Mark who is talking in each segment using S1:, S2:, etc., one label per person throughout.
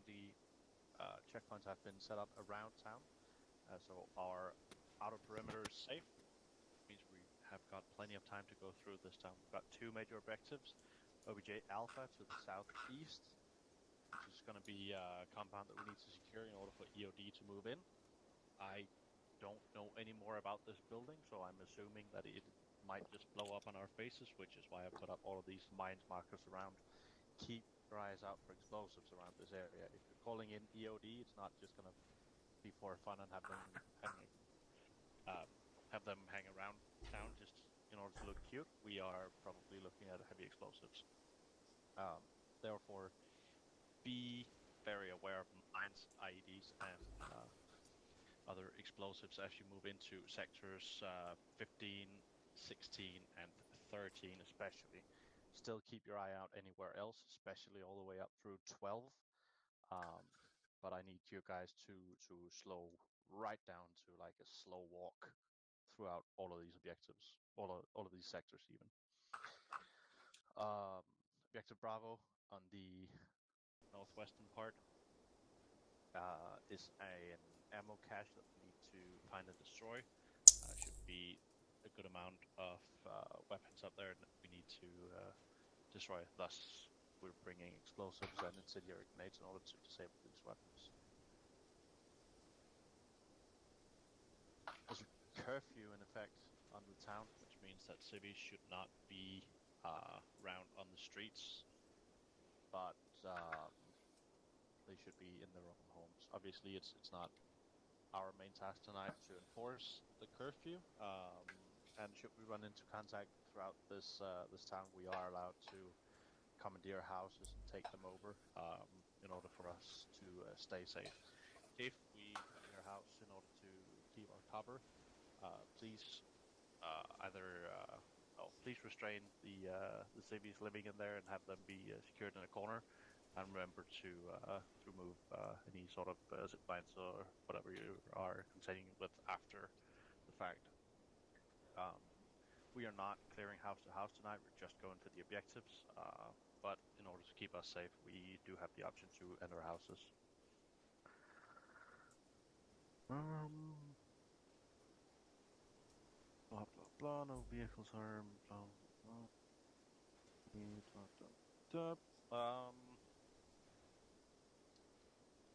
S1: 20 checkpoints have been set up around town, so our outer perimeter is safe. Means we have got plenty of time to go through this town. We've got two major objectives: OBJ Alpha to the southeast, which is going to be a compound that we need to secure in order for EOD to move in. I don't know any more about this building, so I'm assuming that it might just blow up on our faces, which is why I put up all of these mines markers around. Keep your eyes out for explosives around this area. If you're calling in EOD, it's not just going to be for fun and have them hang around town just in order to look cute. We are probably looking at heavy explosives. Therefore, be very aware of mines, IEDs, and other explosives as you move into sectors 15, 16, and 13 especially. Still keep your eye out anywhere else, especially all the way up through 12. But I need you guys to slow right down to like a slow walk throughout all of these objectives, all of these sectors even. Objective Bravo on the northwestern part is an ammo cache that we need to find and destroy. Should be a good amount of weapons up there that we need to destroy. Thus, we're bringing explosives and incendiary grenades in order to disable these weapons. There's a curfew in effect on the town, which means that civvies should not be around on the streets, but they should be in their own homes. Obviously, it's not our main task tonight to enforce the curfew. And should we run into contact throughout this this town, we are allowed to commandeer houses and take them over in order for us to stay safe. If we come to your house in order to keep our cover, please please restrain the civvies living in there and have them be secured in a corner. And remember to remove any sort of zip lines or whatever you are contending with after the fact. We are not clearing house to house tonight. We're just going for the objectives. But in order to keep us safe, we do have the option to enter houses. Blah blah blah. No vehicles harmed. Blah blah blah.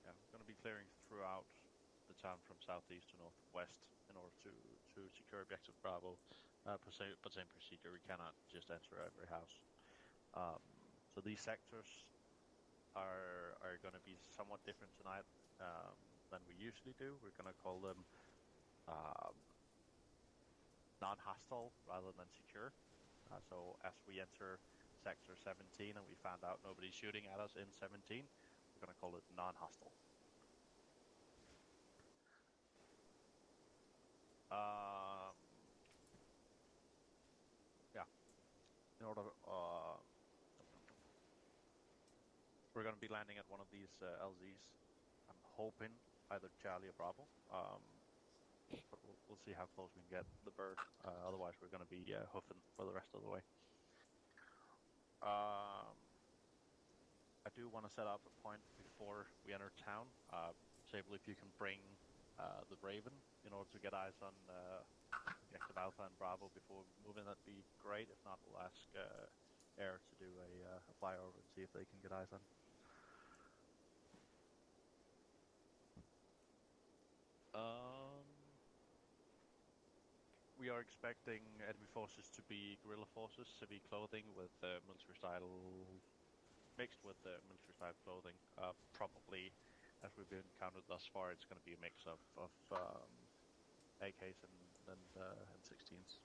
S1: Yeah, we're going to be clearing throughout the town from southeast to northwest in order to secure objective Bravo. But same procedure. We cannot just enter every house. So these sectors are going to be somewhat different tonight than we usually do. We're going to call them non-hostile rather than secure. So as we enter sector 17 and we found out nobody's shooting at us in 17, we're going to call it non-hostile. Yeah. In order, we're going to be landing at one of these LZs. I'm hoping either Charlie or Bravo. But we'll see how close we can get the bird. Otherwise, we're going to be hoofing for the rest of the way. I do want to set up a point before we enter town. Sable, if you can bring the Raven in order to get eyes on Objective Alpha and Bravo before we move in, that'd be great. If not, we'll ask Air to do a flyover and see if they can get eyes on. We are expecting enemy forces to be guerrilla forces, civil clothing with military style mixed with military style clothing. Probably, as we've encountered thus far, it's going to be a mix of AKs and M16s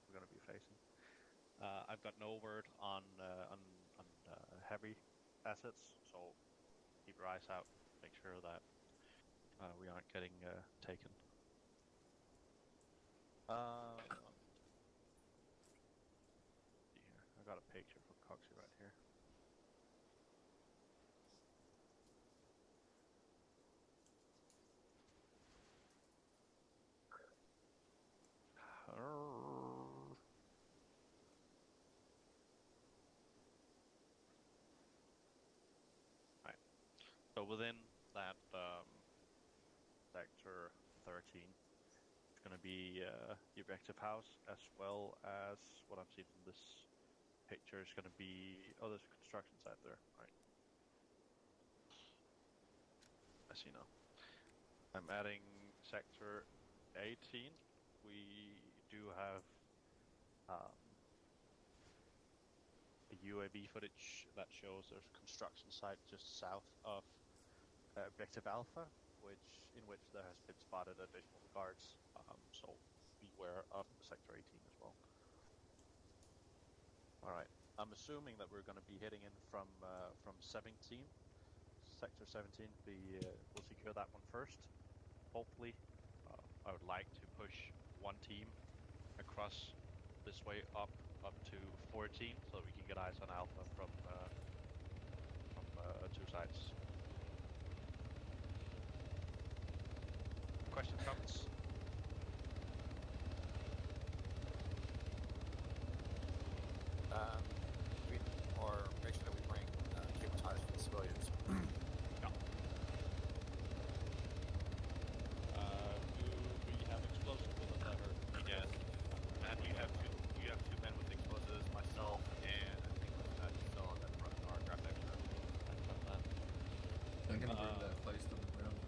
S1: we're going to be facing. I've got no word on heavy assets, so keep your eyes out. Make sure that we aren't getting taken. Here, I got a picture for Coxie right here. Right. So within that sector 13, it's going to be the objective house, as well as what I'm seeing from this picture is going to be. Oh, there's a construction site there. All right. I see now. I'm adding sector 18. We do have um, a UAV footage that shows there's a construction site just south of objective Alpha, in which there has been spotted additional guards. So beware of sector 18 as well. All right. I'm assuming that we're going to be hitting in from 17, sector 17. We'll secure that one first. Hopefully, I would like to push one team across this way up to 14, so that we can get eyes on Alpha from 2 sides. Questions, comments?
S2: Or make sure that we bring cable ties for the civilians.
S1: Yeah. Do we have explosives with us ever?
S2: Yes. And you have two men with explosives, myself, and I think still on that front, our craft extra.
S3: I'm gonna bring that placed on the ground.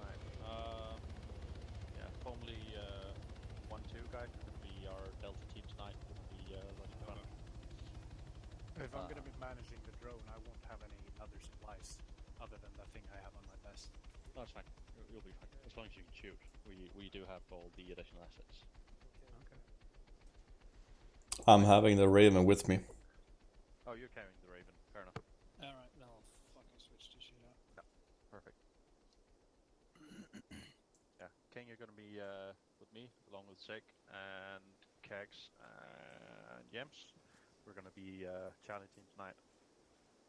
S1: Alright. Yeah, formerly 1-2 guy, gonna be our Delta team tonight. Gonna be running front.
S4: If I'm going to be managing the drone, I won't have any other supplies other than the thing I have on my vest.
S1: No, it's fine. You'll be fine. As long as you can shoot. We do have all the additional assets.
S4: Okay.
S5: I'm having the Raven with me.
S1: Oh, you're carrying the Raven. Fair enough.
S4: Alright, then I'll fucking switch to shoot out.
S1: Yeah, perfect. Yeah, King, you're gonna be with me, along with Sig and Kegs and Yems. We're gonna be challenging tonight.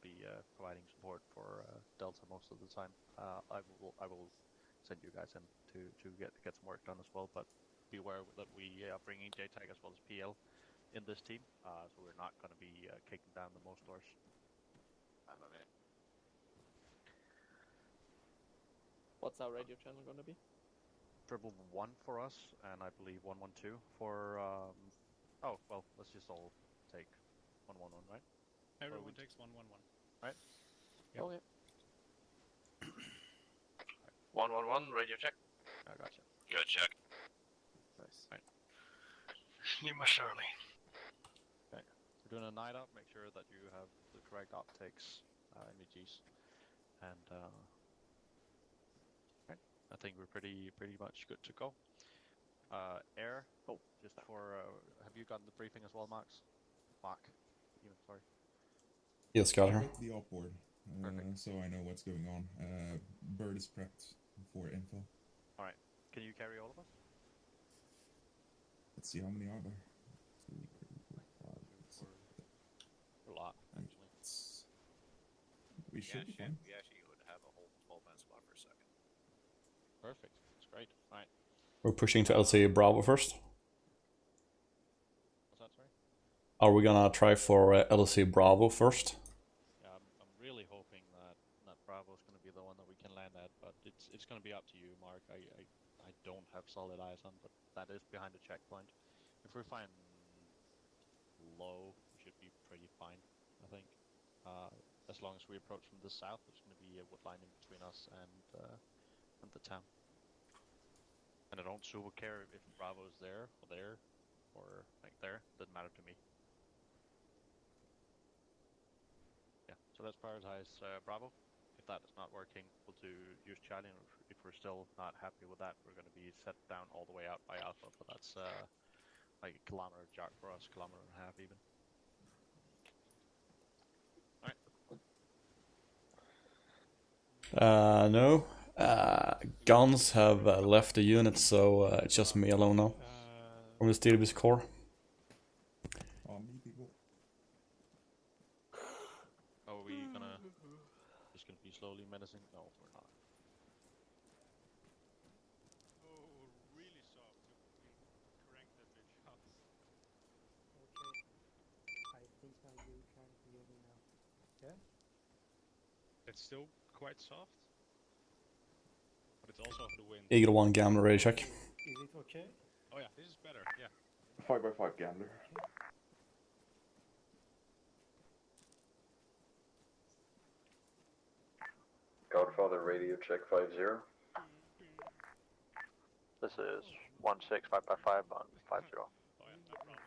S1: Be providing support for Delta most of the time. I will send you guys in to get some work done as well. But beware that we are bringing JTAG as well as PL in this team, so we're not going to be kicking down the most doors.
S2: I'm a man.
S6: What's our radio channel gonna be?
S1: 111 for us, and I believe 112 for. Oh well, let's just all take 111, right?
S4: Everyone takes 111.
S1: Right?
S4: Yep.
S6: Okay.
S2: 111, radio check.
S1: I gotcha.
S2: Good check.
S6: Nice.
S1: Right.
S2: You must surely.
S1: Okay. We're doing a night up. Make sure that you have the correct optics, images, and right. I think we're pretty much good to go. Air.
S6: Oh,
S1: just for. Have you gotten the briefing as well, Max? Mark. Even sorry.
S5: Yes, got her.
S7: I got the op board, so I know what's going on. Bird is prepped for info.
S1: All right. Can you carry all of us?
S7: Let's see, how many are there? 2, 3, 4, 5, 6.
S1: A lot, actually.
S7: We should be fine.
S2: We actually would have a whole 12-man spot for a second.
S1: Perfect. That's great. All right.
S5: We're pushing to LC Bravo first.
S1: What's that, sorry?
S5: Are we gonna try for LC Bravo first?
S1: Yeah, I'm really hoping that Bravo is going to be the one that we can land at, but it's going to be up to you, Mark. I don't have solid eyes on, but that is behind the checkpoint. If we're fine low, we should be pretty fine, I think. As long as we approach from the south, there's going to be a wood line in between us and the town. And I don't super care if Bravo is there, or like there. Doesn't matter to me. Yeah, so let's prioritize Bravo. If that is not working, we'll use Charlie. And if we're still not happy with that, we're going to be set down all the way out by Alpha. But that's like a kilometer jog for us, kilometer and a half even. All right.
S5: No. Guns have left the unit, so it's just me alone now. From the Steelbeast core.
S7: Me people.
S1: Are we gonna just gonna be slowly menacing? No, we're not.
S4: Oh, really soft. We cranked that bitch up.
S8: Okay. I think now you can hear me now. Yeah?
S4: It's still quite soft, but it's also the wind.
S5: Eagle 1 Gambler ready check.
S8: Is it okay?
S4: Oh yeah, this is better. Yeah.
S9: 5x5 gambler.
S10: Godfather radio check 50.
S1: This is 165x5 on 50.
S4: Oh yeah, no problem.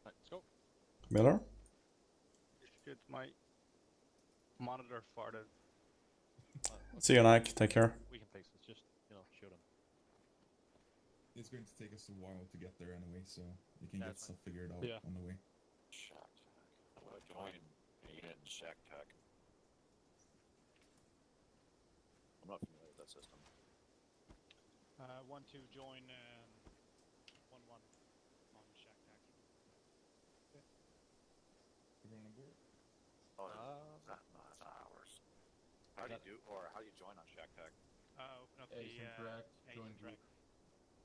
S1: Let's go.
S5: Miller?
S4: Shit, my monitor farted.
S5: See you, Nike. Take care.
S1: We can fix this. Just, shoot him.
S7: It's going to take us a while to get there anyway, so you can
S1: Yeah,
S7: get
S1: it's
S7: stuff figured out
S4: Yeah.
S7: on the way.
S2: Shack Tech. I'm gonna join in Shack Tech. I'm not familiar with that system.
S4: 1-2 join 1-1 on Shack Tack.
S7: Everyone on board?
S2: Oh, that's ours. How do you join on Shack Tech?
S4: Open up the
S3: Asian track, join
S4: track.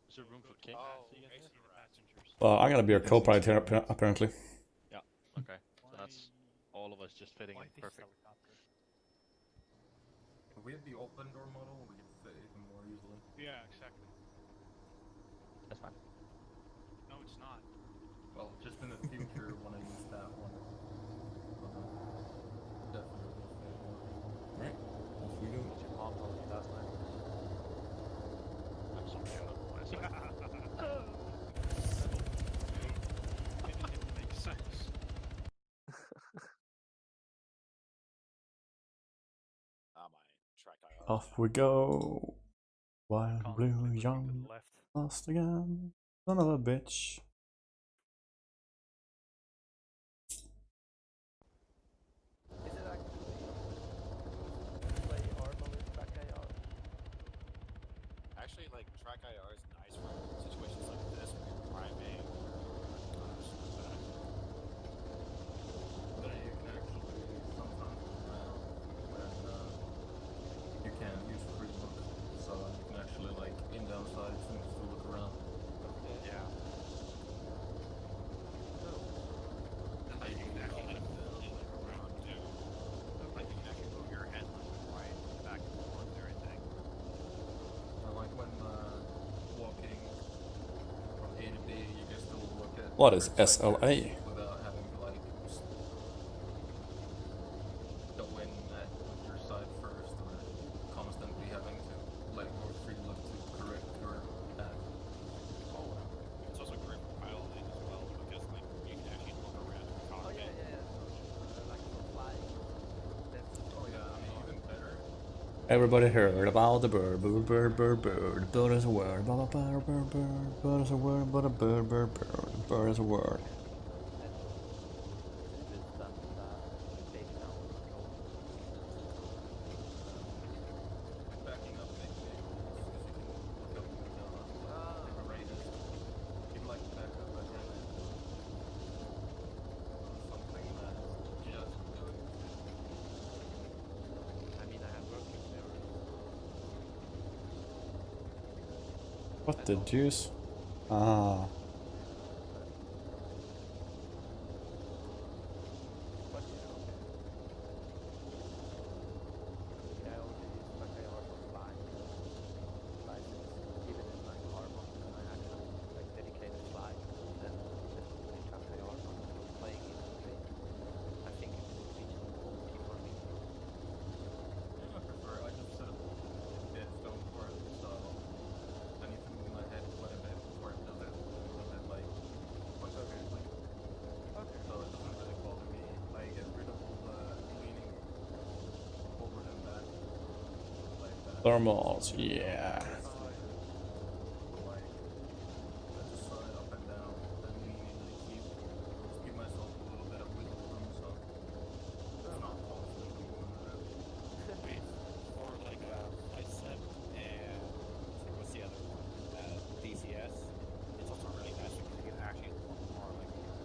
S1: Is there room for
S4: Go to
S1: king?
S2: Oh,
S4: see
S2: Asian
S4: the
S2: track.
S4: passengers.
S5: Well, I'm gonna be your co-pilot here, apparently.
S1: Okay. So that's all of us just fitting in perfect.
S3: If we have the open door model, we can fit even more easily.
S4: Yeah, exactly.
S1: That's fine.
S4: No, it's not.
S3: Well, just in the future when I use that one. Definitely will fit more.
S7: Right, off we go.
S1: What's your mom told you last night? I'm sorry, shut up. What is it?
S4: It didn't make sense.
S2: My track IR.
S5: Off we go. Wild
S4: Can't
S5: blue,
S4: looking to
S5: young,
S4: the left.
S5: lost again. Son of a bitch.
S6: Is it actually play Arma with track IR?
S2: Actually, like, track IR is nice for situations like this when you're priming or back.
S3: But you can actually sometimes around when you can't use free look, so you can actually like in downsides and still look around.
S2: Yeah. Like, you can actually look around too. Like, you can actually move your head left and right, back and forth, and everything.
S3: Like when walking from A to B, you can still look at
S5: What is
S3: different
S5: SLA?
S3: sectors without having to like go in at your side first or constantly having to let your free look to correct your path.
S2: It's also great for piloting as well, because like you can actually look around the
S6: Oh
S2: cockpit.
S6: yeah. Like for flying. That's
S3: Oh yeah, I mean even better.
S5: Everybody heard about the bird, bird, bird, bird, bird. Bird is a word, bird, bird, bird, bird. Bird is a word, but a bird, bird, bird. Bird is a word.
S3: Backing up makes me because you can look up and down different ranges. You'd like to back up at random. Something that just good.
S6: I mean, I have working mirrors.
S5: What the juice? Ah.
S6: But you know, yeah, I only use track IR for flying. License, even in like Arma, when I actually like dedicated fly, then just only track IR for playing infantry. I think it would be too bulky for me.
S3: I prefer, I just set up dead stone for it, so I need to move my head quite a bit before it does it. And then like, once I get like,
S6: Okay.
S3: so it doesn't really bother me. I get rid of all the leaning forward and back. Like that.
S5: Thermals, yeah.
S3: Like, I just slide up and down, then leaning, I just give myself a little bit of wiggle room, so it's not constantly moving around.
S2: Or like Bicep and what's the other one? DCS. It's also really nice because you can actually look more like your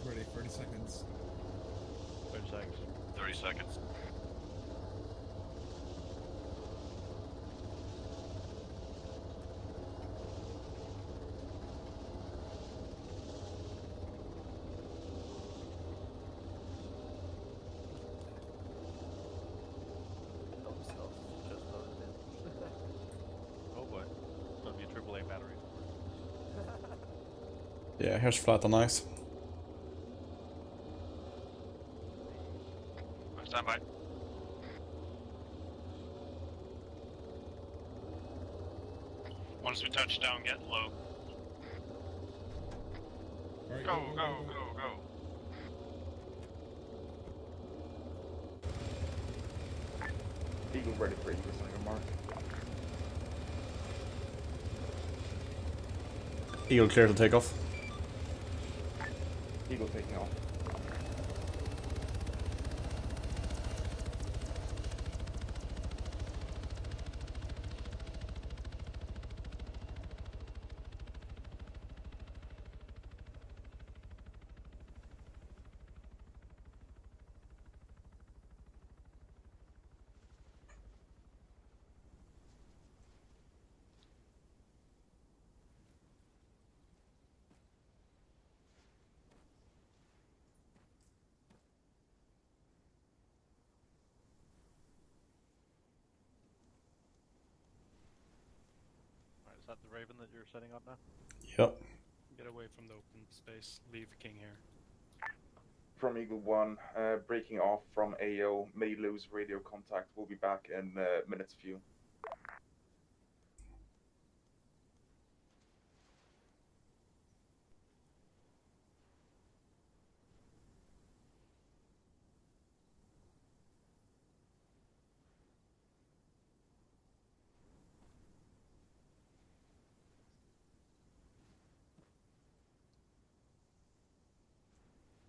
S7: ready. 30 seconds.
S1: 30 seconds.
S2: 30 seconds.
S6: Just loaded in.
S1: Oh boy. It's gonna be a AAA battery.
S5: Yeah, here's flat and nice.
S2: Stand by. Once we touch down, get low.
S7: Alright,
S2: Go, go, go, go.
S10: Eagle ready for Eagles on your mark.
S5: Eagle clear to take off.
S10: Eagle taking off.
S1: Alright, is that the Raven that you're setting up now?
S5: Yep.
S4: Get away from the open space. Leave King here.
S10: From Eagle 1, breaking off from AO, may lose radio contact. We'll be back in minutes few.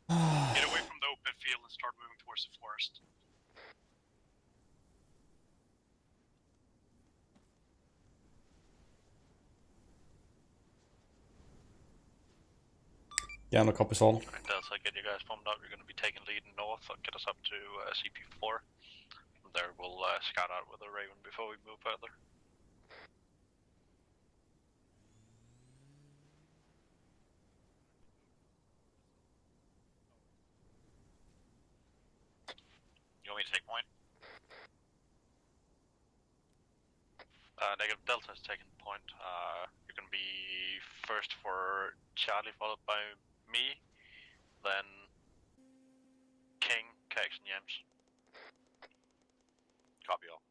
S2: Get away from the open field and start moving towards the forest.
S5: Yeah, no copies all.
S1: Alright, Delta, get you guys formed up. You're going to be taking lead north. Get us up to CP4. From there, we'll scout out with the Raven before we move further. You want me to take point? Negative. Delta is taking point. You're going to be first for Charlie, followed by me, then King, Kex, and Yams. Copy all.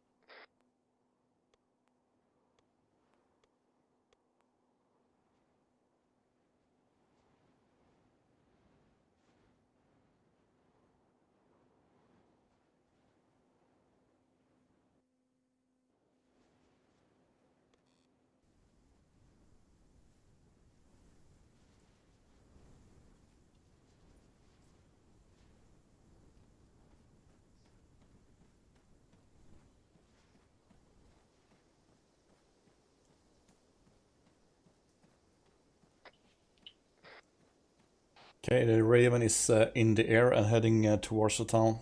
S5: Okay, the Raven is in the air and heading towards the town.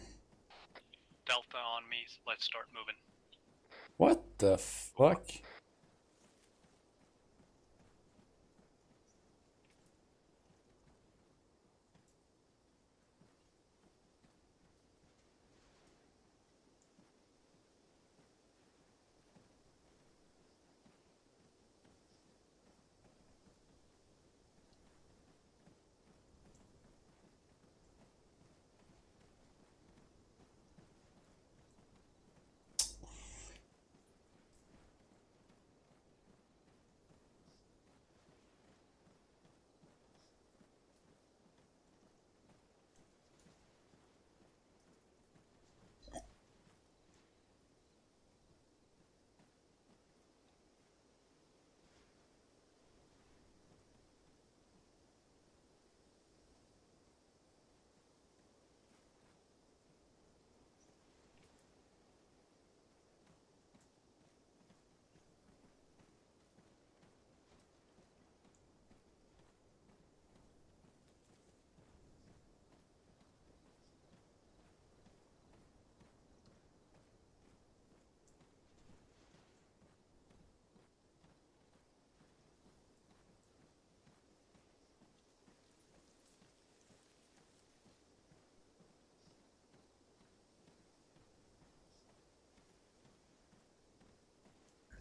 S2: Delta on me, so let's start moving.
S5: What the fuck?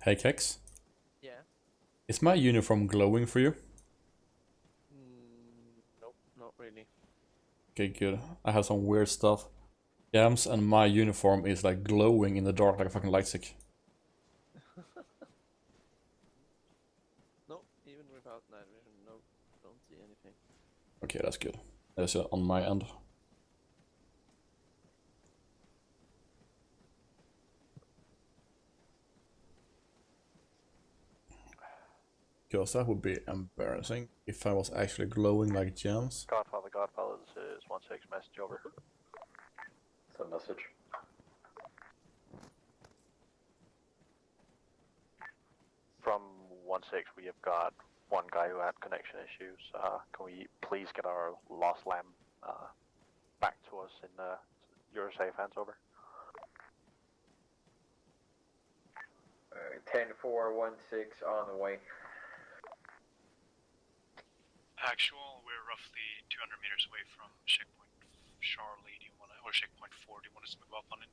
S5: Hey Kex,
S6: Yeah.
S5: is my uniform glowing for you?
S6: Nope, not really.
S5: Okay, good. I have some weird stuff. Jams, and my uniform is like glowing in the dark like a fucking light stick.
S6: No, even without night vision, no, don't see anything.
S5: Okay, that's good. That's on my end. Because that would be embarrassing if I was actually glowing like gems.
S1: Godfather, this is 1-6, message over.
S8: It's a message.
S1: From 1-6, we have got one guy who had connection issues. Can we please get our lost lamb back to us in your safe hands, over?
S8: 10-4-1-6 on the way.
S4: Actual, we're roughly 200 meters away from checkpoint Charlie. Do you want to, or checkpoint 4? Do you want us to move up on it?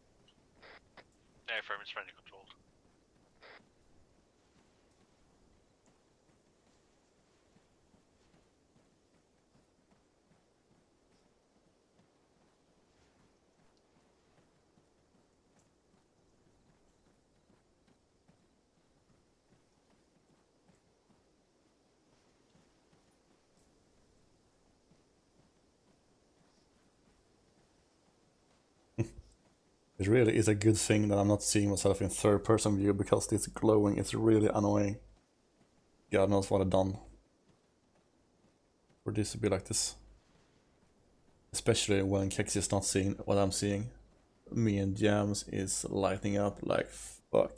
S1: Yeah, firm is friendly controlled.
S5: It really is a good thing that I'm not seeing myself in third person view because this glowing is really annoying. God knows what I've done for this to be like this. Especially when Kex is not seeing what I'm seeing. Me and Jams is lighting up like fuck.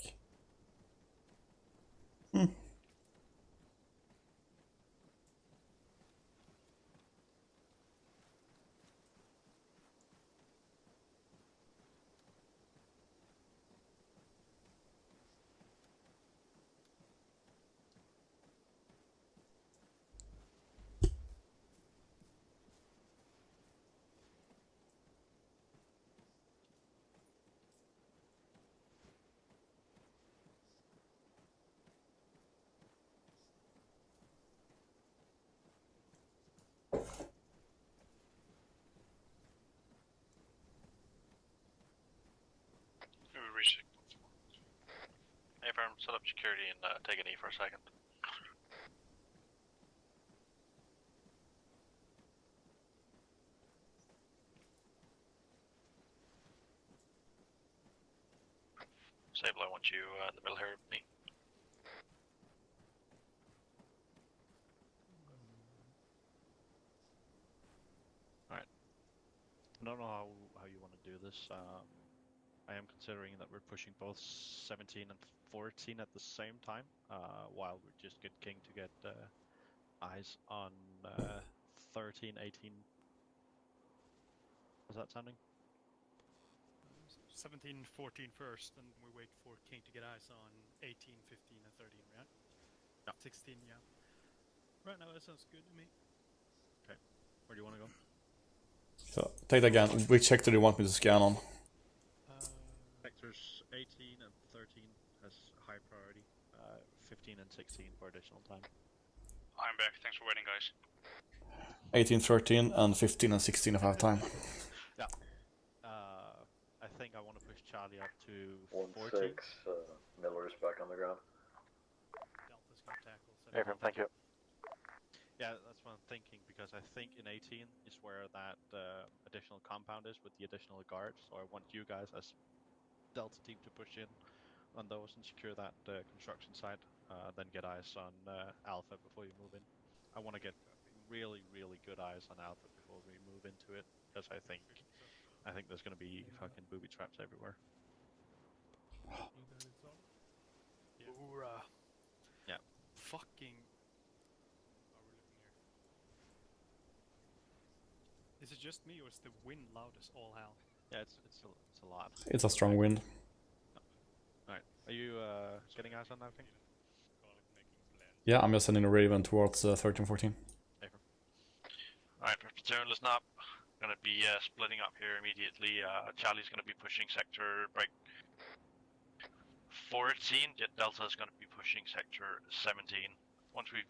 S4: We reach checkpoint 4.
S1: Hey, firm, set up security and take an E for a second. Sable, I want you in the middle here with me. Alright. I don't know how you want to do this. I am considering that we're pushing both 17 and 14 at the same time, while we just get King to get eyes on 13, 18. How's that sounding?
S4: 17, 14 first, and we wait for King to get eyes on 18, 15, and 13, right?
S1: Yeah.
S4: 16, yeah. Right now, that sounds good to me.
S1: Okay. Where do you want to go?
S5: So, take that again. Which sector do you want me to scan on?
S1: Sectors 18 and 13 has high priority. 15 and 16 for additional time.
S4: I'm back. Thanks for waiting, guys.
S5: 18, 13, and 15 and 16 if I have time.
S1: Yeah. I think I want to push Charlie up to
S8: 1-6,
S1: 14.
S8: Miller's back on the ground.
S4: Delta's gonna tackle.
S1: Abram, thank you. Yeah, that's what I'm thinking, because I think in 18 is where that additional compound is with the additional guards, so I want you guys as Delta team to push in on those and secure that construction site, then get eyes on Alpha before you move in. I want to get really, really good eyes on Alpha before we move into it, because I think there's going to be fucking booby traps everywhere.
S4: Hoorah.
S1: Yeah.
S4: Fucking. Are we looking here? Is it just me, or is the wind loud as all hell?
S1: Yeah, it's a lot.
S5: It's a strong wind.
S1: Alright, are you getting eyes on that thing?
S5: Yeah, I'm just sending a Raven towards 13, 14.
S1: Alright, platoon, listen up. We're gonna be splitting up here immediately. Charlie's gonna be pushing sector break 14, Delta is going to be pushing sector 17. Once we've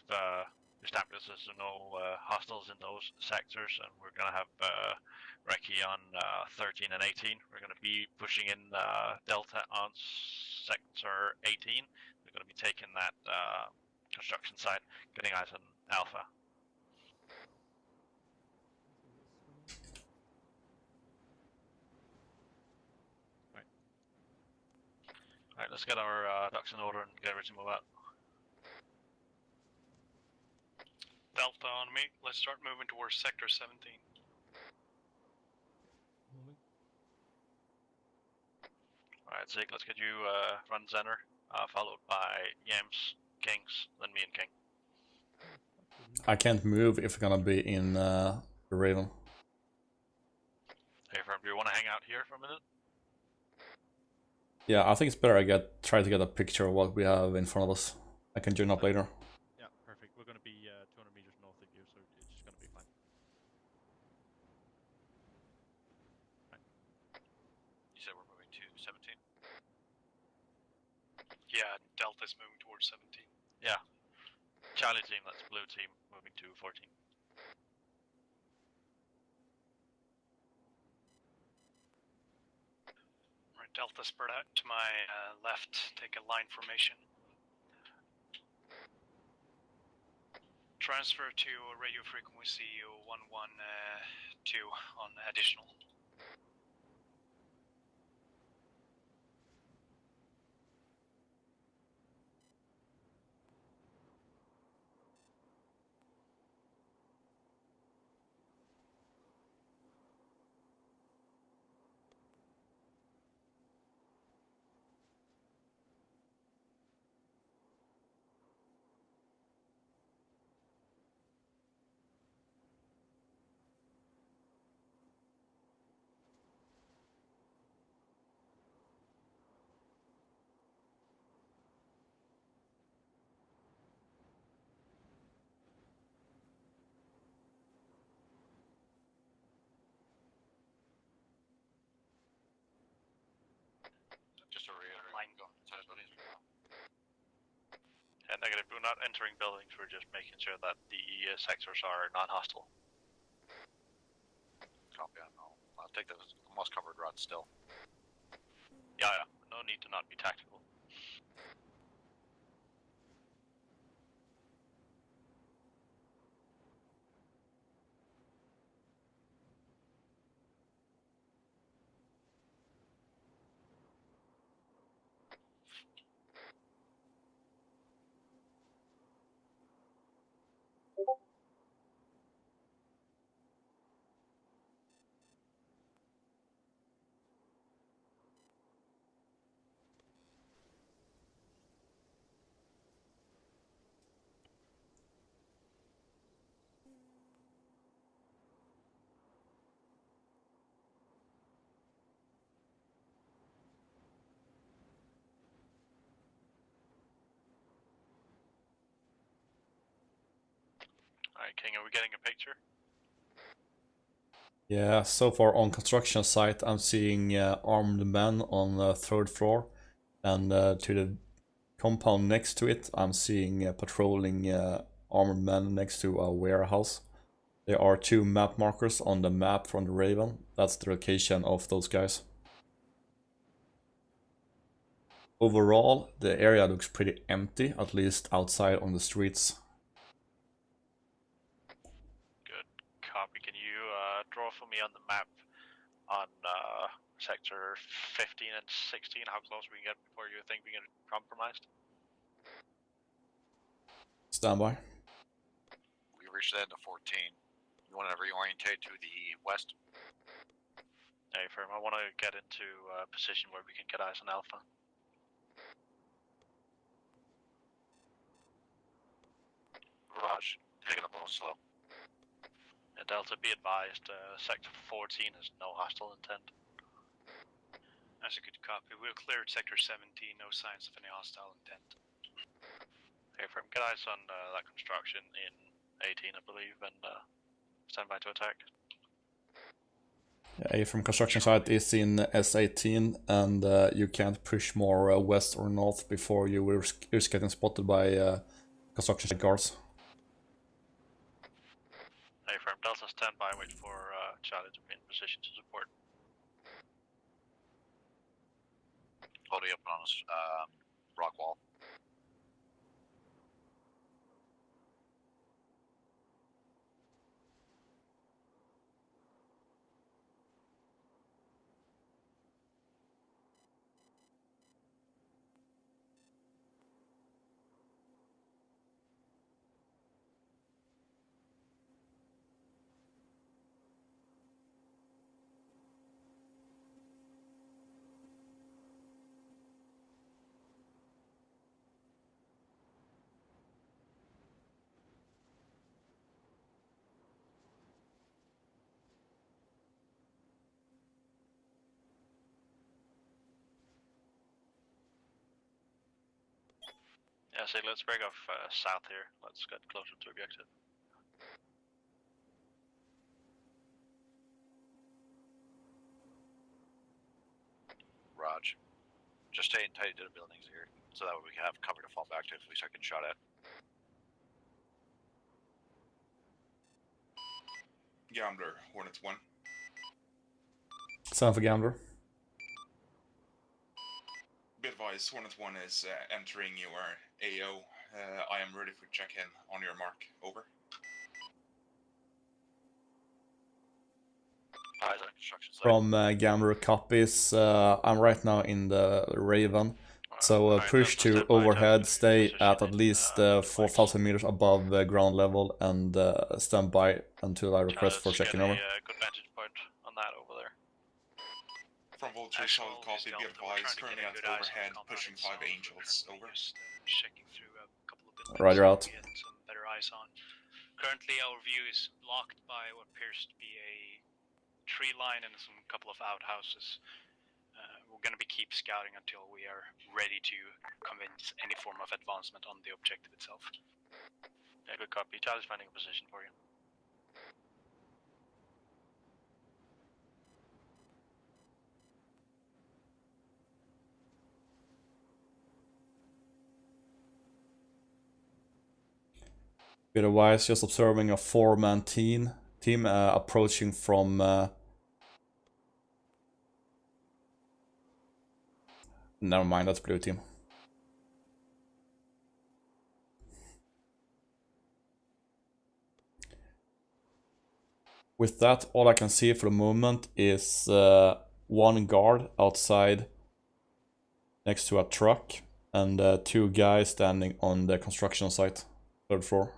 S1: established there's no hostiles in those sectors, and we're going to have recce on 13 and 18. We're going to be pushing in Delta on sector 18. We're going to be taking that construction site, getting eyes on Alpha. Alright, let's get our ducks in order and get ready to move out.
S4: Delta on me. Let's start moving towards sector 17.
S1: Alright, Zeke, let's get you front and center, followed by Yams, Kings, then me and King.
S5: I can't move if we're gonna be in the Raven.
S1: Hey, Firm, do you want to hang out here for a minute?
S5: Yeah, I think it's better I try to get a picture of what we have in front of us. I can join up later.
S1: Yeah, perfect. We're going to be 200 meters north of you, so it's just going to be fine. Right.
S2: You said we're moving to 17?
S4: Yeah, Delta's moving towards 17.
S1: Yeah. Charlie team, that's blue team, moving to 14.
S4: Right, Delta spread out to my left, take a line formation. Transfer to radio frequency 112 on additional.
S2: Just to reiterate,
S4: Line.
S2: go inside buildings.
S1: Yeah, negative. We're not entering buildings, we're just making sure that the sectors are non-hostile.
S2: Copy. I'll take the most covered route still.
S1: Yeah, yeah. No need to not be tactical. Alright, King, are we getting a picture?
S5: Yeah, so far on construction site I'm seeing armed men on the 3rd floor, and to the compound next to it I'm seeing patrolling armed men next to a warehouse. There are 2 map markers on the map from the Raven. That's the location of those guys. Overall, the area looks pretty empty, at least outside on the streets.
S1: Good. Copy. Can you draw for me on the map on sector 15 and 16 how close we can get before you think we get compromised?
S5: Stand by.
S2: We reached the end of 14. You want to reorientate to the west?
S1: Hey, firm. I want to get into a position where we can get eyes on Alpha.
S2: Raj, taking it a little slow.
S1: And Delta, be advised, sector 14 has no hostile intent.
S4: That's a good copy. We've cleared sector 17, no signs of any hostile intent.
S1: Hey, firm. Get eyes on that construction in 18, I believe, and stand by to attack.
S5: A from construction site is in S18, and you can't push more west or north before you risk getting spotted by construction site guards.
S1: A from Delta, stand by, wait for Charlie to be in position to support.
S2: Holding up on us, rock wall.
S1: Yeah, so let's break off south here. Let's get closer to objective.
S2: Raj. Just staying tight to the buildings here, so that way we can have cover to fall back to if we start getting shot at.
S10: Gambler, Hornets 1.
S5: Sound for Gambler.
S10: Be advised, Hornets 1 is entering your AO. I am ready for check-in on your mark. Over.
S5: From Gambler copies, I'm right now in the Raven. So push to overhead, stay at least 4,000 meters above ground level, and stand by until I request for checking over.
S1: Good vantage point on that over there.
S10: From Vulture, solid copy, be advised, currently at overhead, pushing 5 angels. Over.
S4: Checking through a couple of buildings.
S5: Roger out.
S4: Get some better eyes on. Currently our view is blocked by what appears to be a tree line and some couple of outhouses. We're going to be keep scouting until we are ready to convince any form of advancement on the objective itself.
S1: Yeah, good copy. Charlie's finding a position for you.
S5: Bit of wise, just observing a 4-man team approaching from never mind, that's blue team. With that, all I can see for the moment is one guard outside next to a truck and 2 guys standing on the construction site, 3rd floor.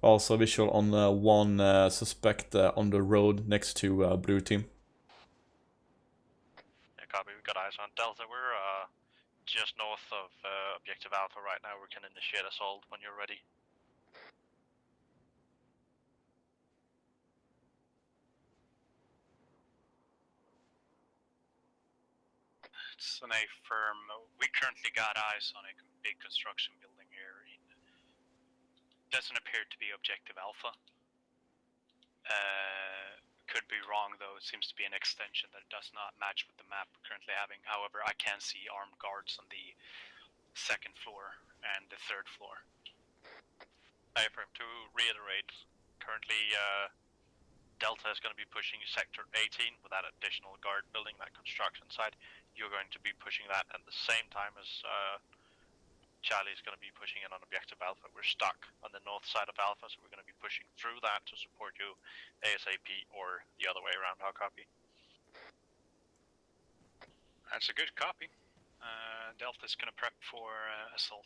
S5: Also visual on one suspect on the road next to blue team.
S1: Yeah, copy. We got eyes on Delta. We're just north of objective Alpha right now. We can initiate assault when you're ready.
S4: It's an A firm. We currently got eyes on a big construction building here. Doesn't appear to be objective Alpha. Could be wrong though. It seems to be an extension that does not match with the map we're currently having. However, I can see armed guards on the 2nd floor and the 3rd floor.
S1: Affirm, to reiterate, currently Delta is going to be pushing sector 18 with that additional guard building, that construction site. You're going to be pushing that at the same time as Charlie's going to be pushing in on objective Alpha. We're stuck on the north side of Alpha, so we're going to be pushing through that to support you ASAP or the other way around. How copy?
S4: That's a good copy. Delta's going to prep for assault.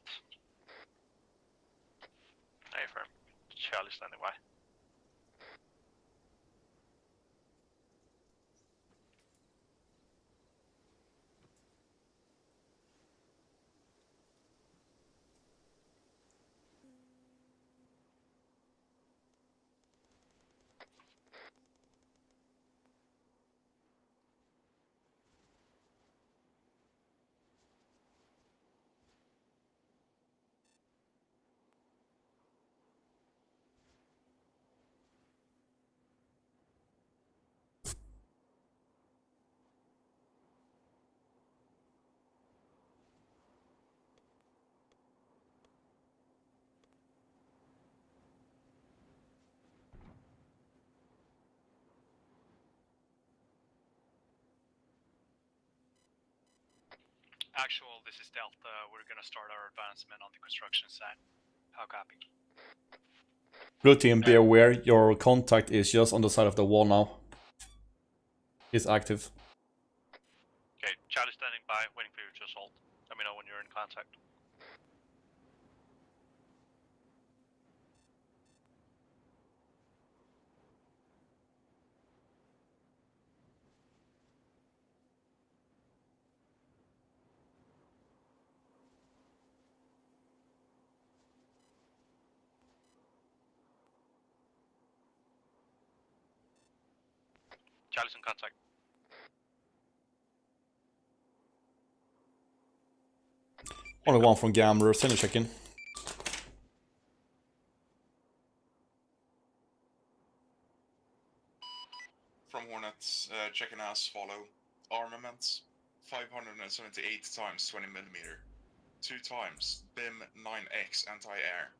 S1: Affirm. Charlie standing by.
S4: Actual, this is Delta. We're gonna start our advancement on the construction site. How copy?
S5: Blue team, be aware, your contact is just on the side of the wall now. It's active.
S1: Okay, Charlie standing by, waiting for you to assault. Let me know when you're in contact. Charlie's in contact.
S5: Only one from Gambler, send a check-in.
S10: From Hornets, checking as follow. Armaments, 578 times 20mm. 2 times BIM 9X anti-air.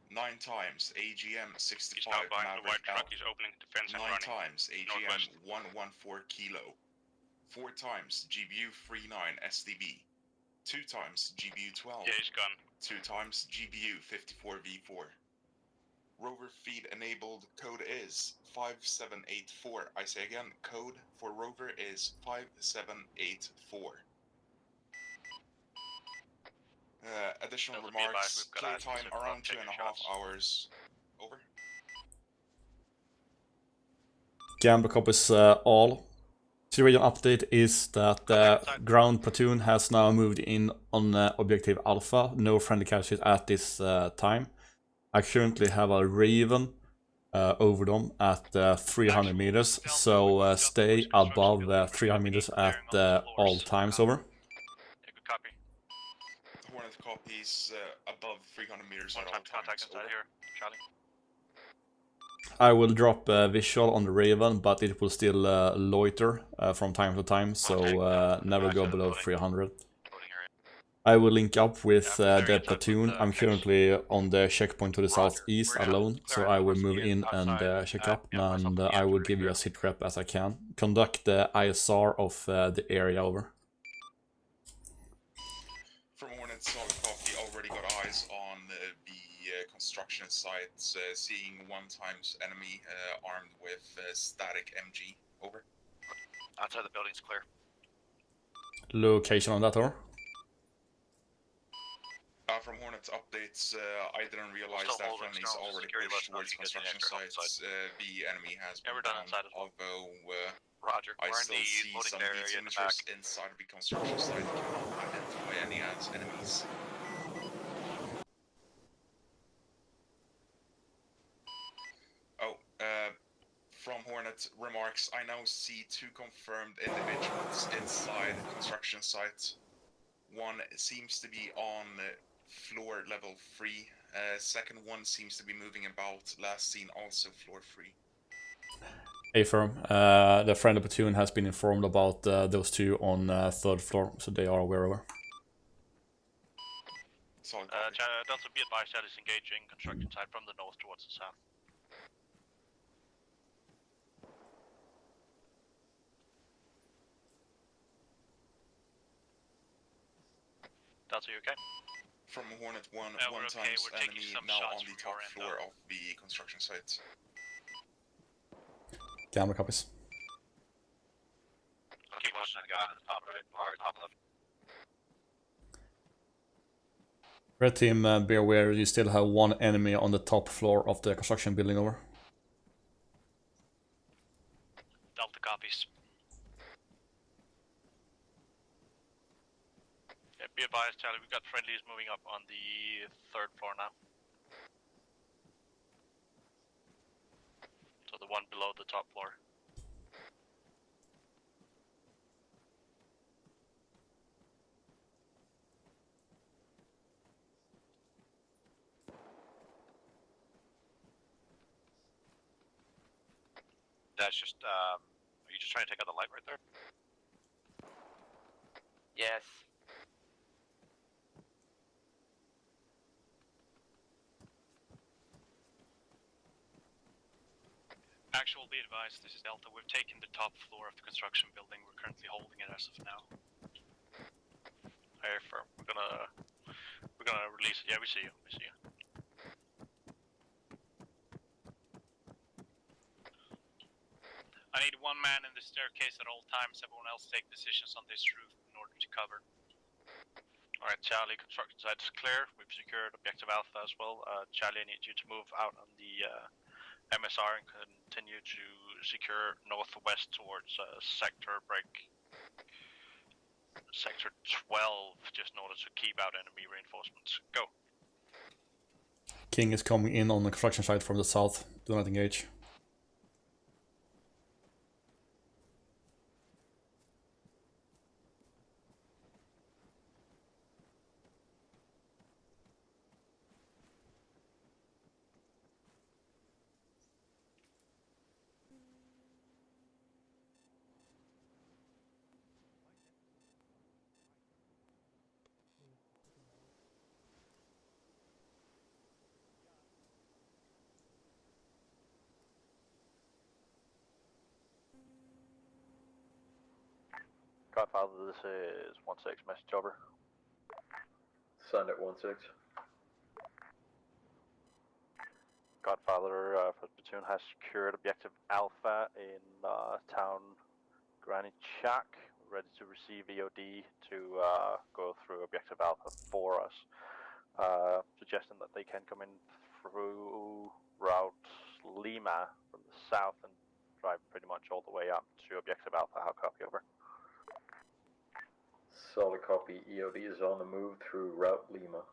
S10: 9 times AGM 65 Maverick L.
S4: He's opening defense
S10: 9 times AGM 114 Kilo. 4 times GBU 39 SDB. 2 times GBU 12.
S4: Yeah, he's gone.
S10: 2 times GBU 54V4. Rover feed enabled code is 5784. I say again, code for rover is 5784. Additional
S1: Those will be advised,
S10: remarks,
S1: we've got
S10: clear
S1: eyes
S10: time
S1: on
S10: around
S1: taking
S10: 2.5
S1: shots.
S10: hours. Over.
S5: Gambler copies all. Situation update is that the ground platoon has now moved in on objective Alpha. No friendly casualties at this time. I currently have a Raven over them at 300 meters, so stay above 300 meters at all times. Over.
S1: Yeah, good copy.
S10: Hornet copies above 300 meters
S1: One
S10: at all
S1: time to contact
S10: times.
S1: inside
S10: Over.
S1: here, Charlie.
S5: I will drop visual on the Raven, but it will still loiter from time to time, so never go below 300. I will link up with the platoon. I'm currently on the checkpoint to the southeast alone, so I will move in and check up, and I will give you a sit rep as I can. Conduct the ISR of the area. Over.
S10: From Hornet, solid copy, already got eyes on the construction site, seeing 1 times enemy armed with static MG. Over.
S1: Outside the building's clear.
S5: Location on that, or?
S10: From Hornet's updates, I didn't realize that friendlies already pushed towards construction sites. The enemy has been
S1: we're done
S10: down,
S1: inside as well.
S10: although
S1: Roger.
S10: I
S1: We're in
S10: still
S1: the
S10: see
S1: loading
S10: some
S1: area in the back.
S10: signatures inside of the construction site. Cannot identify any as enemies. Oh, from Hornet remarks, I now see 2 confirmed individuals inside construction site. 1 seems to be on floor level 3. Second one seems to be moving about. Last seen also floor 3.
S5: Affirm. The friendly platoon has been informed about those 2 on 3rd floor, so they are aware of her.
S10: Solid
S1: Delta, be advised that is engaging construction site from the north towards the south. Delta, you okay?
S10: From Hornet 1,
S4: we're
S10: 1
S4: okay.
S10: times
S4: We're taking
S10: enemy
S4: some
S10: now
S4: shots
S10: on the
S4: from
S10: top
S4: your end,
S10: floor
S4: though.
S10: of the construction site.
S5: Gambler copies.
S1: I'll keep watching that guy on the top right, or top left.
S5: Red team, be aware you still have 1 enemy on the top floor of the construction building. Over.
S4: Delta copies.
S1: Yeah, be advised, Charlie, we've got friendlies moving up on the 3rd floor now. So the one below the top floor. That's just, are you just trying to take out the light right there?
S6: Yes.
S4: Actual, be advised, this is Delta. We've taken the top floor of the construction building. We're currently holding it as of now.
S1: gonna release it. Yeah, we see you. We see you.
S4: I need one man in the staircase at all times. Everyone else take positions on this roof in order to cover.
S1: Alright, Charlie, construction site is clear. We've secured objective Alpha as well. Charlie, I need you to move out on the MSR and continue to secure northwest towards sector break. Sector 12, just in order to keep out enemy reinforcements. Go.
S5: King is coming in on the construction site from the south. Do not engage.
S1: Godfather, this is 1-6, message over.
S8: Send it 1-6.
S1: Godfather, first platoon has secured objective Alpha in town Granite Shack, ready to receive EOD to go through objective Alpha for us. Suggesting that they can come in through route Lima from the south and drive pretty much all the way up to objective Alpha. How copy, over?
S8: Solid copy. EOD is on the move through route Lima.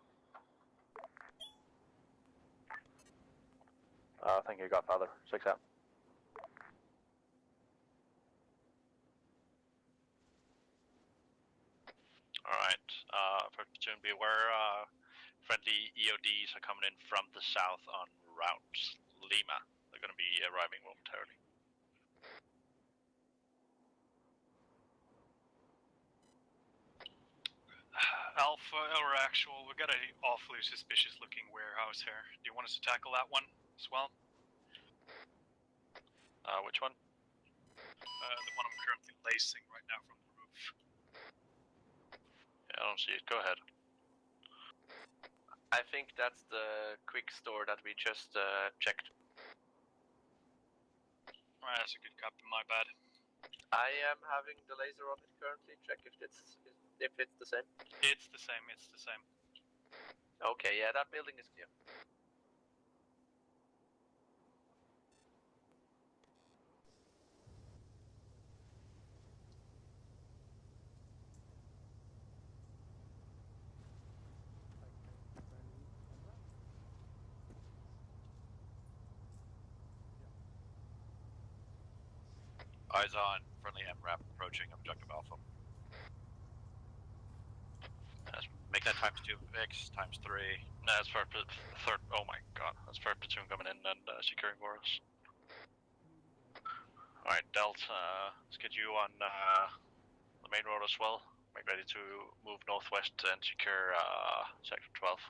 S1: Thank you, Godfather. 6 out. Alright, first platoon, be aware, friendly EODs are coming in from the south on route Lima. They're going to be arriving momentarily.
S4: Alpha or actual, we got an awfully suspicious looking warehouse here. Do you want us to tackle that one as well?
S1: Which one?
S4: The one I'm currently lacing right now from the roof.
S1: Yeah, I don't see it. Go ahead.
S9: I think that's the quick store that we just checked.
S4: Alright, that's a good copy, my bad.
S9: I am having the laser on it currently. Check if it's the same.
S4: It's the same, it's the same.
S9: Okay, yeah, that building is clear.
S2: Eyes on. Friendly MRAP approaching objective Alpha. Make that times 2x, times 3.
S1: No, that's for third. Oh my god, that's for platoon coming in and securing for us. Alright, Delta, let's get you on the main road as well. Make ready to move northwest and secure sector 12.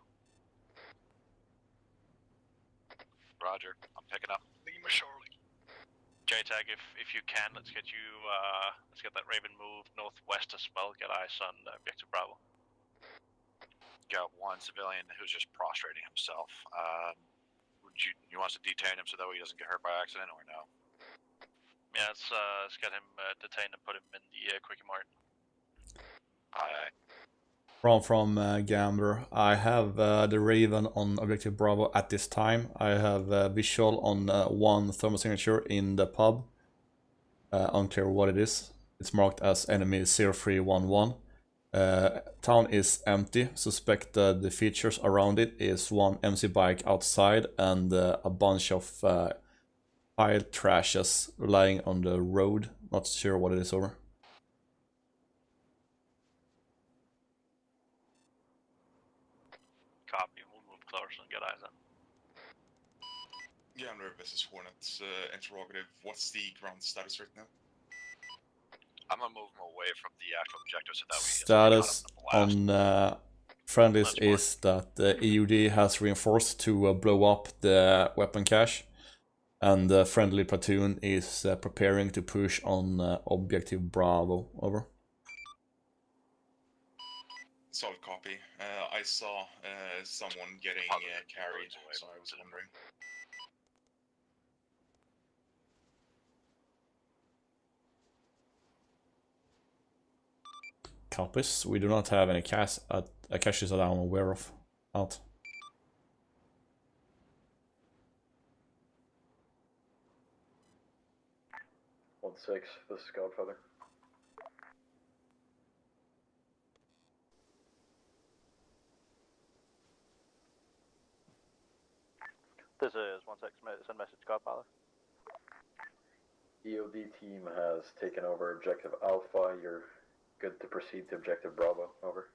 S2: Roger, I'm picking up.
S4: Lima Charlie.
S1: JTAG, if you can, let's get you, let's get that Raven moved northwest as well. Get eyes on objective Bravo.
S2: Got one civilian who's just prostrating himself. Would you want us to detain him so that way he doesn't get hurt by accident, or no?
S1: Yeah, let's get him detained and put him in the Quickie Mart.
S2: Aye.
S5: From Gambler, I have the Raven on objective Bravo at this time. I have visual on one thermal signature in the pub. Unclear what it is. It's marked as enemy 0311. Town is empty. Suspect the features around it is one MC bike outside and a bunch of pile trashes lying on the road. Not sure what it is, over.
S1: Copy, we'll move closer and get eyes on.
S10: Gambler, this is Hornets. Interrogative. What's the ground status right now?
S2: I'm gonna move him away from the actual objective so that we
S5: Status on friendlies is that the EUD has reinforced to blow up the weapon cache, and the friendly platoon is preparing to push on objective Bravo. Over.
S10: Solid copy. I saw someone getting carried, so I was wondering.
S5: Copies. We do not have any caches that I'm aware of out.
S8: One 6, this is Godfather.
S6: This is 1-6, send message to Godfather.
S8: EOD team has taken over objective Alpha. You're good to proceed to objective Bravo. Over.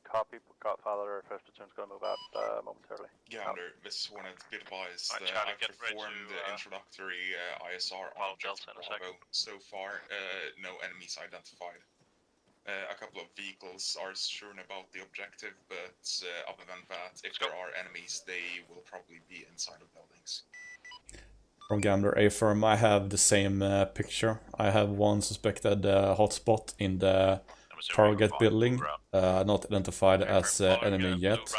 S6: Copy, Godfather. First platoon's going to move out momentarily.
S10: Gander, this is Hornet, be advised.
S4: Alright, Charlie,
S10: I've
S4: get ready
S10: performed
S4: to,
S10: introductory ISR
S4: follow
S10: on objective
S4: Delta in a
S10: Bravo. So far, no enemies identified. A couple of vehicles are strewn about the objective, but other than that, if there are enemies, they will probably be inside of buildings.
S5: From Gambler A-Firm, I have the same picture. I have one suspected hotspot in the target building, not identified as enemy yet.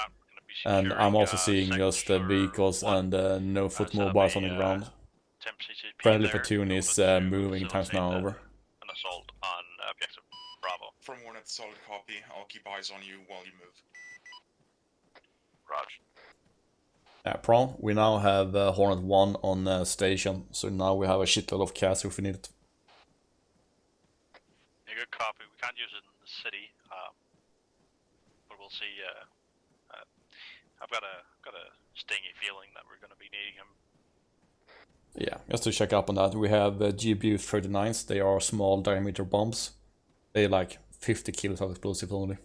S5: And I'm also seeing just vehicles and no foot mobiles on the ground. Friendly platoon is moving times now over.
S4: An assault on objective Bravo.
S10: From Hornet, solid copy. I'll keep eyes on you while you move.
S4: Raj.
S5: Prawn, we now have Hornet 1 on station, so now we have a shitload of cash if we need it.
S4: Yeah, good copy. We can't use it in the city, but we'll see. I've got a stingy feeling that we're going to be needing him.
S5: Yeah, just to check up on that, we have GBU 39s. They are small diameter bombs. They like 50 kilos of explosive only.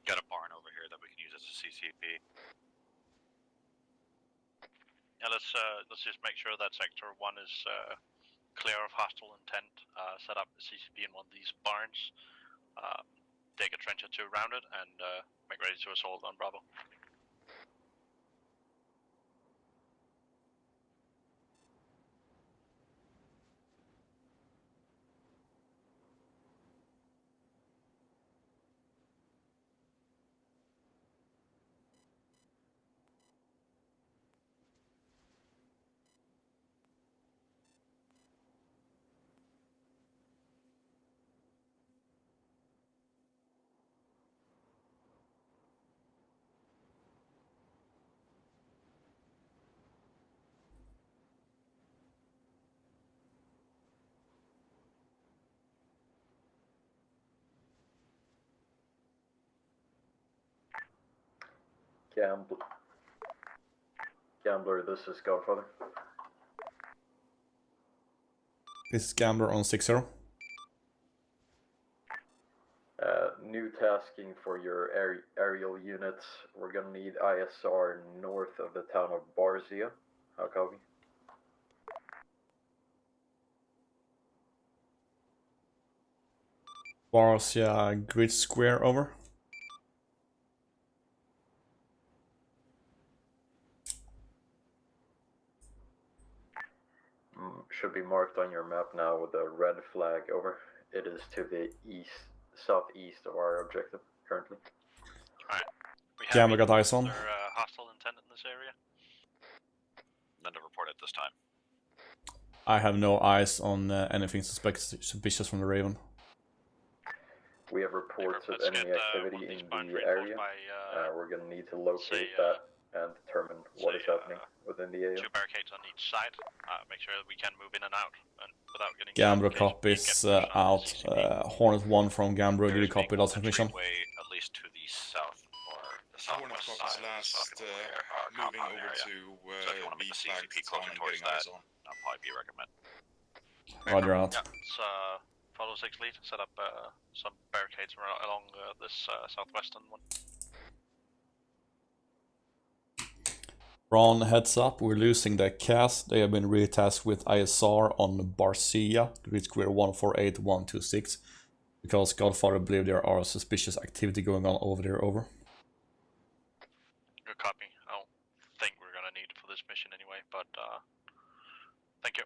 S2: Got a barn over here that we can use as a CCP.
S4: Yeah, let's just make sure that Sector 1 is clear of hostile intent. Set up a CCP in one of these barns. Take a trench or two around it, and make ready to assault on Bravo.
S8: Gambler, this is Godfather.
S5: This is Gambler on 6-0.
S8: New tasking for your aerial units. We're gonna need ISR north of the town of Barzia. How copy?
S5: Barzia grid square over.
S8: Should be marked on your map now with a red flag. Over. It is to the southeast of our objective currently.
S4: Alright.
S5: Gambler got eyes on.
S4: Is there hostile intent in this area?
S2: None to report at this time.
S5: I have no eyes on anything suspicious from the Raven.
S8: We have reports of
S4: Let's
S8: enemy
S4: get,
S8: activity in
S4: barns
S8: the
S4: reinforced
S8: area.
S4: by,
S8: We're going to need to locate
S4: say,
S8: that and determine what is happening within the area.
S4: 2 barricades on each side. Make sure that we can move in and out and without getting.
S5: Gambler copies out. Hornet 1 from Gambler, did you copy that transmission?
S2: At least to the south or the
S10: Hornet
S2: southwest
S10: copies
S2: side.
S10: last, moving over to
S2: So if you want to make the
S10: B-flag
S2: CCP
S10: town
S2: closer
S10: and
S2: towards
S10: getting
S2: that,
S10: eyes on.
S2: that'll probably be a recommend.
S5: Roger out.
S4: Yeah, let's follow 6 lead. Set up some barricades along this southwestern one.
S5: Ron, heads up, we're losing the cast. They have been retasked with ISR on Barzia, grid square 148126. Because Godfather believe there are suspicious activity going on over there, over.
S1: Good copy. I don't think we're gonna need it for this mission anyway, but thank you.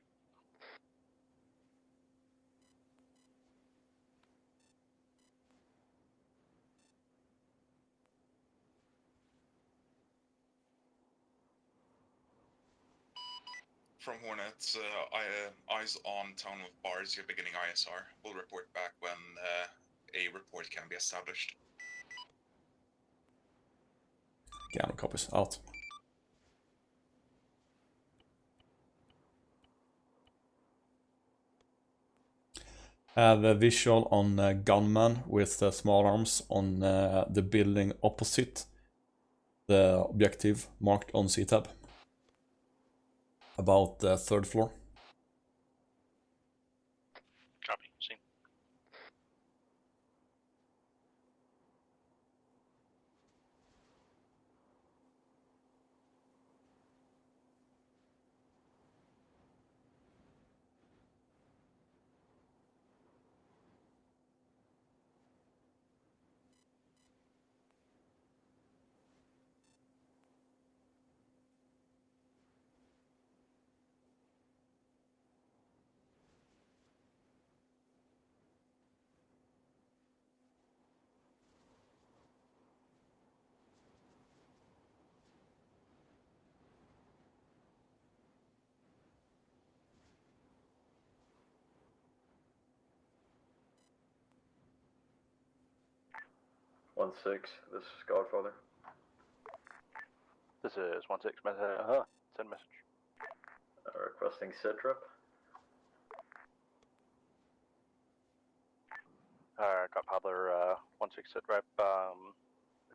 S10: From Hornet, eyes on town of Barzia beginning ISR. We'll report back when a report can be established.
S5: Gamma copies, out. Have a visual on gunman with small arms on the building opposite the objective marked on C-tab. About the 3rd floor.
S1: Copy. Seen.
S8: One six. This is Godfather.
S6: This is 1-6, send message.
S8: Requesting sitrep.
S6: Got Pabler 1-6 sitrep.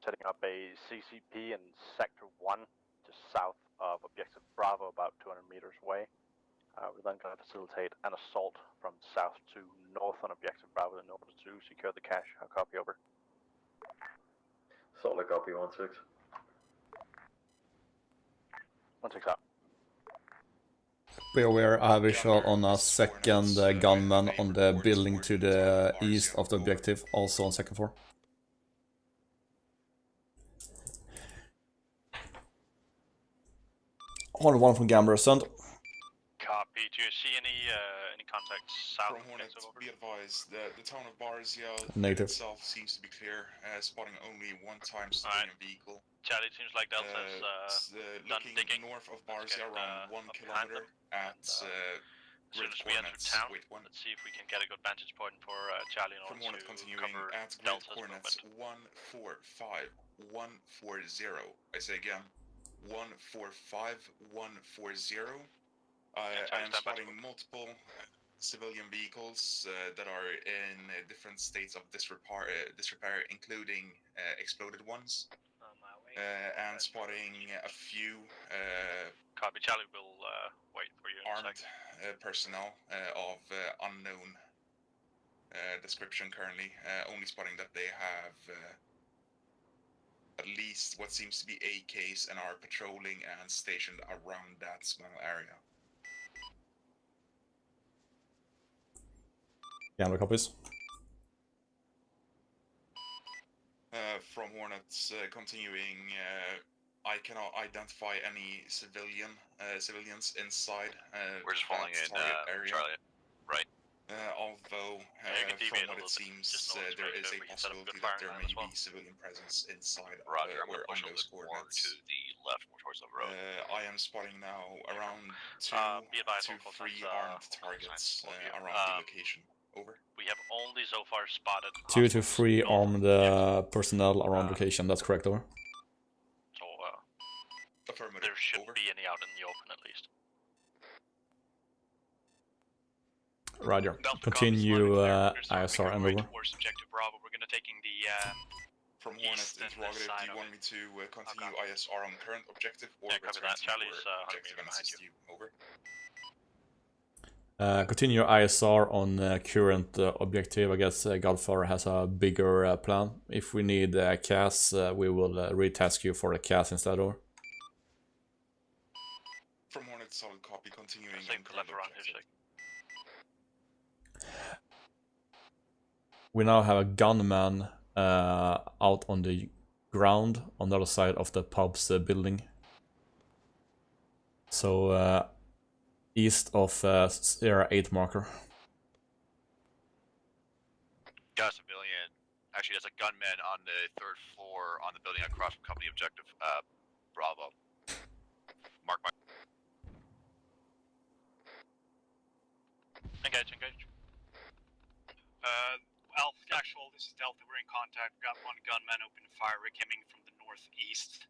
S6: Setting up a CCP in Sector 1, just south of Objective Bravo, about 200 meters away. We're then going to facilitate an assault from south to north on Objective Bravo in order to secure the cache. I'll copy over.
S8: Solid copy, 1-6.
S6: 1-6 out.
S5: Be aware, I have visual on a second gunman on the building to the east of the objective, also on 2nd floor. Only one from Gambler, send.
S1: Copy. Do you see any contacts south?
S10: From Hornet, be advised, the town of Barzia
S5: Negative.
S10: itself seems to be clear, spotting only one time civilian vehicle.
S1: Charlie, it seems like Delta's done
S10: looking
S1: digging.
S10: north of Barzia, around 1
S1: behind
S10: kilometer
S1: them.
S10: at
S1: As soon
S10: grid
S1: as we enter
S10: coordinates.
S1: town,
S10: Wait, one.
S1: let's see if we can get a good vantage point for Charlie in
S10: From
S1: order
S10: Hornet
S1: to
S10: continuing
S1: cover
S10: at grid
S1: Delta's
S10: coordinates
S1: movement.
S10: 145140. I say again, 145140. I am spotting multiple civilian vehicles that are in different states of disrepair, including exploded ones,
S1: On my way.
S10: and spotting a few
S1: Copy. Charlie will wait for you in a
S10: armed
S1: second.
S10: personnel of unknown description currently, only spotting that they have at least what seems to be AKs and are patrolling and stationed around that small area.
S5: Gambler copies.
S10: From Hornets, continuing, I cannot identify any civilians inside.
S2: We're just falling in
S10: area.
S2: Charlie. Right.
S10: Although,
S1: you can deviate
S10: from
S1: a
S10: what it
S1: little bit,
S10: seems,
S1: just know it's
S10: there
S1: right
S10: is
S1: there.
S10: a
S1: We can set up
S10: possibility
S1: good
S10: that
S1: firing
S10: there
S1: line
S10: may
S1: as well.
S10: be civilian presence inside
S2: Roger, I'm
S10: or
S2: gonna push
S10: on
S2: a
S10: those
S2: little more
S10: coordinates.
S2: to the left, more towards the road.
S10: I am spotting now around
S1: be advised,
S10: two
S1: all
S10: free
S1: contacts,
S10: armed targets
S1: over here.
S10: around the location. Over.
S1: We have only so far spotted
S5: 2 to 3
S1: north
S5: armed
S1: of
S5: personnel around location, that's correct, over.
S1: So
S10: Affirmative.
S1: there shouldn't
S10: over.
S1: be any out in the open at least.
S5: Roger.
S1: Delta
S5: Continue
S1: copies,
S5: ISR and over.
S1: towards objective Bravo. We're gonna taking the
S10: From Hornet,
S1: east and
S10: interrogative,
S1: side
S10: do you
S1: of
S10: want me to continue ISR on current objective or
S1: Yeah, copy
S10: return
S1: that.
S10: to
S1: Charlie's,
S10: your
S1: 100
S10: objective
S1: meters
S10: and
S1: behind
S10: assist
S1: you.
S10: you? Over.
S5: Continue ISR on current objective. I guess Godfather has a bigger plan. If we need CAS, we will retask you for the CAS instead, or?
S10: From Hornet, solid copy, continuing
S1: Let's take
S10: on
S1: the
S10: current
S1: left around here,
S10: objective.
S5: we now have a gunman out on the ground on the other side of the pub's building. So east of Sierra 8 marker.
S2: Got a civilian. Actually, there's a gunman on the 3rd floor on the building across from company objective Bravo. Mark my.
S4: Engage. Alpha Actual, this is Delta. We're in contact. We've got one gunman open fire. We're coming from the northeast.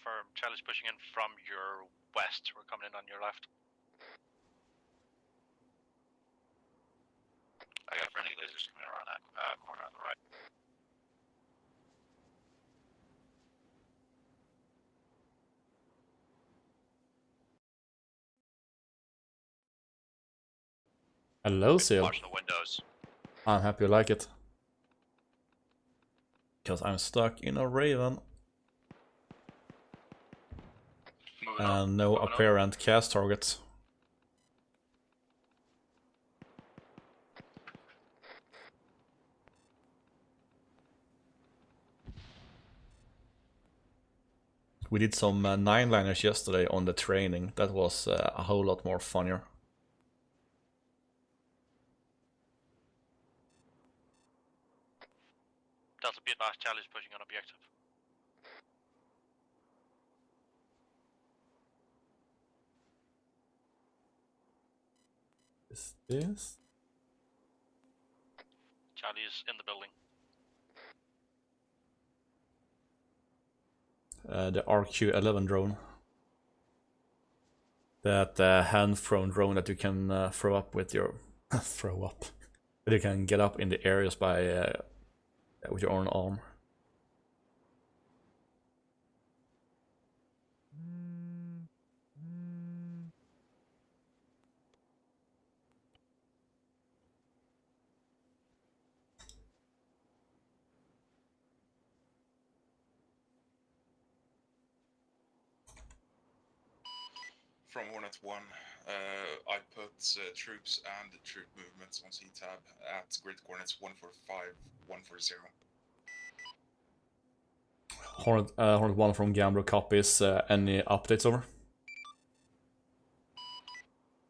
S1: Firm. Charlie's pushing in from your west. We're coming in on your left.
S2: I got friendly lasers coming around that corner on the right.
S5: Hello, Seal.
S2: Watch the windows.
S5: I'm happy you like it. Because I'm stuck in a Raven. And no apparent cast targets. We did some 9-liners yesterday on the training. That was a whole lot more funnier.
S1: Delta, be advised, Charlie's pushing on objective.
S5: Is this?
S1: Charlie is in the building.
S5: The RQ-11 drone. That hand-thrown drone that you can throw up with your... throw up. That you can get up in the areas by with your own arm.
S10: From Hornet 1, I put troops and troop movements on C-tab at grid coordinates 145, 140.
S5: Hornet 1 from Gambler copies. Any updates over?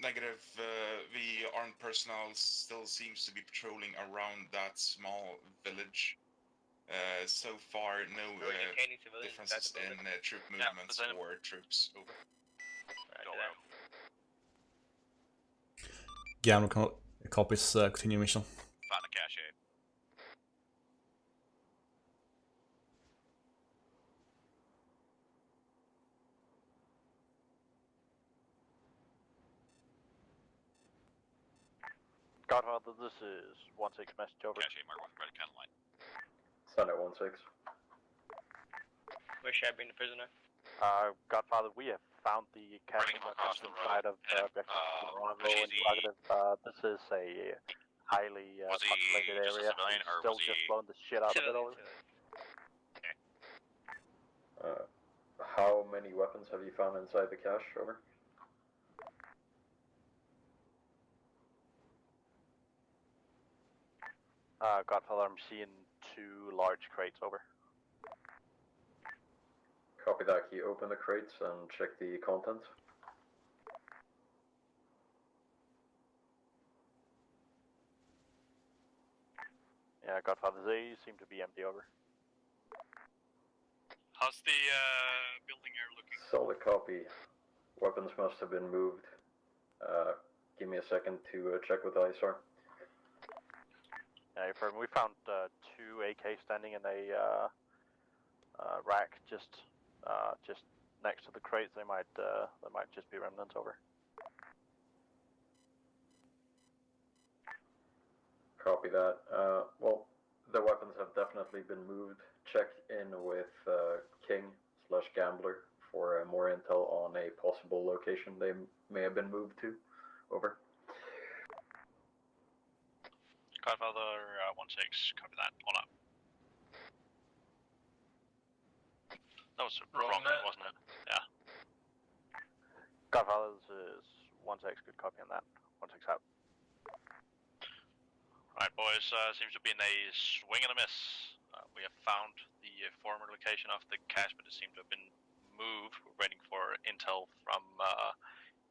S10: Negative. The armed personnel still seems to be patrolling around that small village. So far, no differences in troop movements or troops. Over.
S5: Gambler copies. Continue mission.
S2: Found a cache.
S6: Godfather, this is 1-6 message over.
S2: Cache mark 1 credit counter line.
S8: Send it 1-6.
S9: Where should I bring the prisoner?
S6: Godfather, we have found the casting
S2: across the
S6: inside of objective Bravo and negative. This is a highly populated
S2: just a
S6: area.
S2: civilian, or
S6: Still
S2: was
S6: just
S2: he-
S6: blowing the shit out of it over.
S8: How many weapons have you found inside the cache? Over.
S6: Godfather, I'm seeing 2 large crates over.
S8: Copy that. Can you open the crates and check the contents?
S6: Yeah, Godfather, they seem to be empty over.
S4: How's the building here looking?
S8: Solid copy. Weapons must have been moved. Give me a second to check with ISR.
S6: Yeah, we found 2 AK standing in a rack just next to the crates. They might just be remnants over.
S8: Copy that. Well, the weapons have definitely been moved. Check in with King/Gambler for more intel on a possible location they may have been moved to. Over.
S1: Godfather 1-6, copy that. Hold up. That was wrong, wasn't it? Yeah.
S6: Godfather, this is 1-6, good copy on that. 1-6 out.
S1: Alright, boys, seems to have been a swing and a miss. We have found the former location of the cache, but it seemed to have been moved. We're waiting for intel from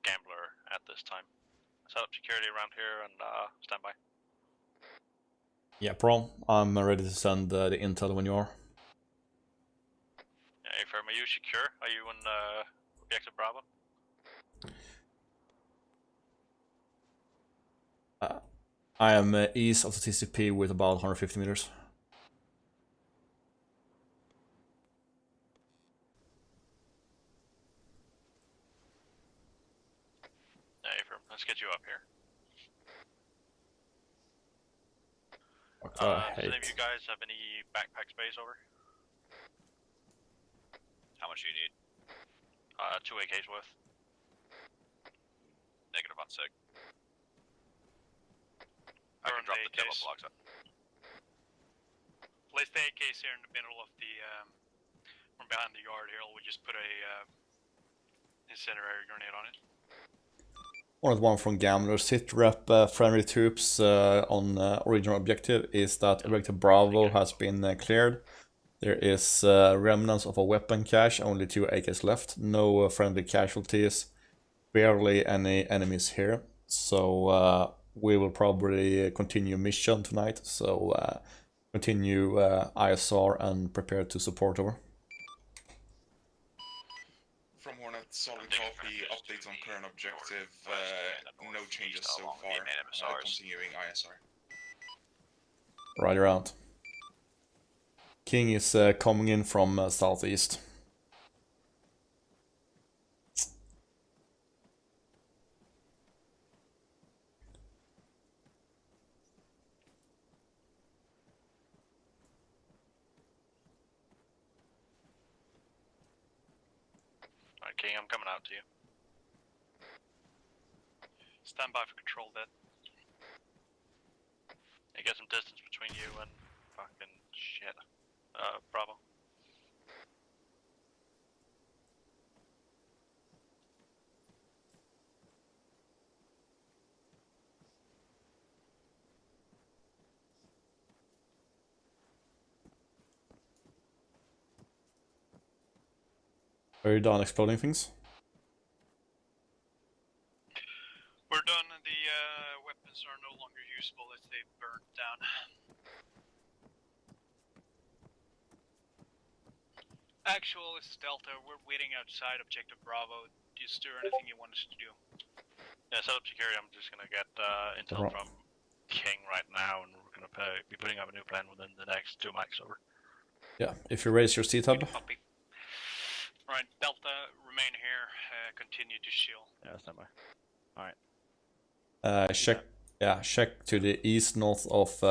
S1: Gambler at this time. Set up security around here and stand by.
S5: Yeah, Prom, I'm ready to send the intel when you are.
S1: Yeah, affirm, are you secure? Are you in objective Bravo?
S5: I am east of the TCP with about 150 meters.
S1: Yeah, affirm. Let's get you up here. Does any of you guys have any backpack space over? How much do you need? 2 AKs worth. Negative on SIG. I can drop the demo blocks up.
S4: Place the AKs here in the middle of the, from behind the yard here. We just put a incendiary grenade on it.
S5: One from Gambler. Sit rep friendly troops on original objective is that objective Bravo has been cleared. There is remnants of a weapon cache, only 2 AKs left. No friendly casualties, barely any enemies here. So we will probably continue mission tonight. So continue ISR and prepare to support over.
S10: From Hornet, solid copy, updates on current objective, no changes so far, continuing ISR.
S5: Right around. King is coming in from southeast.
S1: Alright, King, I'm coming out to you.
S4: Stand by for control, dead.
S1: You get some distance between you and fucking shit. Bravo.
S5: Are you done exploding things?
S4: We're done. The weapons are no longer usable as they burnt down. Actual, this is Delta. We're waiting outside Objective Bravo. Is there anything you want us to do?
S1: Yeah, set up security. I'm just gonna get intel from King right now, and we're gonna be putting up a new plan within the next 2 mics. Over.
S5: Yeah, if you raise your C-tab.
S4: Alright, Delta, remain here. Continue to shield.
S1: Yeah, stand by. Alright.
S5: Check to the east north of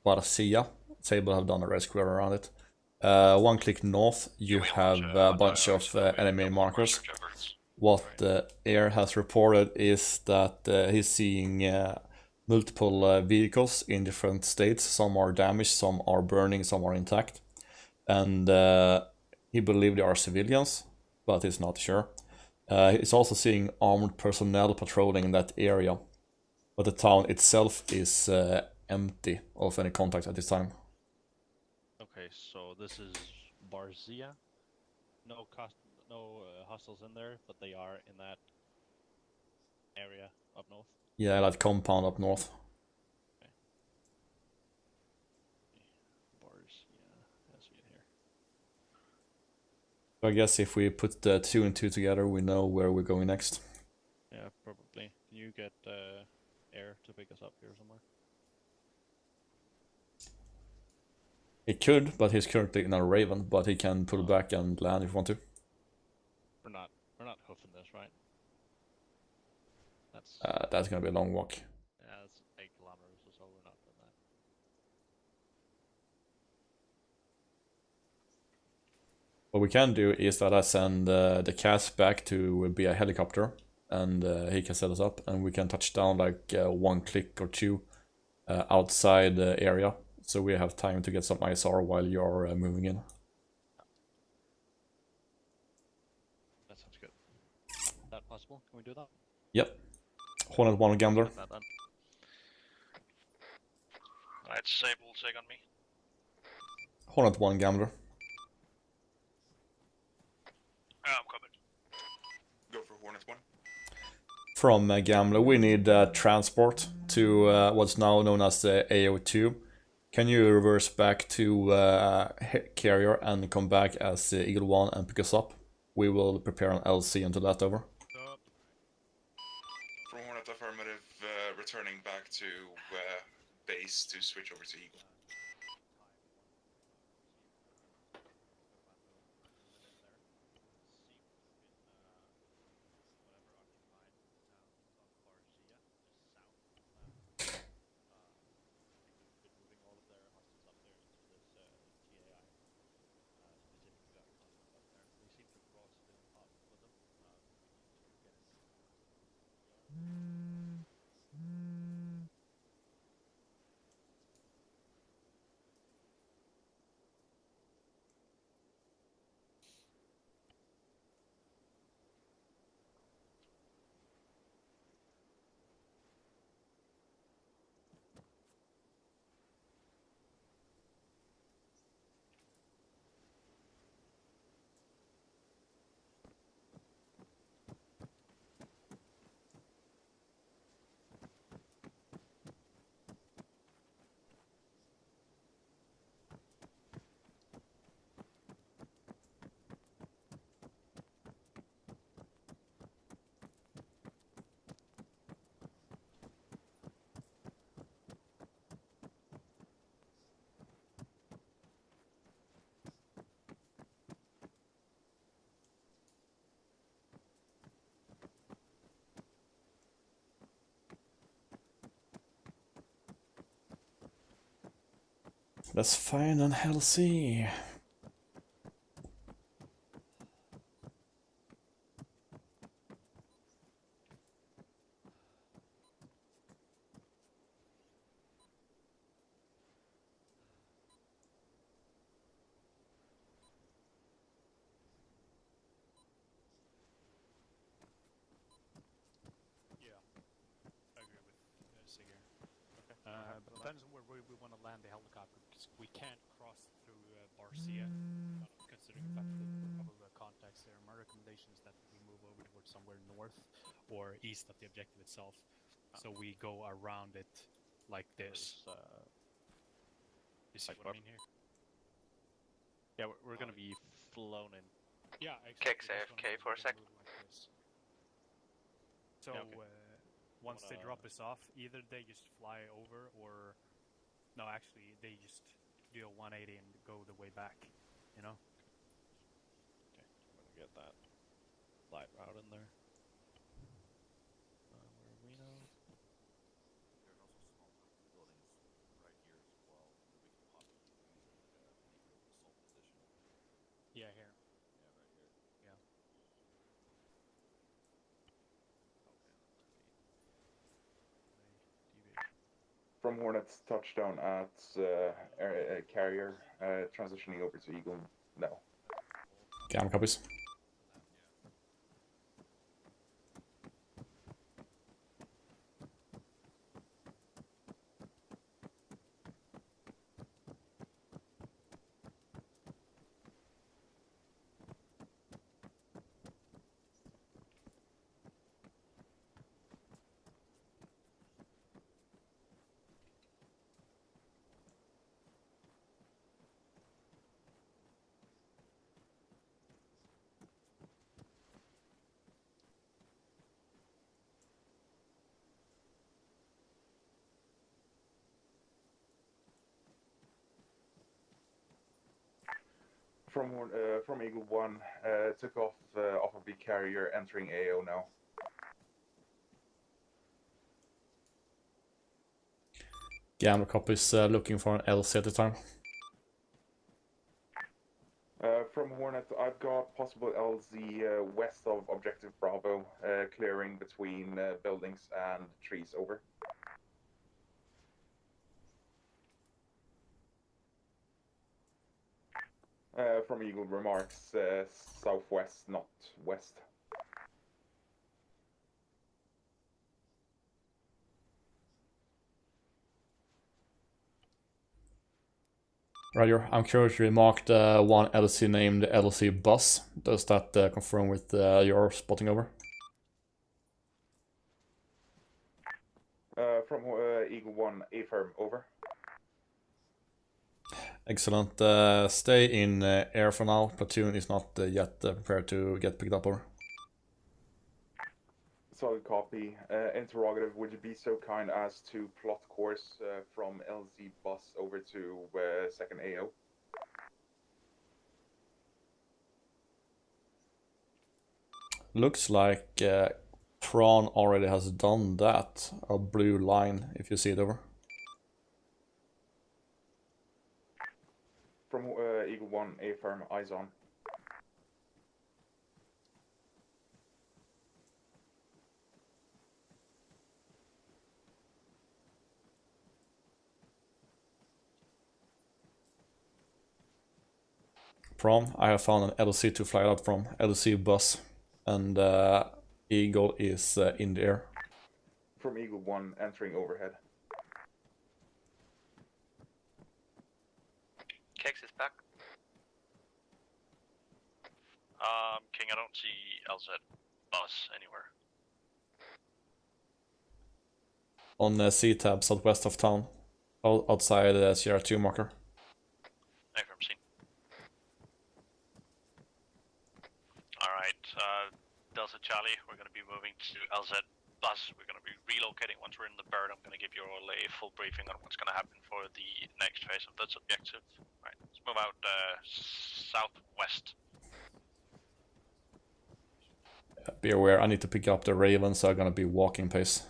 S5: Barcia. Sable have done a red square around it. 1 click north, you have a bunch of enemy markers. What the air has reported is that he's seeing multiple vehicles in different states. Some are damaged, some are burning, some are intact. And he believes they are civilians, but he's not sure. He's also seeing armored personnel patrolling in that area. But the town itself is empty of any contact at this time.
S1: Okay, so this is Barzia. No hostiles in there, but they are in that area up north.
S5: Yeah, that compound up north.
S1: Okay. Barzia, I see it here.
S5: So I guess if we put the 2 and 2 together, we know where we're going next.
S1: Yeah, probably. Can you get air to pick us up here somewhere?
S5: He could, but he's currently in a Raven, but he can pull back and land if you want to.
S1: We're not hoofing this, right?
S5: That's gonna be a long walk.
S1: Yeah, that's 8 kilometers or so. We're not doing that.
S5: What we can do is that I send the cast back to be a helicopter, and he can set us up, and we can touch down like 1 click or 2 outside the area, so we have time to get some ISR while you're moving in.
S1: That sounds good. Is that possible? Can we do that?
S5: Yep. Hornet 1 Gambler.
S4: Alright, Sable, take on me.
S5: Hornet 1, Gambler.
S4: I'm covered.
S10: Go for Hornet 1.
S5: From Gambler, we need transport to what's now known as the AO2. Can you reverse back to Carrier and come back as Eagle 1 and pick us up? We will prepare an LC until that over.
S10: From Hornet affirmative, returning back to base to switch over to Eagle.
S5: Let's find an LC.
S11: But depends on where we want to land the helicopter, because we can't cross through Barcia, considering the fact that there are probably contacts there. My recommendation is that we move over towards somewhere north or east of the objective itself, so we go around it like this. You see what I mean here?
S1: Yeah, we're gonna be flown in.
S11: Yeah,
S9: Kicks AFK for a second.
S11: So,
S1: Yeah, okay.
S11: Once they drop us off, either they just fly over, or no, actually they just do a 180 and go the way back, you know?
S1: Okay, I'm gonna get that light route in there. Where are we now?
S2: There's also small buildings right here as well that we can possibly use as like a micro assault position.
S11: Yeah, here.
S2: Yeah, right here.
S11: Yeah.
S10: From Hornet's touchdown at Carrier, transitioning over to Eagle now.
S5: Gamma copies.
S10: From Eagle 1, took off off of the Carrier, entering AO now.
S5: Gamma copies, looking for an LC at the time.
S10: From Hornet, I've got possible LZ west of Objective Bravo, clearing between buildings and trees, over. From Eagle remarks, southwest, not west.
S5: Roger. I'm curious, you remarked one LC named LC Bus. Does that confirm with your spotting over?
S12: From Eagle 1, A-firm, over.
S5: Excellent. Stay in air for now. Platoon is not yet prepared to get picked up over.
S12: Solid copy. Interrogative, would you be so kind as to plot course from LZ bus over to 2nd AO?
S5: Looks like Tron already has done that. A blue line, if you see it over.
S12: From Eagle 1, A-firm, eyes on.
S5: Prom, I have found an LC to fly out from. LC bus. And Eagle is in the air.
S12: From Eagle 1, entering overhead.
S9: Kex is back.
S1: King, I don't see LZ bus anywhere.
S5: On C-tab, southwest of town. Outside Sierra 2 marker.
S1: Affirm seen. Alright, Delta Charlie, we're going to be moving to LZ bus. We're going to be relocating once we're in the bird. I'm going to give you all a full briefing on what's going to happen for the next phase of this objective. Right, let's move out southwest.
S5: Be aware, I need to pick up the Ravens, so I'm gonna be walking pace.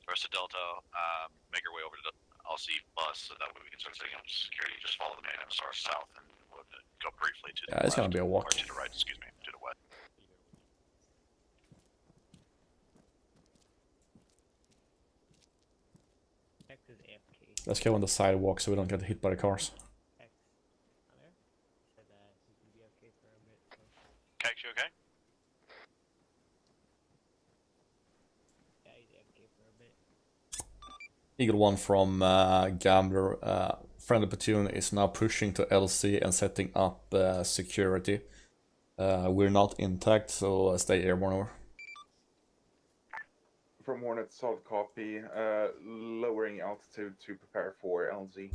S2: Rest of Delta, make your way over to the LC bus so that way we can start setting up security. Just follow the main MSR south and we'll go briefly to the
S5: Yeah, it's gonna be a walk.
S2: Or to the right, excuse me, to the west.
S5: Let's go on the sidewalk so we don't get hit by the cars.
S1: Kex, you okay?
S5: Eagle 1 from Gambler. Friendly platoon is now pushing to LC and setting up security. We're not intact, so stay airborne over.
S12: From Hornet, solid copy. Lowering altitude to prepare for LZ.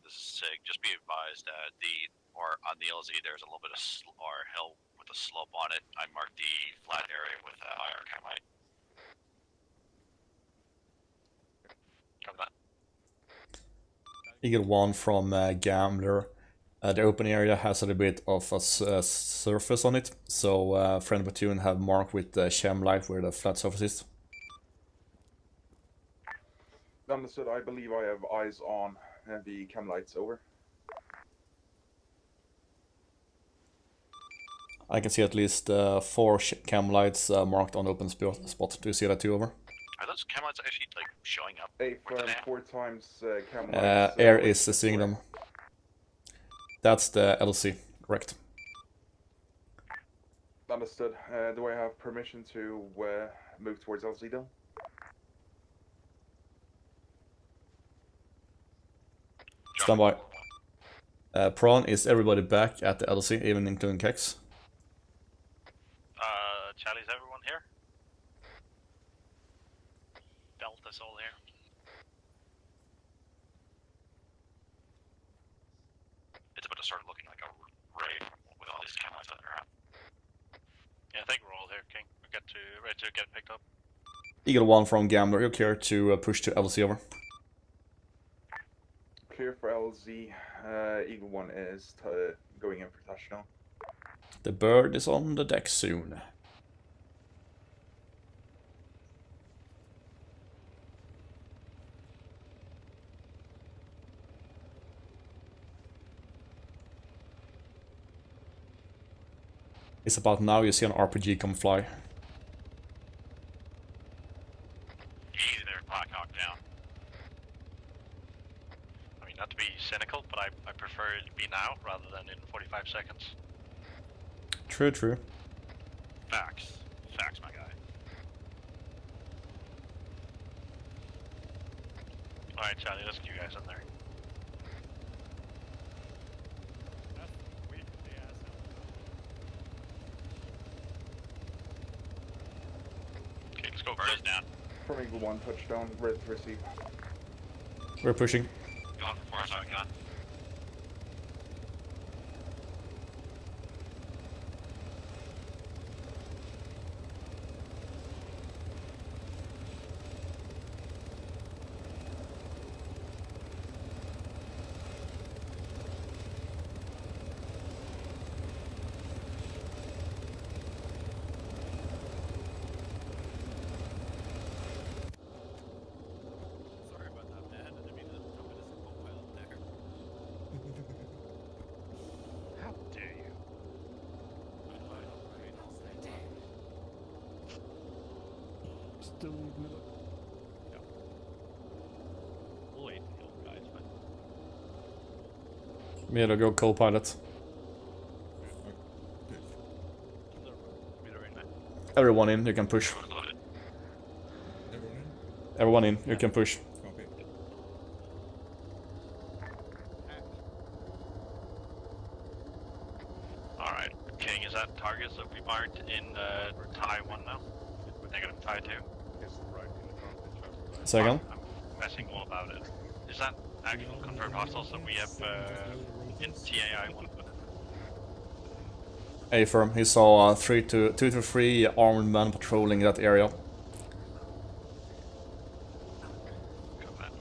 S2: This is Sig. Just be advised that on the LZ there's a little bit of hill with a slope on it. I marked the flat area with IR chem.
S1: Come on.
S5: Eagle 1 from Gambler. The open area has a little bit of a surface on it, so friendly platoon have marked with the sham light where the flat surface is.
S12: Understood, I believe I have eyes on the chem lights, over.
S5: I can see at least 4 cam lights marked on the open spot. Do you see that too, over?
S2: Are those chem lights actually like showing up?
S12: A-firm, 4 times chem lights.
S5: Air is seeing them. That's the LC, correct.
S12: Understood. Do I have permission to move towards LZ though?
S5: Stand by. Prawn, is everybody back at the LC, even including Kex?
S1: Charlie's everyone here? Delta's all here.
S2: It's about to start looking like a raid with all these chem lights underground.
S1: Yeah, I think we're all here, King. We get to ready to get picked up.
S5: Eagle 1 from Gambler, you're clear to push to LC, over.
S12: Clear for LZ. Eagle 1 is going in for touchdown.
S5: The bird is on the deck soon. It's about now you see an RPG come fly.
S2: Easy there, Blackhawk down. I mean, not to be cynical, but I prefer it to be now rather than in 45 seconds.
S5: True, true.
S2: Facts. Facts, my guy. Alright, Charlie, let's get you guys in there. Okay, let's go birds down.
S12: From Eagle 1, touchdown, ready to receive.
S5: We're pushing.
S2: Go on before us, get on.
S11: Sorry about that, man. I didn't mean to jump in as a co-pilot there.
S1: How dare you?
S11: I know, right?
S3: Still leave me look.
S1: We'll wait for you guys, but
S5: Milo, go co-pilot. Everyone in, you can push. Everyone in, you can push.
S7: Copy.
S2: Alright, King, is that targets that we marked in tie 1 now? Negative tie 2?
S1: yes, right in the front of
S5: Second.
S2: I'm messing all about it. Is that actual confirmed hostiles that we have in TAI 1?
S5: A firm. He saw 2 to 3 armed men patrolling that area.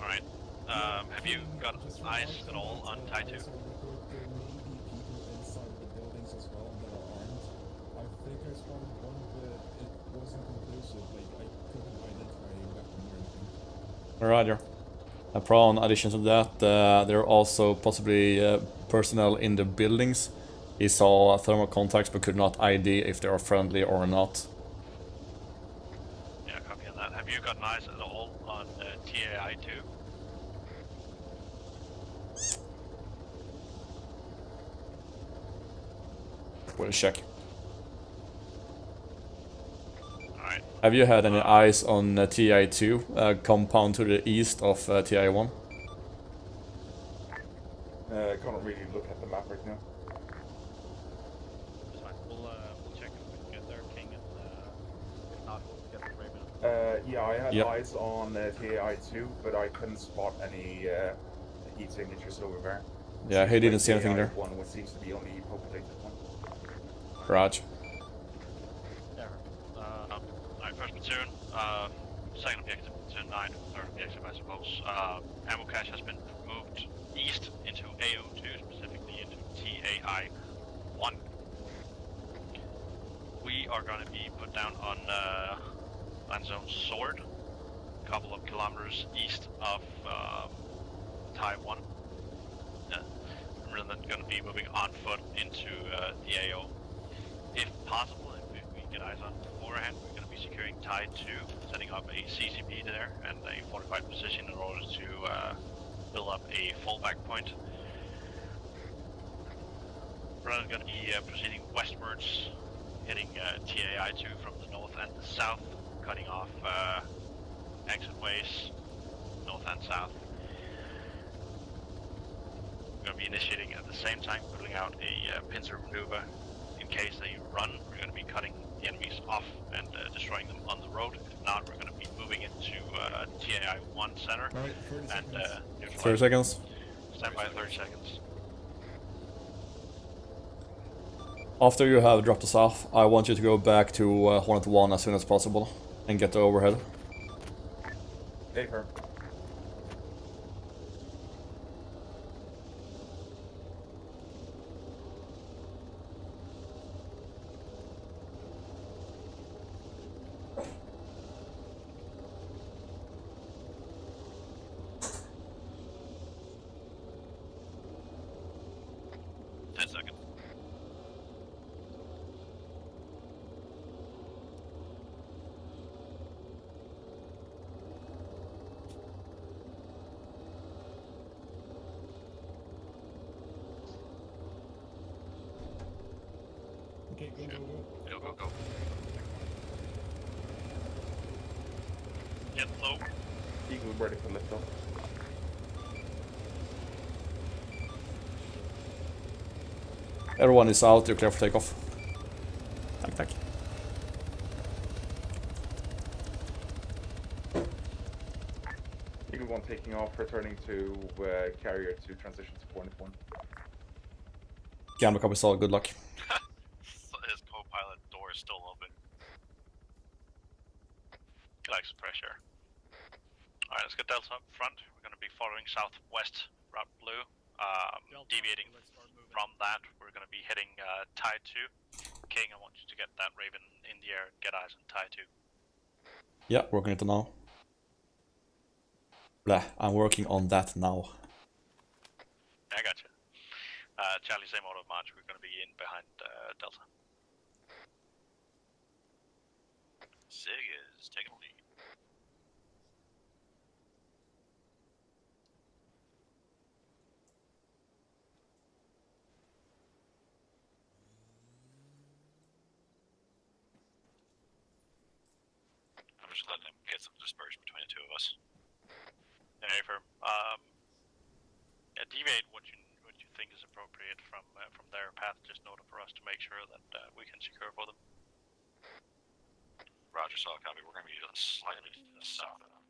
S2: Alright. Have you got eyes at all on tie 2?
S5: Roger. Upon addition to that, there are also possibly personnel in the buildings. He saw thermal contacts but could not ID if they are friendly or not.
S2: Yeah, copy on that. Have you got eyes at all on TAI 2?
S5: We'll check.
S2: Alright.
S5: Have you had any eyes on TI2, compound to the east of TI1?
S12: Can't really look at the map right now.
S1: It's fine. We'll check if we can get there, King, and if not, we'll get the Raven.
S12: Yeah, I had
S5: Yep.
S12: eyes on TAI2, but I couldn't spot any heat signatures over there.
S5: Yeah, he didn't see anything there.
S12: One, which seems to be only populated one.
S5: Raj.
S1: There.
S2: Alright, first platoon, second objective, platoon 9, third objective, I suppose. Ammo cache has been moved east into AO2, specifically into TAI 1. We are going to be put down on land zone Sword, a couple of kilometers east of Tai 1. We're then going to be moving on foot into the AO. If possible, if we get eyes on beforehand, we're going to be securing Tai 2, setting up a CCP there and a fortified position in order to build up a fallback point. We're then going to be proceeding westwards, hitting TAI 2 from the north and the south, cutting off exit ways north and south. We're going to be initiating at the same time, putting out a pincer maneuver in case they run. We're going to be cutting the enemies off and destroying them on the road. If not, we're going to be moving into TAI 1 center
S7: Alright, 30
S2: and
S7: seconds.
S5: 30 seconds.
S2: stand by 30 seconds.
S5: After you have dropped us off, I want you to go back to Hornet 1 as soon as possible and get the overhead.
S12: Hey, firm.
S7: Okay, go, go, go.
S2: Go. Get low.
S12: Eagle ready for lift off.
S5: Everyone is out, you're clear for takeoff. Tack.
S12: Eagle 1 taking off, returning to carrier to transition to coordinate 1.
S5: Gamma copy solid, good luck.
S2: His co-pilot door is still open. He likes the pressure. Alright, let's get Delta up front. We're going to be following southwest, route blue. Deviating from that, we're going to be hitting Tide 2. King, I want you to get that Raven in the air and get eyes on Tide 2.
S5: Yeah, working it now. Blah, I'm working on that now.
S2: I gotcha. Charlie, same order of march. We're going to be in behind Delta. Sig is taking the lead. I'm just letting him get some dispersion between the two of us. Yeah, firm. Yeah, deviate what you think is appropriate from their path. Just in order for us to make sure that we can secure for them. Roger, solid copy. We're going to be slightly south of them.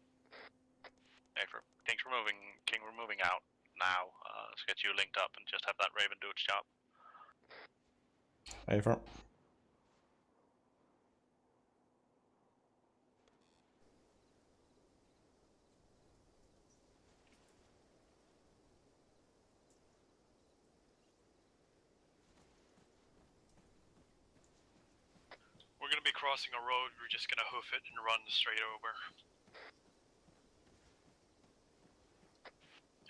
S2: Hey, King, we're moving out now. Let's get you linked up and just have that Raven do its job.
S5: Hey, firm.
S4: We're gonna be crossing a road, we're just gonna hoof it and run straight over.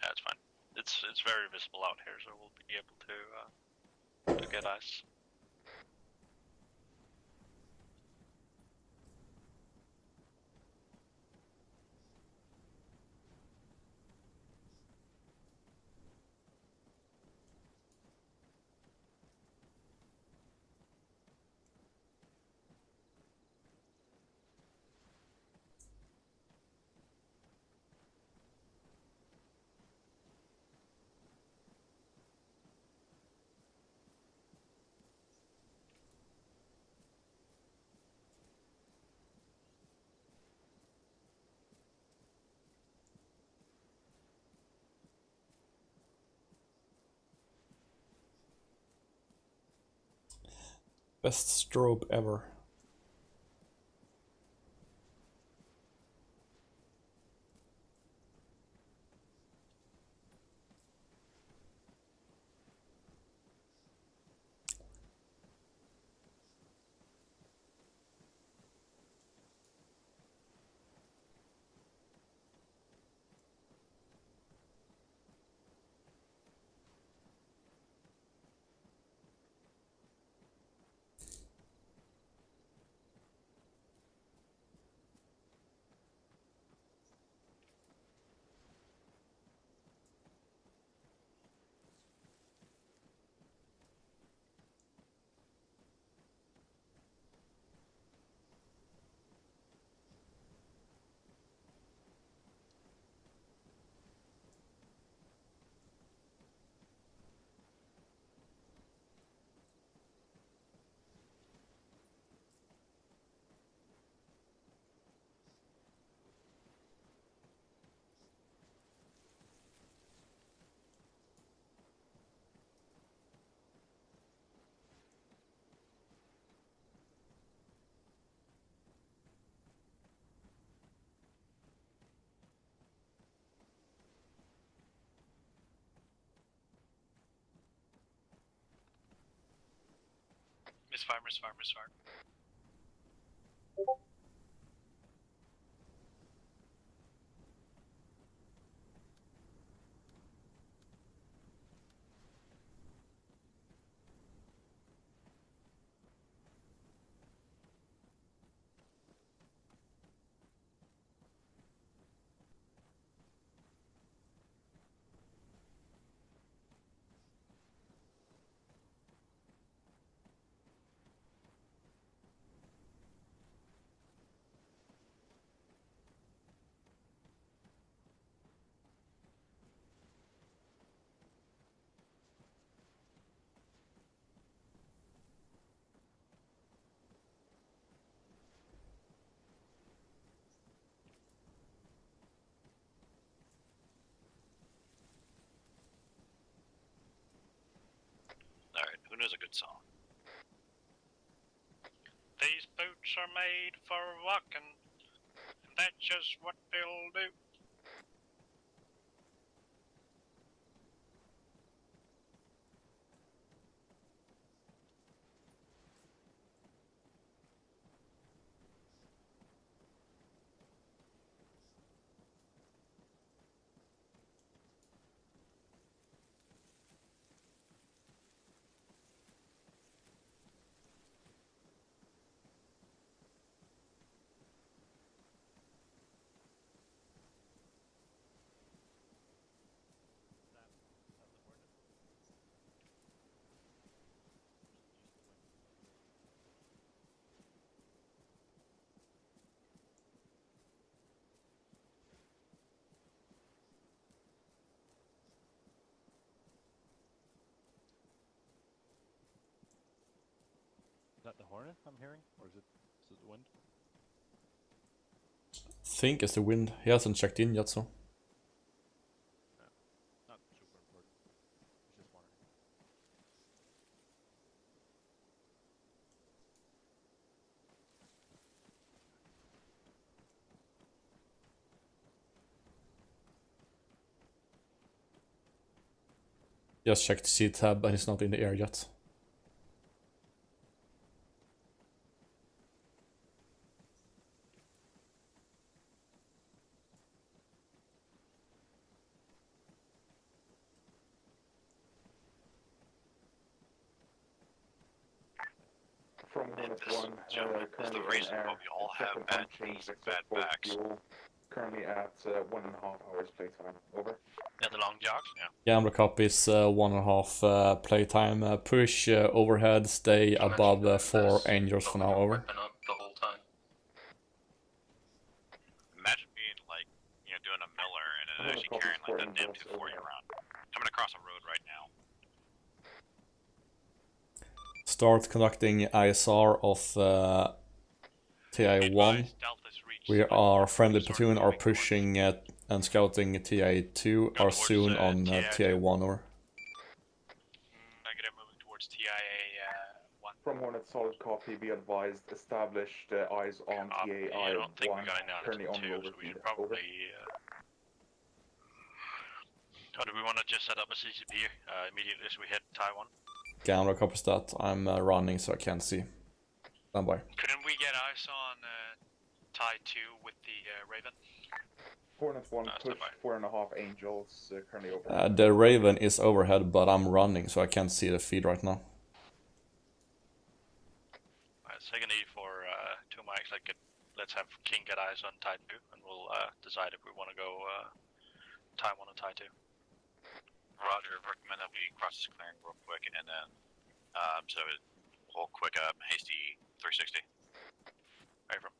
S2: Yeah, it's fine. It's very visible out here, so we'll be able to get eyes.
S5: Best strobe ever.
S4: Misfire.
S2: It is a good song.
S4: These boots are made for walking, and that's just what they'll do.
S1: Is that the Hornet I'm hearing, or is it the wind?
S5: Think it's the wind. He hasn't checked in yet, so.
S1: No, not super important. I was just wondering.
S5: Just checked C-tab and he's not in the air yet.
S12: From Hornet 1,
S2: Gentlemen, is the
S12: currently
S2: reason
S12: on air.
S2: why we all
S12: Check
S2: have
S12: the
S2: bad
S12: functions
S2: knees and
S12: except
S2: bad
S12: for
S2: backs.
S12: fuel. Currently at 1.5 hours playtime. Over.
S2: Yeah, the long jogs? Yeah.
S5: Gamma copies 1.5 playtime. Push overhead, stay above 4 angels for now, over.
S2: The whole time. Imagine being like, you know, doing a Miller and then actually carrying like that M24 around. Coming across a road right now.
S5: Start conducting ISR of TI-1. We are friendly platoon are pushing and scouting TI-2 are soon on TI-1, over.
S4: Negative, moving towards TIA-1.
S12: From Hornet, solid copy. Be advised. Established eyes on TAI-1.
S2: I don't think we got any on
S12: Currently on
S2: two,
S12: rover
S2: so we
S12: feed.
S2: should probably.
S12: Over.
S2: Oh, do we want to just set up a CCP immediately as we hit Taiwan?
S5: Gamma copies that. I'm running, so I can't see. Stand by.
S4: Couldn't we get eyes on TIE 2 with the Raven?
S12: Hornet 1 push 4.5 angels. Currently over.
S5: The Raven is overhead, but I'm running, so I can't see the feed right now.
S2: Alright, second need for 2 mics. Let's have King get eyes on TIE 2, and we'll decide if we want to go TIE 1 and TIE 2. Roger, recommend that we cross this clearing real quick, and then so we'll quick hasty 360. Right from.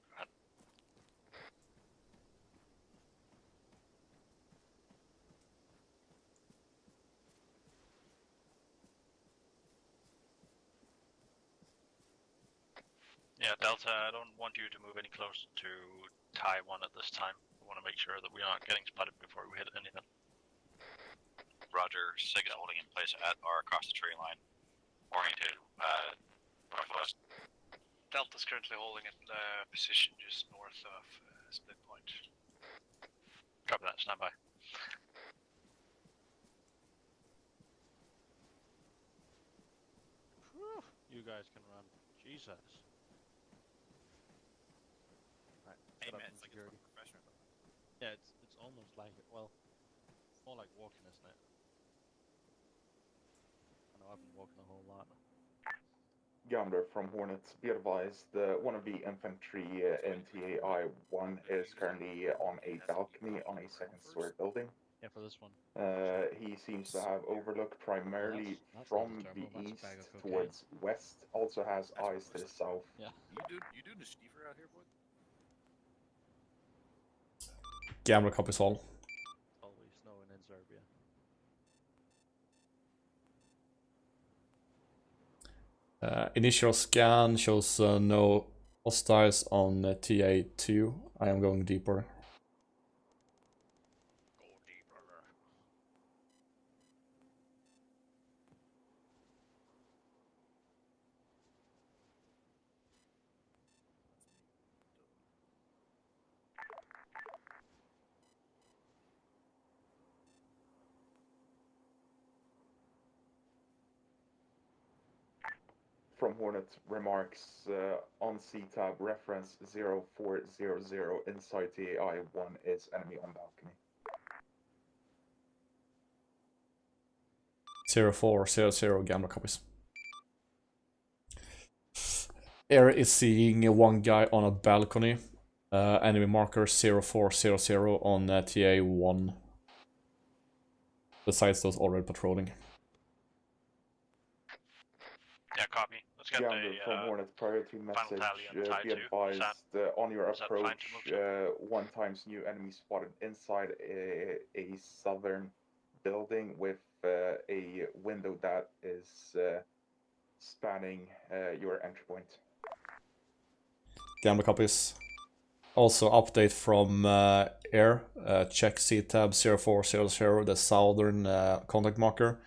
S2: Yeah, Delta, I don't want you to move any closer to Taiwan at this time. We want to make sure that we aren't getting spotted before we hit anything. Roger, SIG is holding in place at or across the tree line. Oriented northwest.
S4: Delta's currently holding in position just north of split point.
S2: Copy that, stand by.
S1: Whew, you guys can run. Jesus. Right, set up some security. Yeah, it's almost like it. Well, more like walking, isn't it? I know I've been walking a whole lot.
S12: Gambler from Hornets, be advised, one of the infantry NTAI-1 is currently on a balcony on a second-story building.
S1: Yeah, for this one.
S12: He seems to have overlook primarily
S1: that's
S12: from the
S1: not terrible. That's a
S12: east
S1: bag of cocaine.
S12: towards west, also has eyes to the south.
S1: Yeah.
S13: You doing the Stiefer out here, boy?
S5: Gamma copies all.
S1: Always snowing in Serbia.
S5: Initial scan shows no hostiles on TA2. I am going deeper.
S1: Go deeper.
S12: From Hornet remarks on CTAB reference 0400 inside TAI 1 is enemy on balcony.
S5: 0400 Gamma copies. Air is seeing one guy on a balcony. Enemy marker 0400 on TA1. Besides those already patrolling.
S2: Yeah, copy. Let's get
S12: Gander from Hornet priority message. Be advised on your approach. 1 times new enemy spotted inside a southern building with a window that is spanning your entry point.
S5: Gamma copies. Also update from air. Check CTAB 0400, the southern contact marker.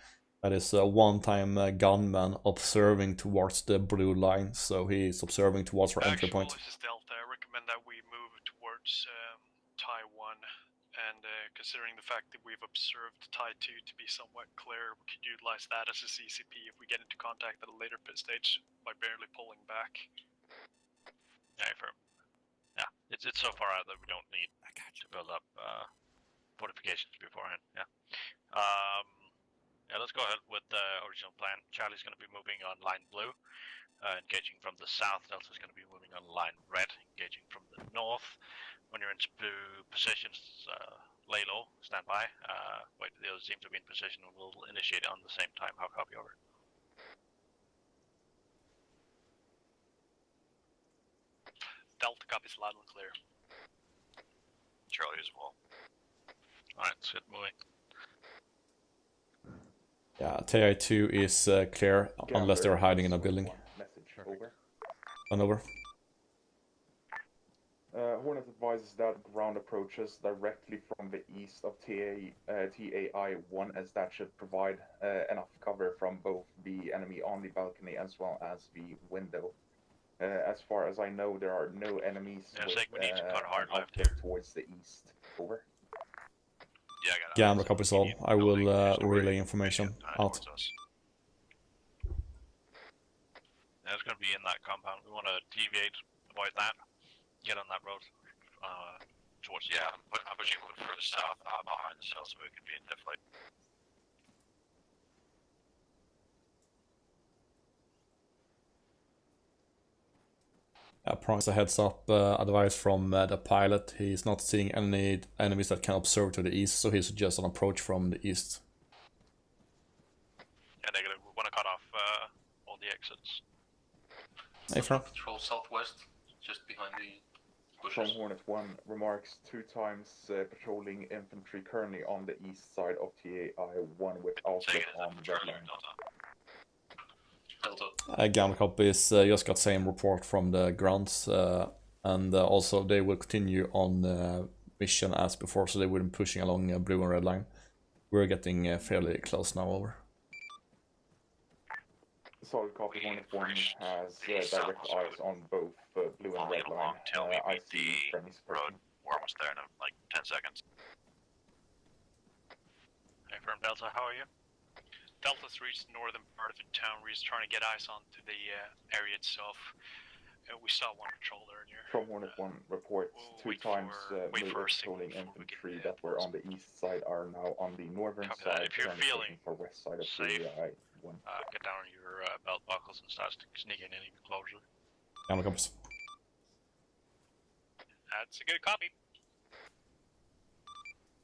S5: That is a one-time gunman observing towards the blue line, so he is observing towards our entry point.
S4: This is Delta. I recommend that we move towards Taiwan, and considering the fact that we've observed Tai 2 to be somewhat clear, we could utilize that as a CCP if we get into contact at a later pit stage by barely pulling back.
S2: Yeah, firm. Yeah, it's so far out that we don't need to build up fortifications beforehand. Yeah. Yeah, let's go ahead with the original plan. Charlie's going to be moving on line blue, engaging from the south. Delta's going to be moving on line red, engaging from the north. When you're in positions, lay low, stand by. Wait, the others seem to be in position, and we'll initiate on the same time. How copy over?
S4: Delta copies loud and clear.
S2: Charlie as well. Alright, let's get moving.
S5: Yeah, TI2 is clear, unless they're hiding in a building.
S12: Message over.
S5: And over.
S12: Hornet advises that ground approaches directly from the east of TAI-1, as that should provide enough cover from both the enemy on the balcony as well as the window. As far as I know, there are no enemies towards the east. Over.
S2: Yeah, I got it.
S5: Gamma copies all. I will relay information out.
S2: That's going to be in that compound. We want to deviate, avoid that, get on that road towards the I'm pushing a little further south behind the cell so we can be in deflate.
S5: Promise a heads up advice from the pilot. He's not seeing any enemies that can observe to the east, so he suggests an approach from the east.
S2: Yeah, negative. We want to cut off all the exits.
S5: Hey, Fran.
S13: Patrol southwest, just behind the bushes.
S12: From Hornet 1 remarks 2 times patrolling infantry currently on the east side of TAI-1 with outlook on red line.
S5: Gamma copies, just got same report from the grounds, and also they will continue on mission as before, so they will be pushing along blue and red line. We're getting fairly close now, over.
S12: Solid copy. Hornet 1 has direct eyes on both blue and red line. I see friendly
S2: road. We're almost there in like 10 seconds.
S4: Hey, firm Delta, how are you? Delta's reached the northern part of the town. We're just trying to get eyes onto the area itself. We saw one patrol earlier.
S12: From Hornet 1 reports 2 times patrolling infantry that were on the east side are now on the northern side.
S2: If you're feeling
S12: for west side of
S2: safe,
S12: TAI-1.
S2: get down on your belt buckles and start sneaking in even closer.
S5: Gamma copies.
S4: That's a good copy.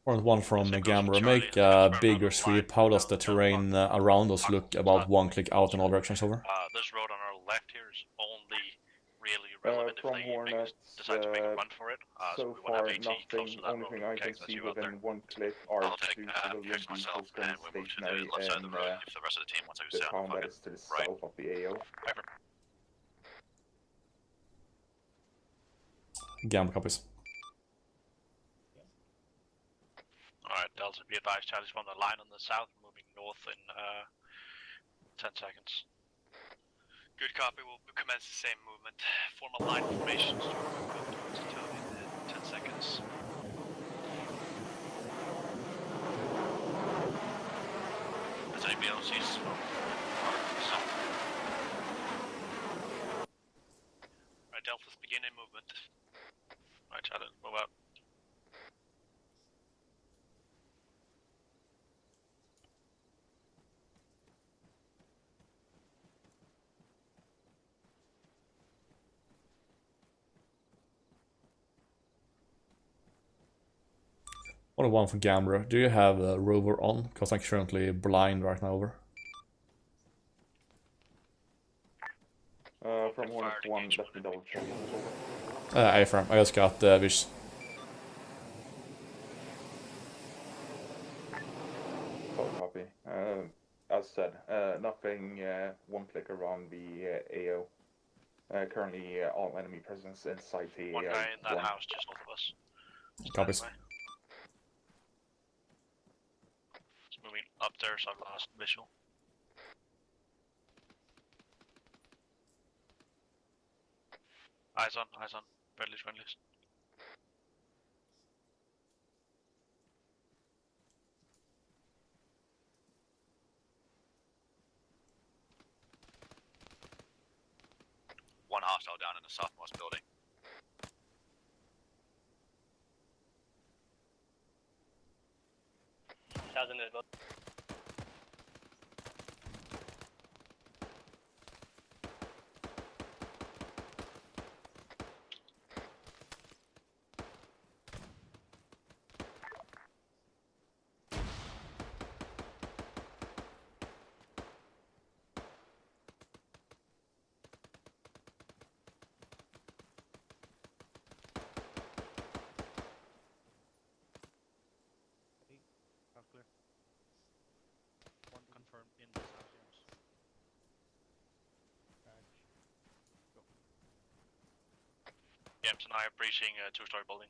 S5: One from Gamma. Make a bigger sweep. How does the terrain around us look about 1 click out in all directions, over?
S2: This road on our left here is only really relevant if they decide to make a run for it.
S12: So far, nothing. Only thing I can see within 1 click are 2 civilian vehicles going stationary in the town that is to the south of the AO.
S5: Gamma copies.
S2: Alright, Delta, be advised, Charlie's from the line on the south, moving north in 10 seconds.
S4: Good copy, we'll commence the same movement. Form a line formation, start moving towards the town in 10 seconds.
S2: As anybody else sees from south. Alpha's beginning movement. Right, Chad, move out.
S5: Only one for Gambler. Do you have a rover on? Because I'm currently blind right now, over.
S12: From Hornet 1, let me double check.
S5: A-firm. I just got vision.
S12: Solid copy. As said, nothing one click around the AO. Currently, all enemy presence inside the
S2: One
S12: AO.
S2: guy in that house just north of us.
S5: Copies.
S2: It's moving up there, so I've lost visual. Eyes on, friendlies, friendlies.
S14: One hostile down in the southmost building.
S1: House clear. One confirmed in this house, James. Go.
S2: James and I are breaching a two-story building.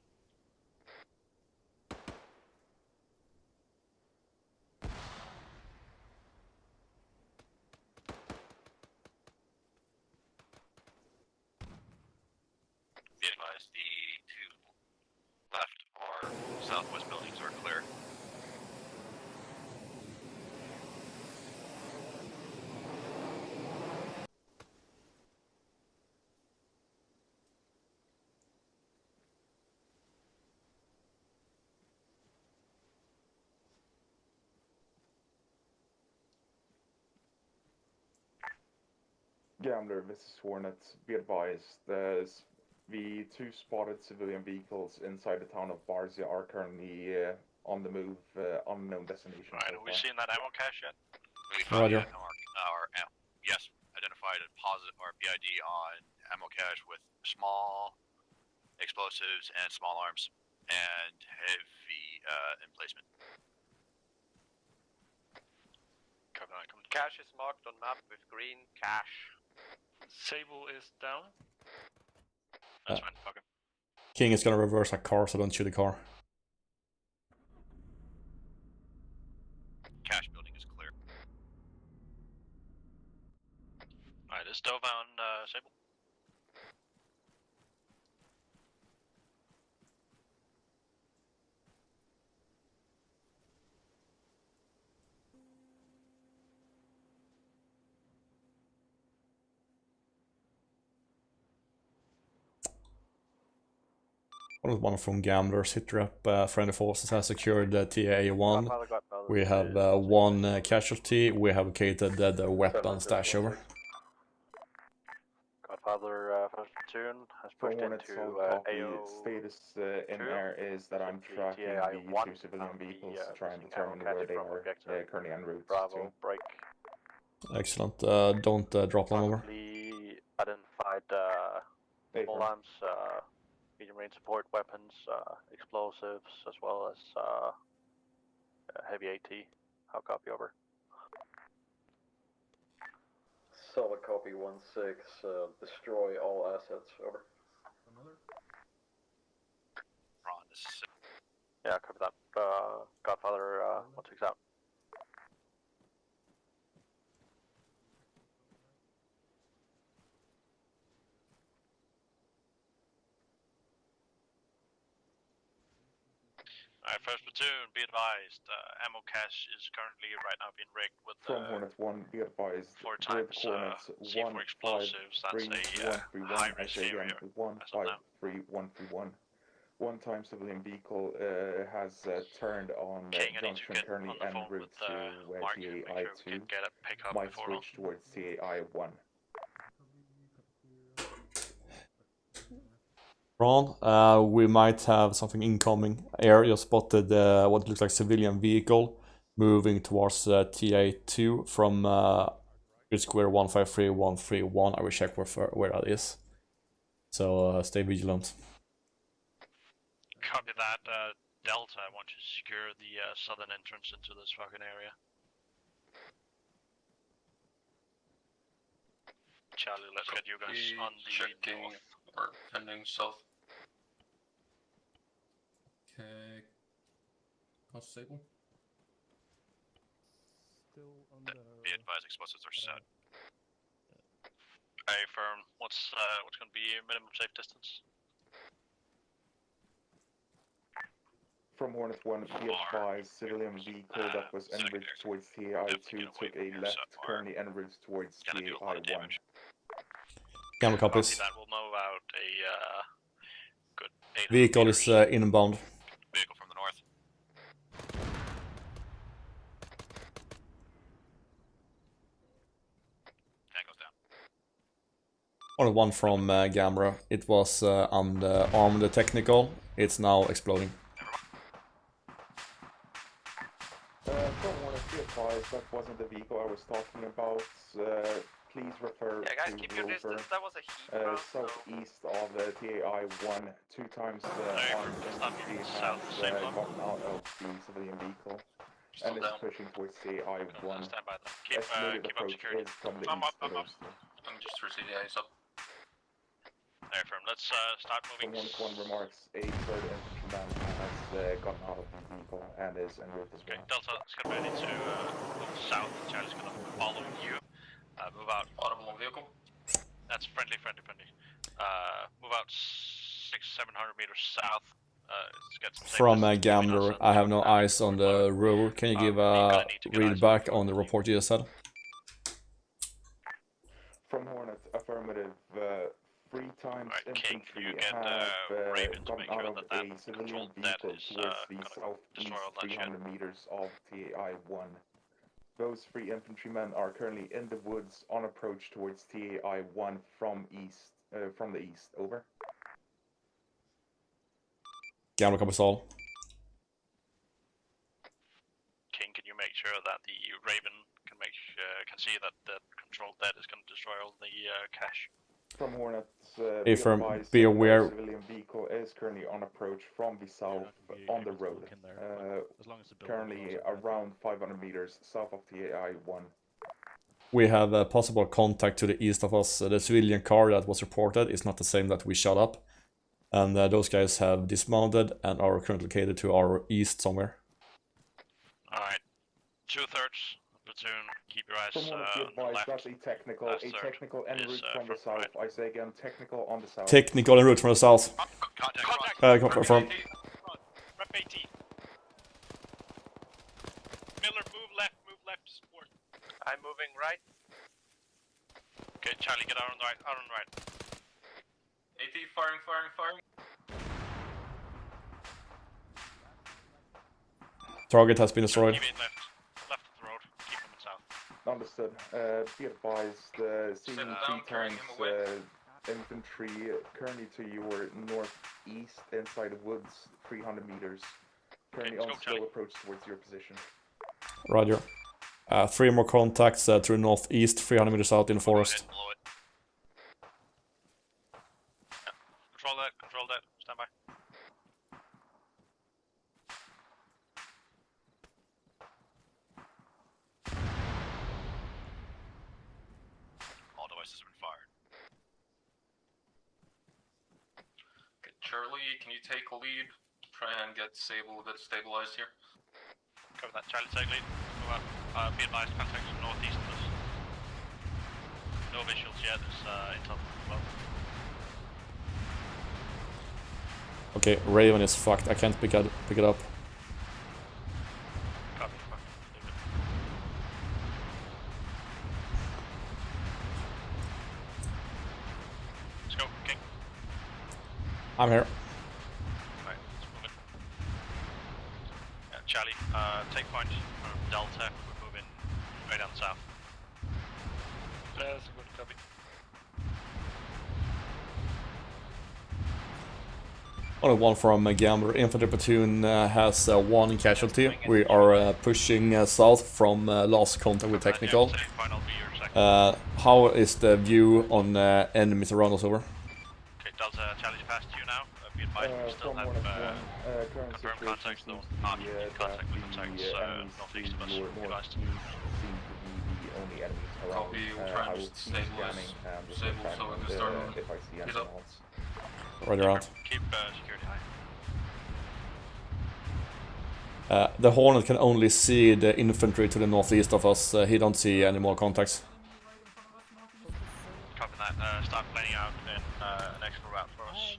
S14: Be advised, the two left or southwest buildings are clear.
S12: Gambler, this is Hornet. Be advised, there's the two spotted civilian vehicles inside the town of Barzia are currently on the move, unknown destination.
S2: Right, have we seen that ammo cache yet?
S14: We found
S5: Roger.
S14: yes, identified a positive or PID on ammo cache with small explosives and small arms and heavy emplacement.
S9: Cache is marked on map with green cache.
S2: Sable is down. That's fine, fuck him.
S5: King is gonna reverse a car, so don't shoot the car.
S14: Cache building is clear.
S2: Alright, is Dove on Sable?
S5: One from Gamblers. Hit rep. Friendly forces has secured TA1. We have one casualty. We have located the weapon stash, over.
S8: Godfather first platoon has pushed into AO.
S12: Status in air is that I'm tracking the two civilian vehicles to try and determine where they are currently en route to.
S8: Break.
S5: Excellent. Don't drop them over.
S8: Identified small arms, medium range support weapons, explosives, as well as heavy AT. How copy, over? Solid copy 1-6. Destroy all assets, over.
S3: Another?
S14: Ron, this is
S8: Yeah, copy that. Godfather 1-6 out.
S2: Alright, first platoon, be advised, ammo cache is currently right now being rigged with
S12: From Hornet 1, be advised.
S2: 4
S12: Grid
S2: times
S12: coordinates
S2: C4 explosives. That's a
S12: 153
S2: high
S12: 131. I
S2: risk
S12: say again,
S2: area.
S12: 153 131. 1 time civilian vehicle has turned on
S2: King, I need to
S12: junction
S2: get
S12: currently
S2: on the
S12: en
S2: phone
S12: route
S2: with
S12: to
S2: Mark and make
S12: TAI
S2: sure we
S12: 2.
S2: can get a pickup
S12: Might
S2: before
S12: switch towards TAI 1.
S5: Ron, we might have something incoming. Air just spotted what looks like civilian vehicle moving towards TA2 from grid square 153131. I will check where that is. So stay vigilant.
S2: Copy that, Delta. I want you to secure the southern entrance into this fucking area. Charlie, let's get you guys on the
S13: checking
S2: north.
S13: or heading south.
S3: Okay. Cost stable.
S11: Still under.
S14: Be advised, explosives are set.
S2: Hey, firm. What's going to be your minimum safe distance?
S12: From Hornet 1, be advised, civilian vehicle that was en route towards TAI 2 took a left, currently en route towards TAI 1.
S5: Camera copies.
S2: That will know about a good 800
S5: Vehicle is inbound.
S14: Vehicle from the north. Tango's down.
S5: Only one from Gamera. It was on the armed technical. It's now exploding.
S12: From Hornet, be advised, that wasn't the vehicle I was talking about. Please refer
S9: Yeah, guys,
S12: to
S9: keep your
S12: Rover,
S9: distance. That was a heat round,
S12: southeast of TAI 1. 2 times armed infantry has gotten out of the civilian vehicle and is pushing towards TAI 1. Estimated approach is from the east coast.
S13: I'm just receiving eyes up.
S2: Alright, firm. Let's start moving.
S12: From 1 remarks, a 3rd infantryman has gotten out of the vehicle and is en route as well.
S2: Okay, Delta, let's get ready to move south. Charlie's going to follow you. Move out.
S13: Audible vehicle.
S2: That's friendly. Move out 600-700 meters south. Let's get some
S5: From Gamera, I have no eyes on the rover. Can you give a read back on the report you just said?
S12: From Hornet, affirmative. 3 times infantry have gotten out of a civilian vehicle towards the southeast 300 meters of TAI 1. Those 3 infantrymen are currently in the woods on approach towards TAI 1 from the east. Over.
S5: Gamera copies all.
S2: King, can you make sure that the Raven can see that the controlled dead is going to destroy all the cache?
S12: From Hornet,
S5: be aware.
S12: Civilian vehicle is currently on approach from the south on the road. Currently around 500 meters south of TAI 1.
S5: We have a possible contact to the east of us. The civilian car that was reported is not the same that we shot up. And those guys have dismounted and are currently located to our east somewhere.
S2: Alright. 2/3 platoon, keep your eyes
S12: From
S2: left.
S12: that's a technical en route from the south. I say again, technical on the south.
S5: Technical en route from the south.
S2: Contact.
S5: Confirm.
S2: Rep 18. Miller, move left to support.
S9: I'm moving right.
S2: Okay, Charlie, get out on the right.
S13: AT, firing.
S5: Target has been destroyed.
S2: Keep it left of the road. Keep them south.
S12: Understood. Be advised, CVT times infantry currently to your northeast inside the woods, 300 meters. Currently on slow approach towards your position.
S5: Roger. 3 more contacts to the northeast, 300 meters out in the forest.
S2: Control that. Stand by.
S14: All devices have been fired.
S13: Okay, Charlie, can you take a lead? Try and get Sable a bit stabilized here.
S2: Cover that. Charlie, take lead. Move out. Be advised, contact from northeast of us. No visuals yet. There's intel as well.
S5: Okay, Raven is fucked. I can't pick it up. I'm here.
S2: Alright, let's move it. Charlie, take point from Delta. We're moving right down south.
S4: That's a good copy.
S5: Only one from Gambler. Infantry platoon has one casualty. We are pushing south from last contact with technical. How is the view on enemies around us? Over.
S2: Okay, Delta, Charlie's past you now. Be advised, we still have confirmed contacts, though not in contact with contacts northeast of us. Be advised.
S13: Copy, we'll try and disable so we can start on.
S12: If I see anything else.
S5: Right around.
S2: Keep security high.
S5: The Hornet can only see the infantry to the northeast of us. He don't see any more contacts.
S2: Copy that. Start planning out an extra route for us.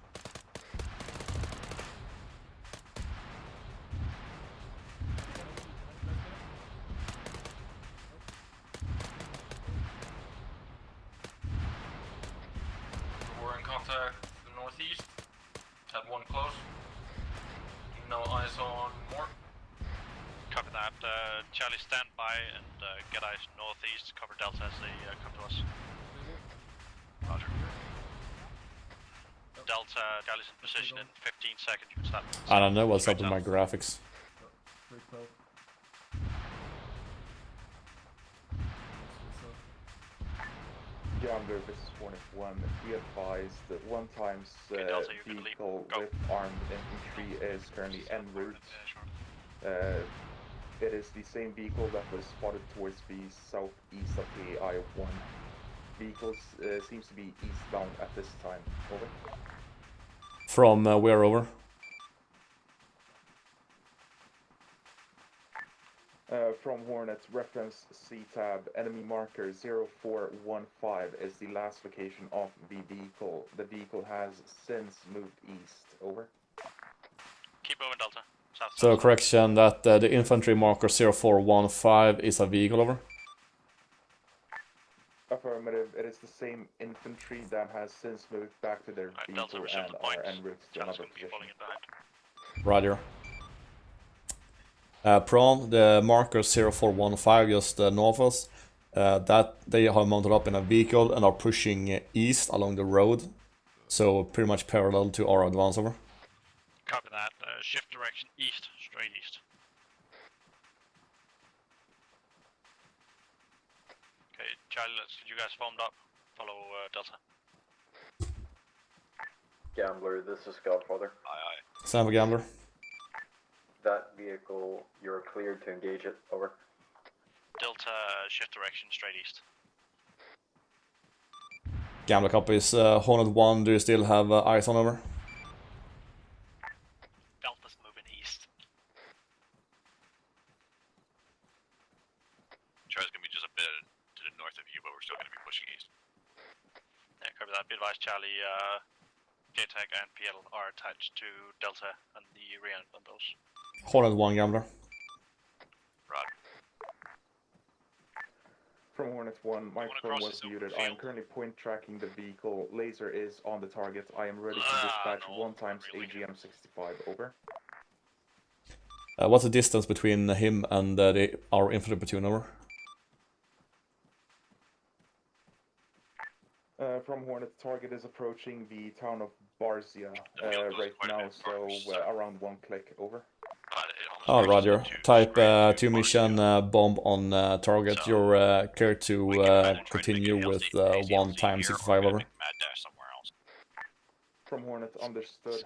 S13: We're in contact with the northeast. Had one close. No eyes on more.
S2: Copy that. Charlie, stand by and get eyes northeast. Cover Delta as they come to us. Roger. Delta, Charlie's in position in 15 seconds. You can start.
S5: I don't know what's up with my graphics.
S12: Gambler, this is Hornet 1. Be advised that one times vehicle with armed infantry is currently en route. It is the same vehicle that was spotted towards the southeast of the I-1. Vehicles seems to be eastbound at this time. Over.
S5: From where? Over.
S12: From Hornet, reference C-tab, enemy marker 0415 is the last location of the vehicle. The vehicle has since moved east. Over.
S2: Keep moving, Delta. South.
S5: So correction that the infantry marker 0415 is a vehicle. Over.
S12: Affirmative. It is the same infantry that has since moved back to their vehicle and are en route to another position.
S5: Roger. Prom, the marker 0415 just north of us, that they are mounted up in a vehicle and are pushing east along the road, so pretty much parallel to our advance. Over.
S2: Copy that. Shift direction east, straight east. Okay, Charlie, let's get you guys formed up. Follow Delta.
S8: Gambler, this is Godfather.
S2: Aye.
S5: Sam Gambler.
S8: That vehicle, you're cleared to engage it. Over.
S2: Delta, shift direction straight east.
S5: Gambler copies. Hornet 1, do you still have eyes on? Over?
S4: Delta's moving east.
S14: Charlie's gonna be just a bit to the north of you, but we're still gonna be pushing east.
S2: Yeah, copy that. Be advised, Charlie. JTAG and PL are attached to Delta and the rear end on those.
S5: Hornet 1, Gambler.
S14: Right.
S12: From Hornet 1, microphone was muted. I am currently point tracking the vehicle. Laser is on the target. I am ready to dispatch 1 times AGM 65. Over.
S5: What's the distance between him and our infantry platoon? Over.
S12: From Hornet, target is approaching the town of Barzia right now, so around 1 click. Over.
S5: Oh, Roger. Type 2 mission bomb on target. You're clear to continue with 1 times 65. Over.
S12: From Hornet, understood.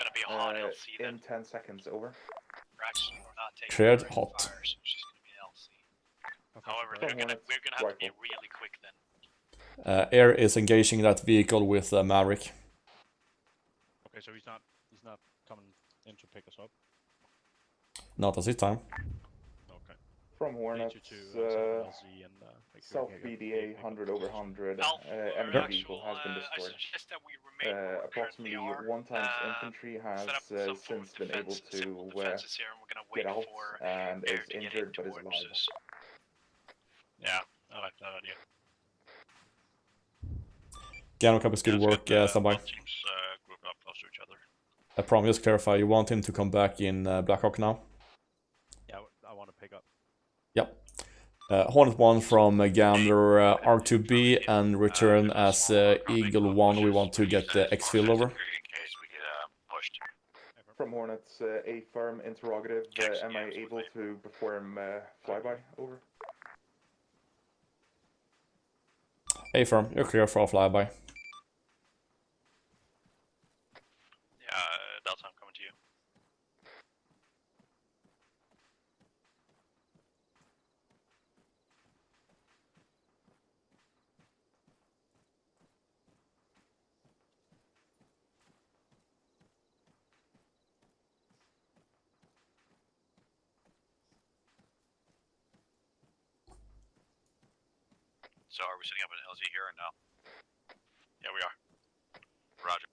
S12: In 10 seconds. Over.
S5: Cleared. Hot.
S2: However, we're gonna have to be really quick then.
S5: Air is engaging that vehicle with Maverick.
S1: Okay, so he's not coming in to pick us up.
S5: Not at this time.
S1: Okay.
S12: From Hornet, South BDA 100 over 100. Enemy vehicle has been destroyed. Approximately 1 times infantry has since been able to get out and is injured but is alive.
S2: Yeah, I like that idea.
S5: Gano copies, good work, stand by.
S2: Teams group up close to each other.
S5: Prom, just clarify, you want him to come back in Blackhawk now?
S1: Yeah, I want to pick up.
S5: Yep. Hornet 1 from Gambler R2B and return as Eagle 1. We want to get the exfil over.
S2: In case we get pushed.
S12: From Hornets, A firm interrogative. Am I able to perform flyby? Over.
S5: A firm, you're clear for a flyby.
S2: Delta, I'm coming to you. So are we setting up an LZ here or no? Yeah, we are. Roger.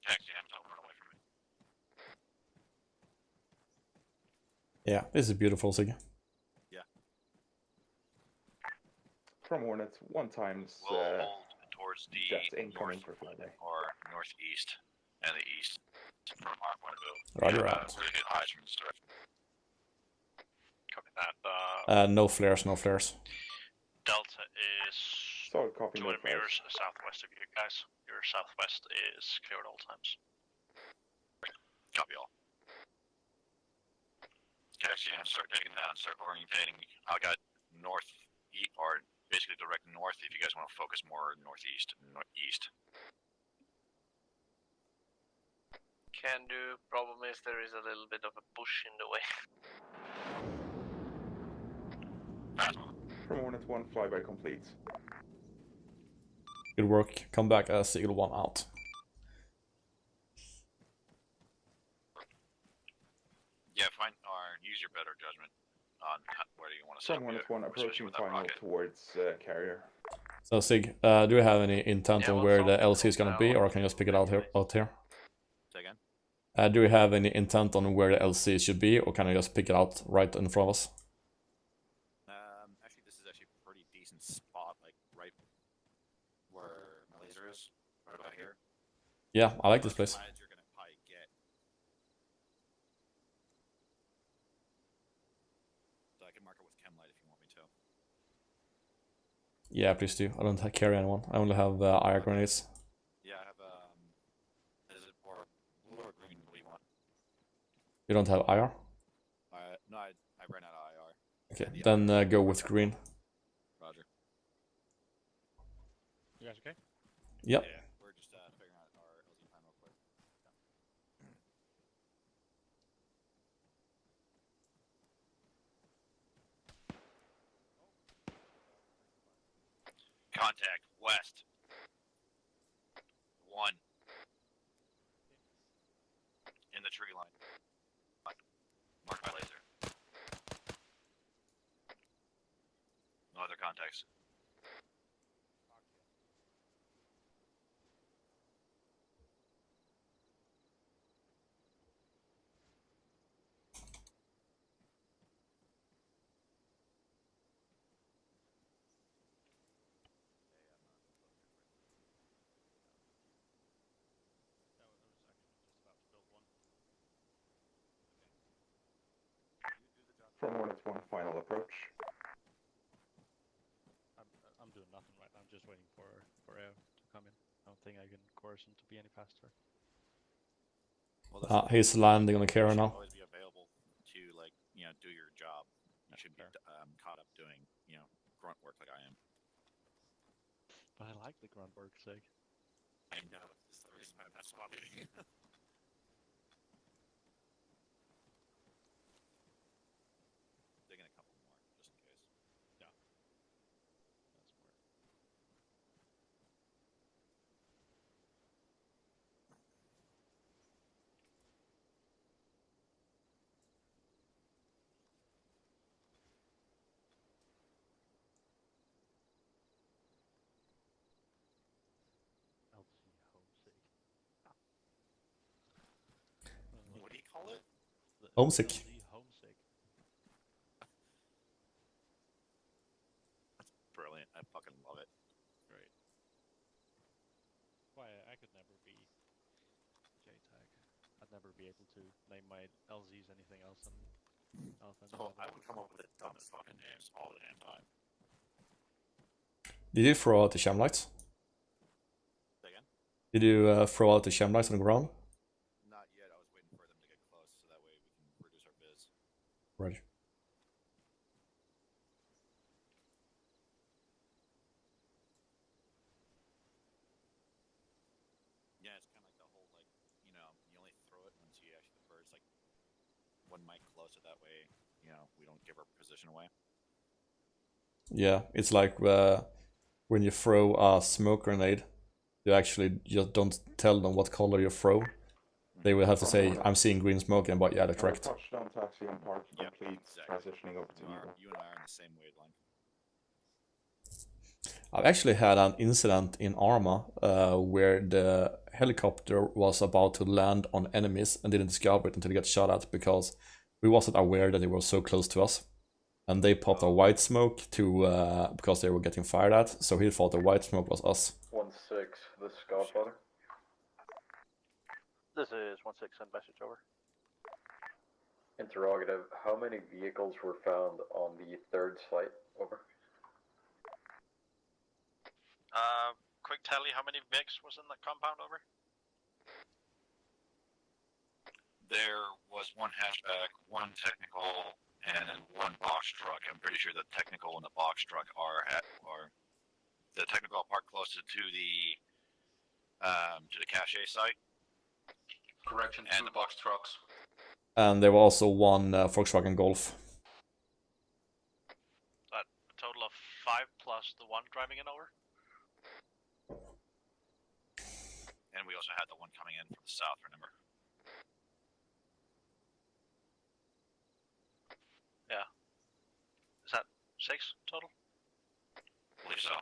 S2: Taxi, don't run away from me.
S5: Yeah, this is beautiful, Sig.
S14: Yeah.
S12: From Hornets, 1 times.
S2: We'll hold towards the
S12: Jets incoming
S2: north
S12: for flyby.
S2: or northeast and the east from our point of view.
S5: Roger
S2: Yeah,
S5: that.
S2: really good eyes from this direction. Copy that.
S5: No flares, no flares.
S2: Delta is
S12: Solid copy.
S2: 200 meters southwest of you guys. Your southwest is clear at all times. Copy all. Taxi, start taking down, start orientating. I got north, or basically direct north if you guys want to focus more northeast and east.
S9: Can do. Problem is there is a little bit of a bush in the way.
S12: From Hornet 1, flyby complete.
S5: Good work. Come back as Eagle 1 out.
S2: Yeah, find or use your better judgment on where you want to set
S12: From
S2: up
S12: Hornet
S2: your,
S12: 1 approaching
S2: with that
S12: final
S2: rocket.
S12: towards carrier.
S5: So Sig, do you have any intent
S9: Yeah,
S5: on
S9: what's
S5: where
S9: on
S5: the
S9: the
S5: LC is gonna be, or can you just pick it out here?
S14: Say again?
S5: Do you have any intent on where the LC should be, or can I just pick it out right in front of us?
S14: Actually, this is actually a pretty decent spot, like right where my laser is, right about here.
S5: Yeah, I like this place.
S14: You're gonna probably get. So I can mark it with chem light if you want me to.
S5: Yeah, please do. I don't carry anyone. I only have IR grenades.
S14: Yeah, I have is it or blue or green? What do you want?
S5: You don't have IR?
S14: No, I ran out of IR.
S5: Okay, then go with green.
S14: Roger.
S11: You guys okay?
S5: Yep.
S14: Yeah, we're just figuring out our LZ time real quick.
S2: Contact west. 1. In the tree line. Mark my laser. No other contacts.
S12: From Hornets 1, final approach.
S1: I'm doing nothing right now. I'm just waiting for air to come in. I don't think I can coerce him to be any faster.
S14: Well,
S5: He's landing on the carrier
S14: you should
S5: now.
S14: always be available to, like, you know, do your job. You should be caught up doing, you know, grunt work like I am.
S1: But I like the grunt work, Sig.
S14: I know. This is the reason why I'm not squad leading. Digging a couple more, just in case.
S1: Yeah. That's smart.
S14: What do you call it?
S5: Homesick.
S1: Homesick. to name my LZs anything else than Alpha.
S14: So I would come up with the dumbest fucking names all the damn time.
S5: Did you throw out the sham lights?
S14: Say again?
S5: Did you throw out the sham lights on the ground?
S14: Not yet. I was waiting for them to get close so that way we can reduce our biz.
S5: Right.
S14: Yeah, it's kind of like the whole, like, you know, you only throw it once you actually, the bird's like one mic closer, that way, you know, we don't give our position away.
S5: Yeah, it's like when you throw a smoke grenade, you actually just don't tell them what color you throw. They will have to say, I'm seeing green smoke, and but yeah, that's correct.
S12: Touchdown taxi and park complete,
S14: exactly.
S12: transitioning over to Eagle.
S14: You and I are on the same wavelength.
S5: I've actually had an incident in Arma where the helicopter was about to land on enemies and didn't discover it until it got shot at because we wasn't aware that they were so close to us. And they popped a white smoke to because they were getting fired at, so he thought the white smoke was us.
S8: 1-6, this is Godfather.
S1: This is 1-6, send message over.
S8: Interrogative, how many vehicles were found on the third site? Over.
S2: Quick tally, how many VIX was in the compound? Over.
S14: There was one hatchback, one technical, and then one box truck. I'm pretty sure the technical and the box truck are the technical part closer to the cache site.
S13: Correction, and 2 box trucks.
S5: And there was also one Volkswagen Golf.
S2: A total of 5 plus the one driving in over. And we also had the one coming in from the south, remember? Yeah. Is that 6 total? I believe so.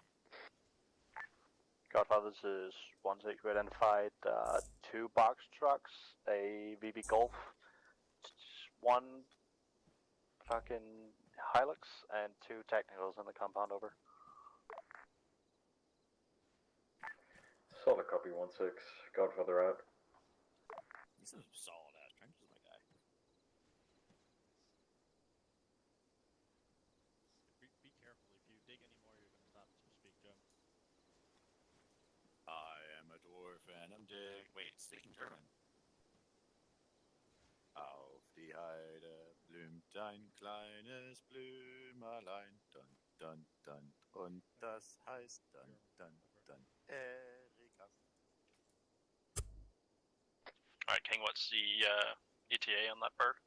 S1: Godfather, this is 1-6. We identified 2 box trucks, a VB Golf, 1 fucking Hilux, and 2 technicals in the compound. Over.
S8: Solid copy, 1-6. Godfather out.
S14: These are solid ass trenches, my guy.
S1: Be careful. If you dig any more, you're gonna start to speak German.
S14: I am a dwarf and I'm dig. Wait, speaking German. Auf die Heide blüht ein kleines Blümerlein, dun dun dun, und das heißt dun dun dun, Erika.
S2: Alright, King, what's the ETA on that bird?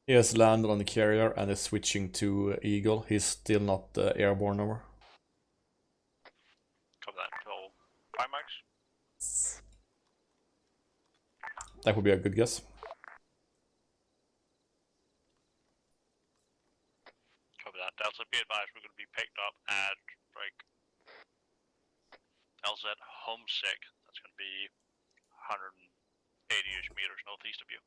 S5: He has landed on the carrier and is switching to Eagle. He's still not airborne over.
S2: Cover that until 5 marks.
S5: That would be a good guess.
S2: Cover that. Delta, be advised, we're going to be picked up at like LZ Homesick. That's going to be 180-ish meters northeast of you.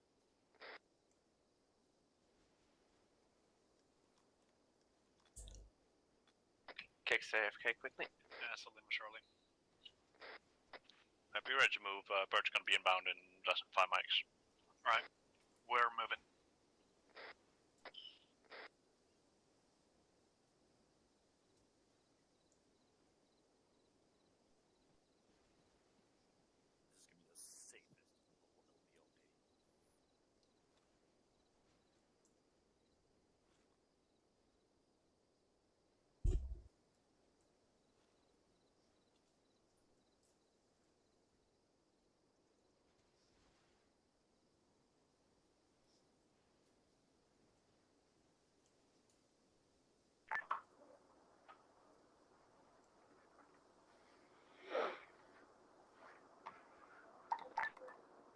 S9: Kicks AFK quickly.
S2: Yeah, slowly but surely. Be ready to move. Bird's going to be inbound in less than 5 mics. Alright, we're moving.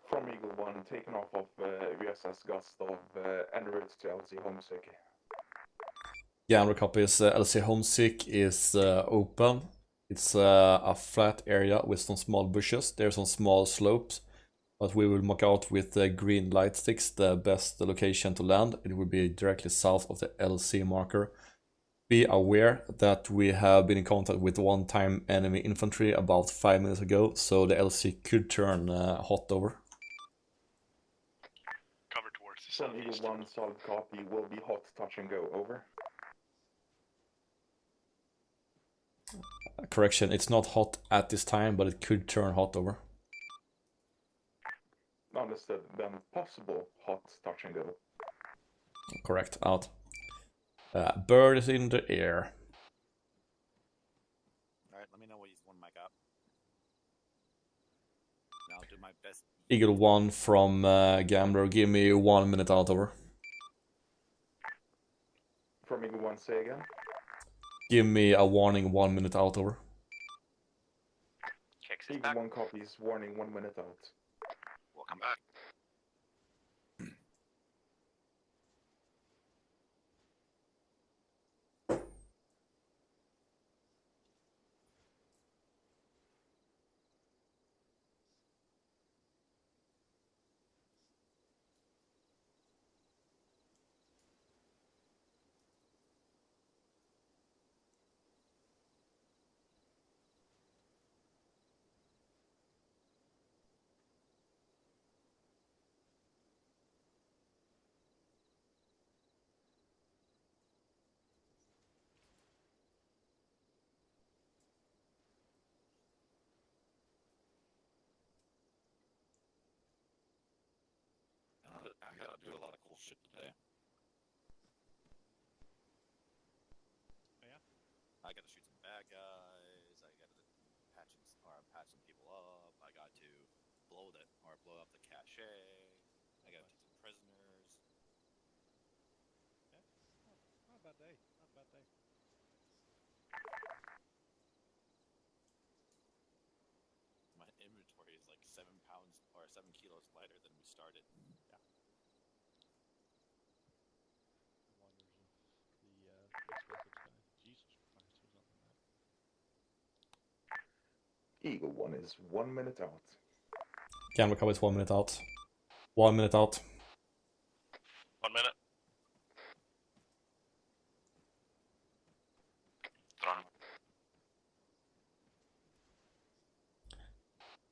S12: From Eagle 1, taken off of USS Gustav en route to LC Homesick.
S5: Yeah, and copies. LC Homesick is open. It's a flat area with some small bushes. There's some small slopes, but we will mark out with green light sticks the best location to land. It will be directly south of the LC marker. Be aware that we have been in contact with one-time enemy infantry about 5 minutes ago, so the LC could turn hot over.
S2: Cover towards the
S12: From
S2: southeast.
S12: Eagle 1, solid copy, will be hot, touch and go, over.
S5: Correction, it's not hot at this time, but it could turn hot over.
S12: Understood, then possible hot, touch and go.
S5: Correct, out. Bird is in the air.
S14: Alright, let me know what he's one mic up. And I'll do my best.
S5: Eagle 1 from Gambler, give me 1 minute out over.
S12: From Eagle 1, say again.
S5: Give me a warning 1 minute out over.
S12: Eagle 1 copies, warning 1 minute out.
S14: We'll come back. I gotta do a lot of cool shit today.
S11: Oh, yeah?
S14: I gotta shoot some bad guys. I gotta patch some people up. I got to blow up the cache. I gotta take some prisoners.
S11: Yeah, not a bad day. Not a bad day.
S14: My inventory is like 7 pounds or 7 kilos lighter than we started.
S11: Yeah. Wonders of the explosives guy. Jesus Christ, who's on that?
S12: Eagle 1 is 1 minute out.
S5: Gambler covers 1 minute out. 1 minute out.
S2: 1 minute. Thrown.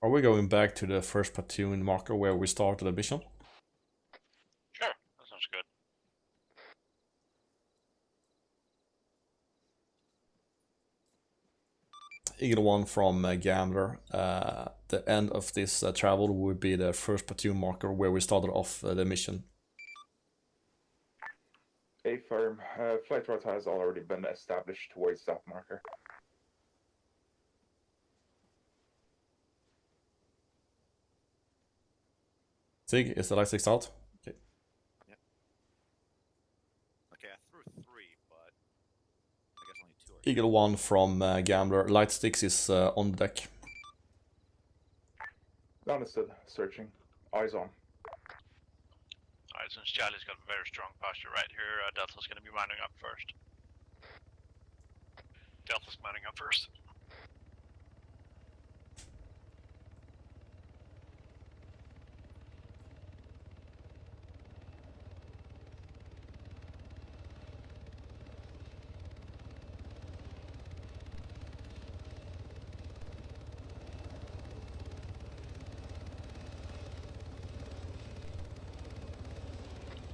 S5: Are we going back to the first platoon marker where we started the mission?
S2: Sure, that sounds good.
S5: Eagle 1 from Gambler. The end of this travel would be the first platoon marker where we started off the mission.
S12: A firm. Flight route has already been established towards that marker.
S5: Sig, is the light sticks out? Okay.
S14: Yep. Okay, I threw 3, but I guess only 2 are.
S5: Eagle 1 from Gambler. Light sticks is on the deck.
S12: Understood. Searching. Eyes on.
S2: Alright, since Charlie's got a very strong posture right here, Delta's gonna be mounting up first. Delta's mounting up first.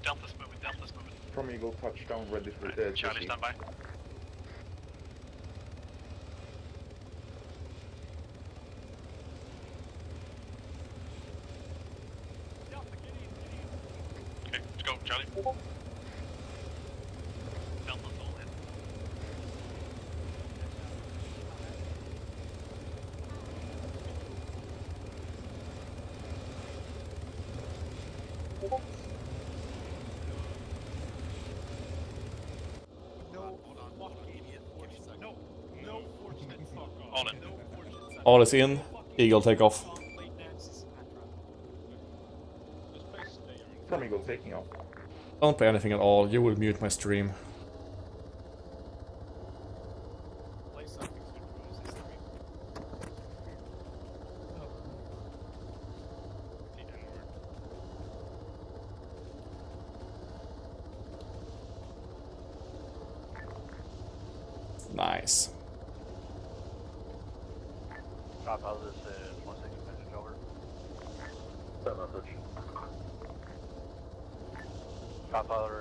S2: Delta's moving, Delta's moving.
S12: From Eagle, touchdown, ready for
S2: Charlie, stand by. Okay, let's go, Charlie. Delta's all in. All in.
S5: All is in. Eagle take off.
S12: From Eagle, taking off.
S5: Don't play anything at all. You will mute my stream. Nice.
S1: Godfather, this is 16 message over.
S8: Send message.
S1: Godfather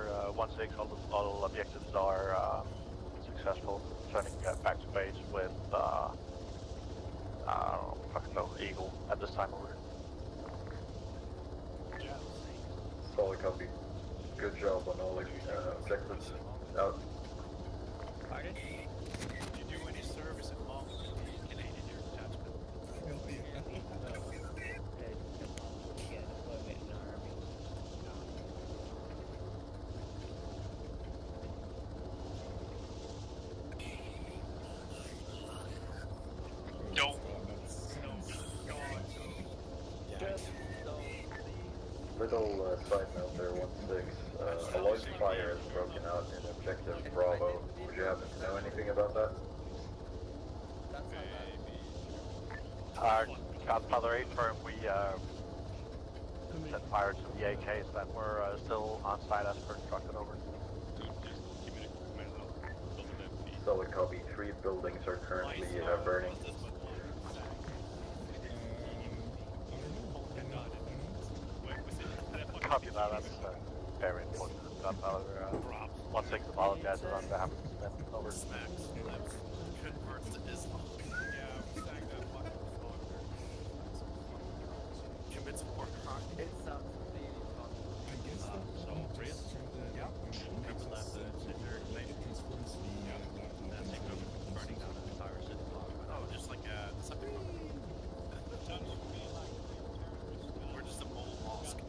S1: 16, all objectives are successful. Turning back to base with, I don't fucking know, Eagle at this time over.
S8: Solid copy. Good job on all objectives. Out.
S11: Pardon? Did you do any service along with the Canadian Air Detachment?
S7: Hell yeah.
S6: Deployment in the Army.
S13: Don't.
S8: Little side note there, 1-6. A large fire has broken out in objective Bravo. Would you happen to know anything about that?
S1: Godfather 8 firm, we set fire to the AKs that were still on site as per instructed over.
S8: Solid copy. 3 buildings are currently burning.
S1: Copy that, that's very important. Godfather 1-6 apologizes on behalf of the men over.
S11: Converts to Islam. Yeah, we sang that fucking song. Commits war crime.
S6: It sounds really fun.
S7: I guess that
S1: So, Prius?
S7: yeah.
S1: Remember that Cinder invasion? That Cinder burning down an entire city block.
S11: Oh, just like something. We're just a mole mosque.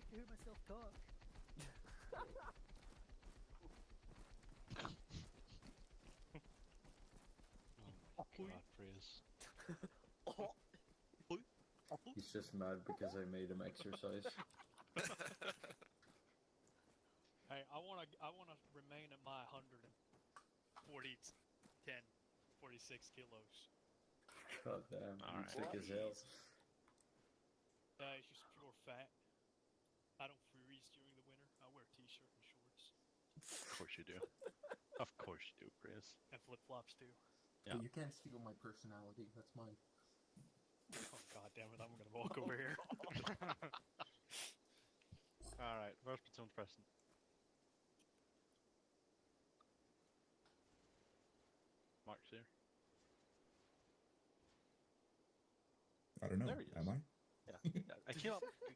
S6: to hear myself talk.
S1: God, Prius.
S8: He's just mad because I made him exercise.
S11: Hey, I wanna remain at my 140, 10, 46 kilos.
S8: God damn, you
S1: Alright.
S8: sick as hell.
S11: It's just pure fat. I don't freeze during the winter. I wear t-shirt and shorts.
S1: Of course you do. Of course you do, Chris.
S11: And flip-flops too.
S1: Yeah.
S3: Hey, you can't steal my personality. That's mine.
S11: Oh god damn it! I'm gonna walk over here.
S1: Alright, first platoon present. Mark's here.
S7: I don't know.
S1: There he is.
S7: Am I?
S1: Yeah. I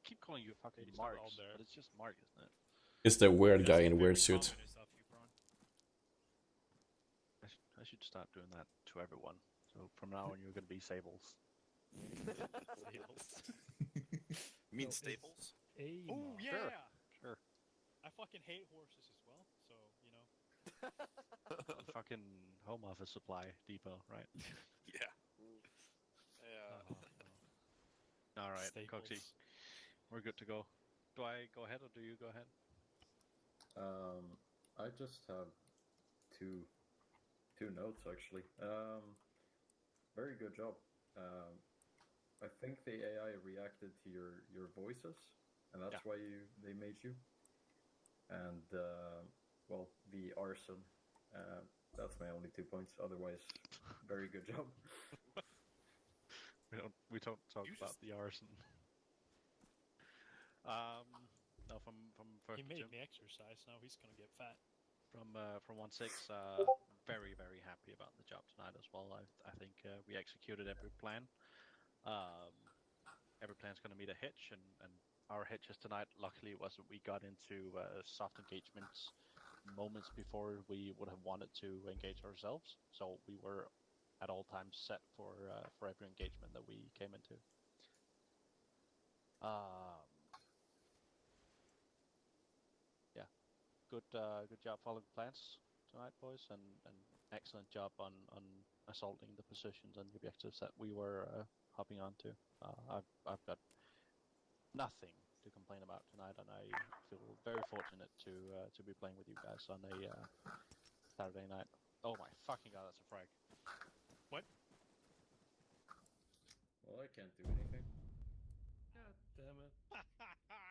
S1: keep calling you fucking
S11: He's not
S1: Mark,
S11: all there.
S1: but it's just Mark, isn't it?
S5: It's the weird guy in a weird suit.
S1: I should start doing that to everyone. So from now on, you're gonna be Sables.
S11: Sables.
S14: You mean
S11: No,
S14: Staples?
S11: Oh yeah.
S1: Sure.
S11: I fucking hate horses as well. So you know.
S1: Fucking home office supply depot, right?
S14: Yeah.
S1: All right,
S11: Staples.
S1: Coxie, we're good to go. Do I go ahead or do you go ahead?
S8: I just have two notes actually. Very good job. I think the AI reacted to your voices, and that's why they made you. And well, the arson. That's my only 2 points. Otherwise, very good job.
S1: We don't talk about the arson. No, from first
S11: He made
S1: platoon.
S11: me exercise. Now he's gonna get fat.
S1: From 1-6, very happy about the job tonight as well. I think we executed every plan. Every plan's going to meet a hitch, and our hitches tonight, luckily, was that we got into soft engagements moments before we would have wanted to engage ourselves. So we were at all times set for every engagement that we came into. Yeah, good job following plans tonight, boys, and excellent job on assaulting the positions and the objectives that we were hopping onto. I've got nothing to complain about tonight, and I feel very fortunate to be playing with you guys on a Saturday night. Oh my fucking god, that's a frag.
S11: What?
S8: Well, I can't do anything.
S11: God damn it.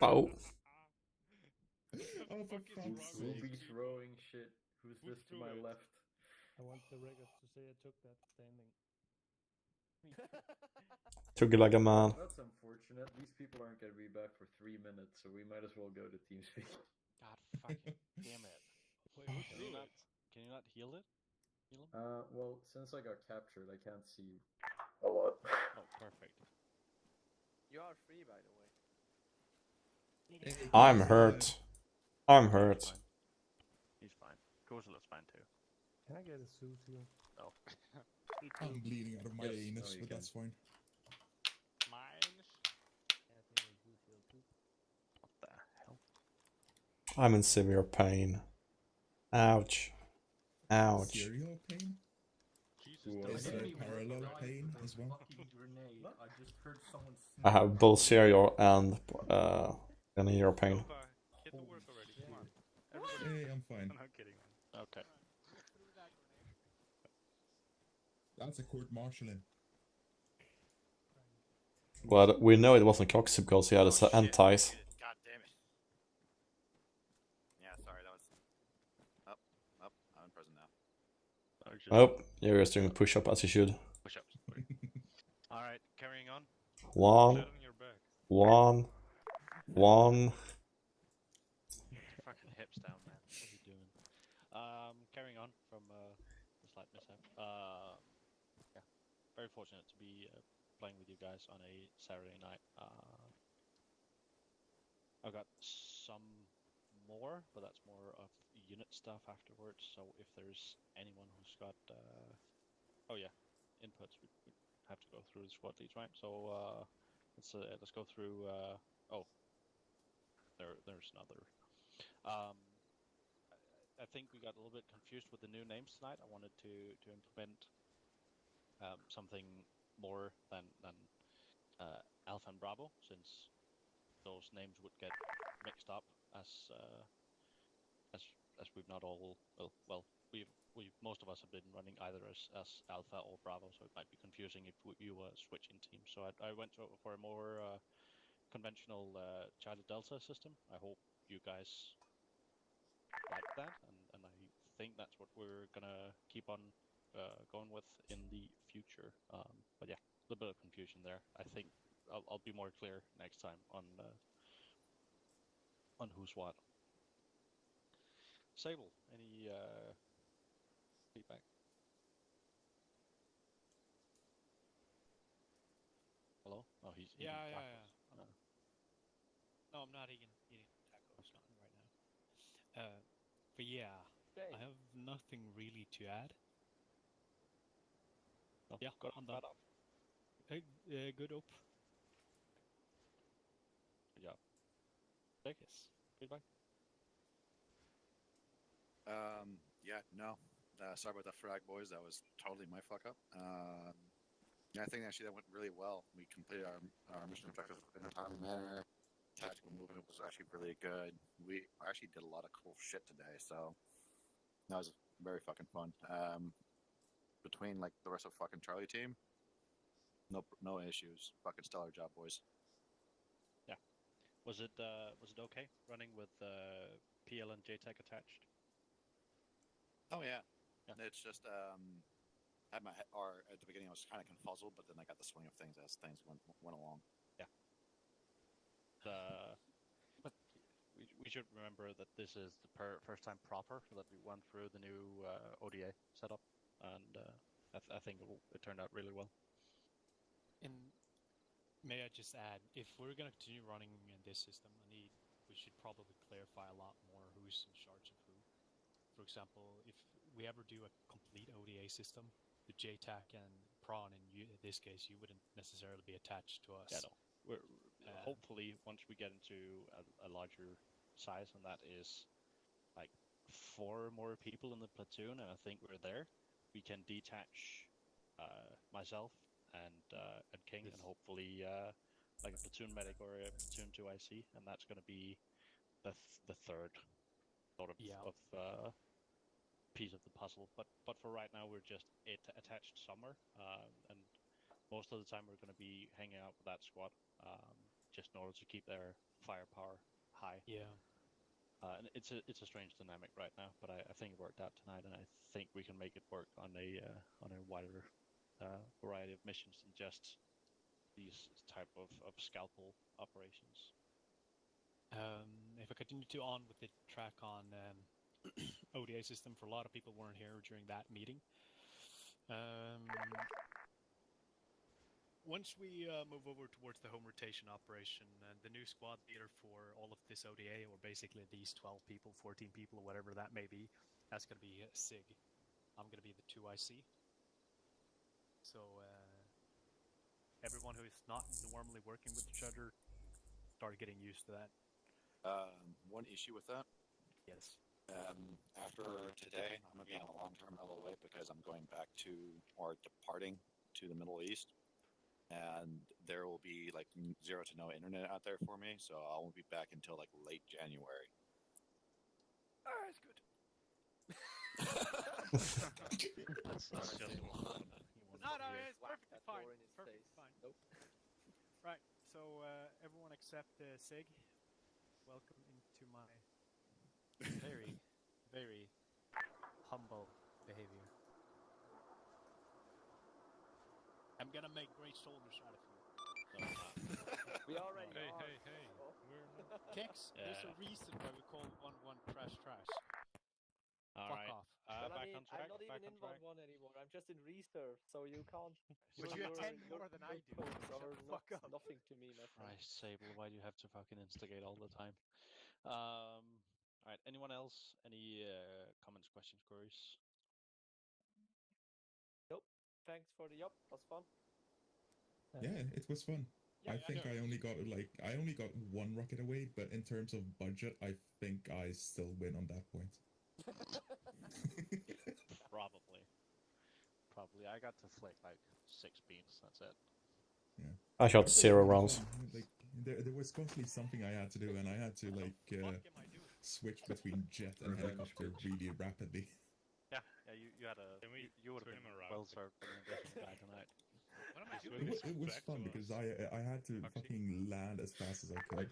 S5: Oh.
S7: Oh, for fuck's
S8: Who
S7: sake.
S8: be throwing shit? Who's
S11: Who
S8: this to
S11: threw
S8: my
S11: it?
S8: left?
S15: I want the record to say I took that standing.
S5: Took it like a man.
S8: That's unfortunate. These people aren't going to be back for 3 minutes, so we might as well go to TeamSpeak.
S1: God fucking damn it.
S11: Wait, who
S1: Can
S11: threw
S1: you
S11: it?
S1: can you not heal it? Heal him?
S8: Well, since I got captured, I can't see a lot.
S1: Oh, perfect.
S9: You are free, by the way.
S7: Hey,
S5: I'm
S7: Koza,
S5: hurt. I'm hurt.
S1: He's fine. Koza's fine too.
S15: Can I get a suit here?
S1: No.
S7: I'm bleeding out of my
S8: Yes,
S7: anus,
S8: no, you
S7: but
S8: can.
S7: that's fine.
S11: Mine.
S15: I think I do feel too.
S1: What the hell?
S5: I'm in severe pain. Ouch. Ouch.
S7: Serial pain?
S1: Jesus,
S8: Who
S1: don't
S7: Is
S8: was
S1: hit
S7: there
S1: me.
S7: parallel
S3: Died
S7: pain
S3: with a
S7: as well?
S3: fucking grenade. I just heard someone
S5: I have both serial and ear pain.
S11: Nova, get to work already. Come on. Everybody.
S7: Hey, I'm fine.
S11: I'm not kidding, man.
S1: Okay.
S7: That's a court-martialing.
S5: Well, we know it wasn't Coxie because he had his hand ties.
S14: God damn it. Yeah, sorry, that was... Up, I'm in prison now.
S5: Oh, you're just doing a push-up as you should.
S1: Push-ups. Alright, carrying on.
S5: One.
S11: Flat on your back.
S5: One.
S1: Get your fucking hips down, man. What are you doing? Carrying on from the slight mishap. Yeah, very fortunate to be playing with you guys on a Saturday night. I've got some more, but that's more of unit stuff afterwards. So if there's anyone who's got, oh yeah, inputs, we have to go through the squad leads, right? So let's go through. Oh, there's another. I think we got a little bit confused with the new names tonight. I wanted to implement something more than Alpha and Bravo, since those names would get mixed up as we've not all well we've most of us have been running either as Alpha or Bravo, so it might be confusing if you were switching teams. So I went for a more conventional Charlie Delta system. I hope you guys like that, and I think that's what we're gonna keep on going with in the future. But yeah, a little bit of confusion there. I think I'll be more clear next time on who's what. Sable, any feedback? Hello? Oh, he's eating tacos.
S11: No, I'm not eating tacos right now. But yeah, I have nothing really to add.
S1: No,
S11: Yeah,
S1: good
S11: I'm done. Good up.
S1: Good job. Yes. Feedback?
S14: Yeah, no. Sorry about that frag, boys. That was totally my fuck up. Yeah, I think actually that went really well. We completed our mission objectives in a timely manner. Tactical movement was actually really good. We actually did a lot of cool shit today, so that was very fucking fun. Between like the rest of fucking Charlie team, no issues. Fucking stellar job, boys.
S1: Yeah. Was it okay running with PL and JTech attached?
S14: Oh yeah. It's just at the beginning I was kind of confuzzled, but then I got the swing of things as things went along.
S1: Yeah. But we should remember that this is the first time proper that we went through the new ODA setup, and I think it turned out really well.
S11: And may I just add, if we're gonna continue running in this system, we should probably clarify a lot more who's in charge of who. For example, if we ever do a complete ODA system, the JTAC and Prawn, in this case, you wouldn't necessarily be attached to us.
S1: Yeah, no. We're hopefully once we get into a larger size, and that is like 4 more people in the platoon, and I think we're there. We can detach myself and King, and hopefully like a platoon medic or a platoon 2 IC, and that's going to be the third sort of piece of the puzzle. But for right now, we're just attached somewhere, and most of the time we're going to be hanging out with that squad, just in order to keep their firepower high.
S11: Yeah.
S1: And it's a strange dynamic right now, but I think it worked out tonight, and I think we can make it work on a wider variety of missions than just these type of scalpel operations.
S11: If I continue on with the track on ODA system, for a lot of people weren't here during that meeting. Once we move over towards the home rotation operation, the new squad leader for all of this ODA, or basically these 12 people, 14 people, or whatever that may be, that's going to be Sig. I'm going to be the 2 IC. So everyone who is not normally working with each other start getting used to that.
S14: One issue with that.
S11: Yes.
S14: After today, I'm going to be on a long-term LOA because I'm going back to, or departing to the Middle East. And there will be like 0 to no internet out there for me, so I won't be back until like late January.
S11: That's good.
S1: that's just
S11: no, it's perfectly fine. Perfectly fine. Nope. Right, so everyone except Sig, welcome into my very, very humble behavior. I'm gonna make great soldiers out of you.
S6: We already are.
S11: Hey. Kex, there's a reason why we call 1-1 trash. Fuck off.
S6: But I mean, I'm not even in 1-1 anymore. I'm just in reserve, so you can't.
S11: But you attend more than I do.
S6: Fuck up. Nothing to me, my friend.
S1: Christ, Sable, why do you have to fucking instigate all the time? All right, anyone else? Any comments, questions, queries?
S6: Nope. Thanks for the up. Was fun.
S7: Yeah, it was fun. I think I only got 1 rocket away, but in terms of budget, I think I still win on that point.
S1: Probably. I got to flick like 6 beans. That's it.
S7: Yeah.
S5: I shot 0 rounds.
S7: Like there was constantly something I had to do, and I had to like switch between jet and helicopter really rapidly.
S1: Yeah. You had a
S16: Can we
S1: you would have
S16: swim
S1: been
S16: him around?
S1: well served with an additional guy tonight.
S16: What am I
S7: It,
S16: doing?
S7: it was
S16: Back
S7: fun
S16: to
S7: because
S16: us.
S7: I had to fucking land as fast as I could,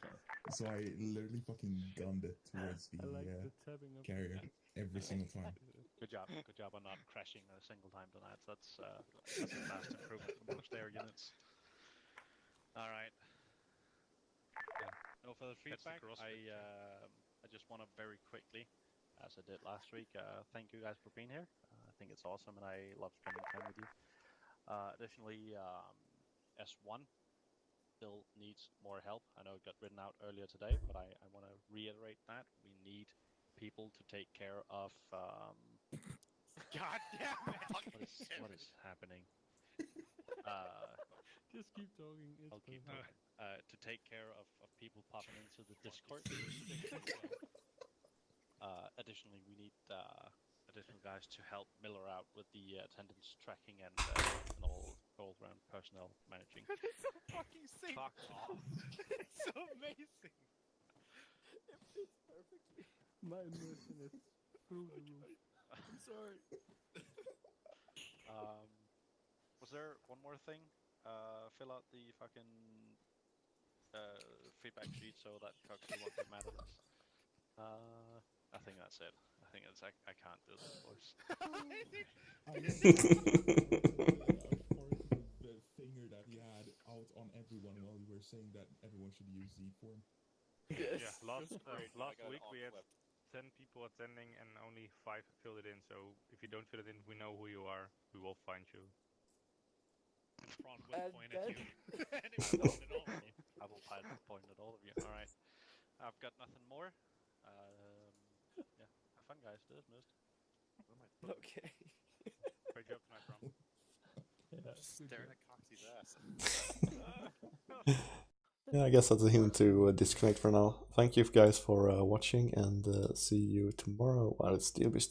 S7: so I literally fucking gunned it towards the
S15: I like the tapping of
S7: carrier every single time.
S1: Good job on not crashing a single time tonight. That's a vast improvement from most air units. All right. No further feedback. I just want to very quickly, as I did last week, thank you guys for being here. I think it's awesome, and I love spending time with you. Additionally, S1 still needs more help. I know it got written out earlier today, but I want to reiterate that we need people to take care of.
S11: God damn it!
S1: What is happening?
S15: Just keep talking. It's
S1: I'll keep
S15: perfect.
S1: talking. To take care of people popping into the Discord. Additionally, we need additional guys to help Miller out with the attendance tracking and all around personnel managing.
S11: That is so fucking sick.
S1: Fuck off.
S11: It's so amazing.
S15: It fits perfectly. My immersion is through the roof.
S11: I'm sorry.
S1: Was there one more thing? Fill out the fucking feedback sheet so that Coxie won't be mad at us. I think that's it. I think it's I can't do this voice.
S7: The finger that he had out on everyone while you were saying that everyone should use Z form.
S16: Yeah, last week we had 10 people attending and only 5 filled it in. So if you don't fill it in, we know who you are. We will find you.
S11: Prawn will point at you.
S1: I will point at all of you. All right. I've got nothing more. Yeah, have fun, guys. Dismissed.
S6: Okay.
S16: Great job tonight, Brom.
S15: Yeah,
S14: Staring at Coxie's ass.
S5: Yeah, I guess that's a hint to disconnect for now. Thank you guys for watching, and see you tomorrow. I'll still be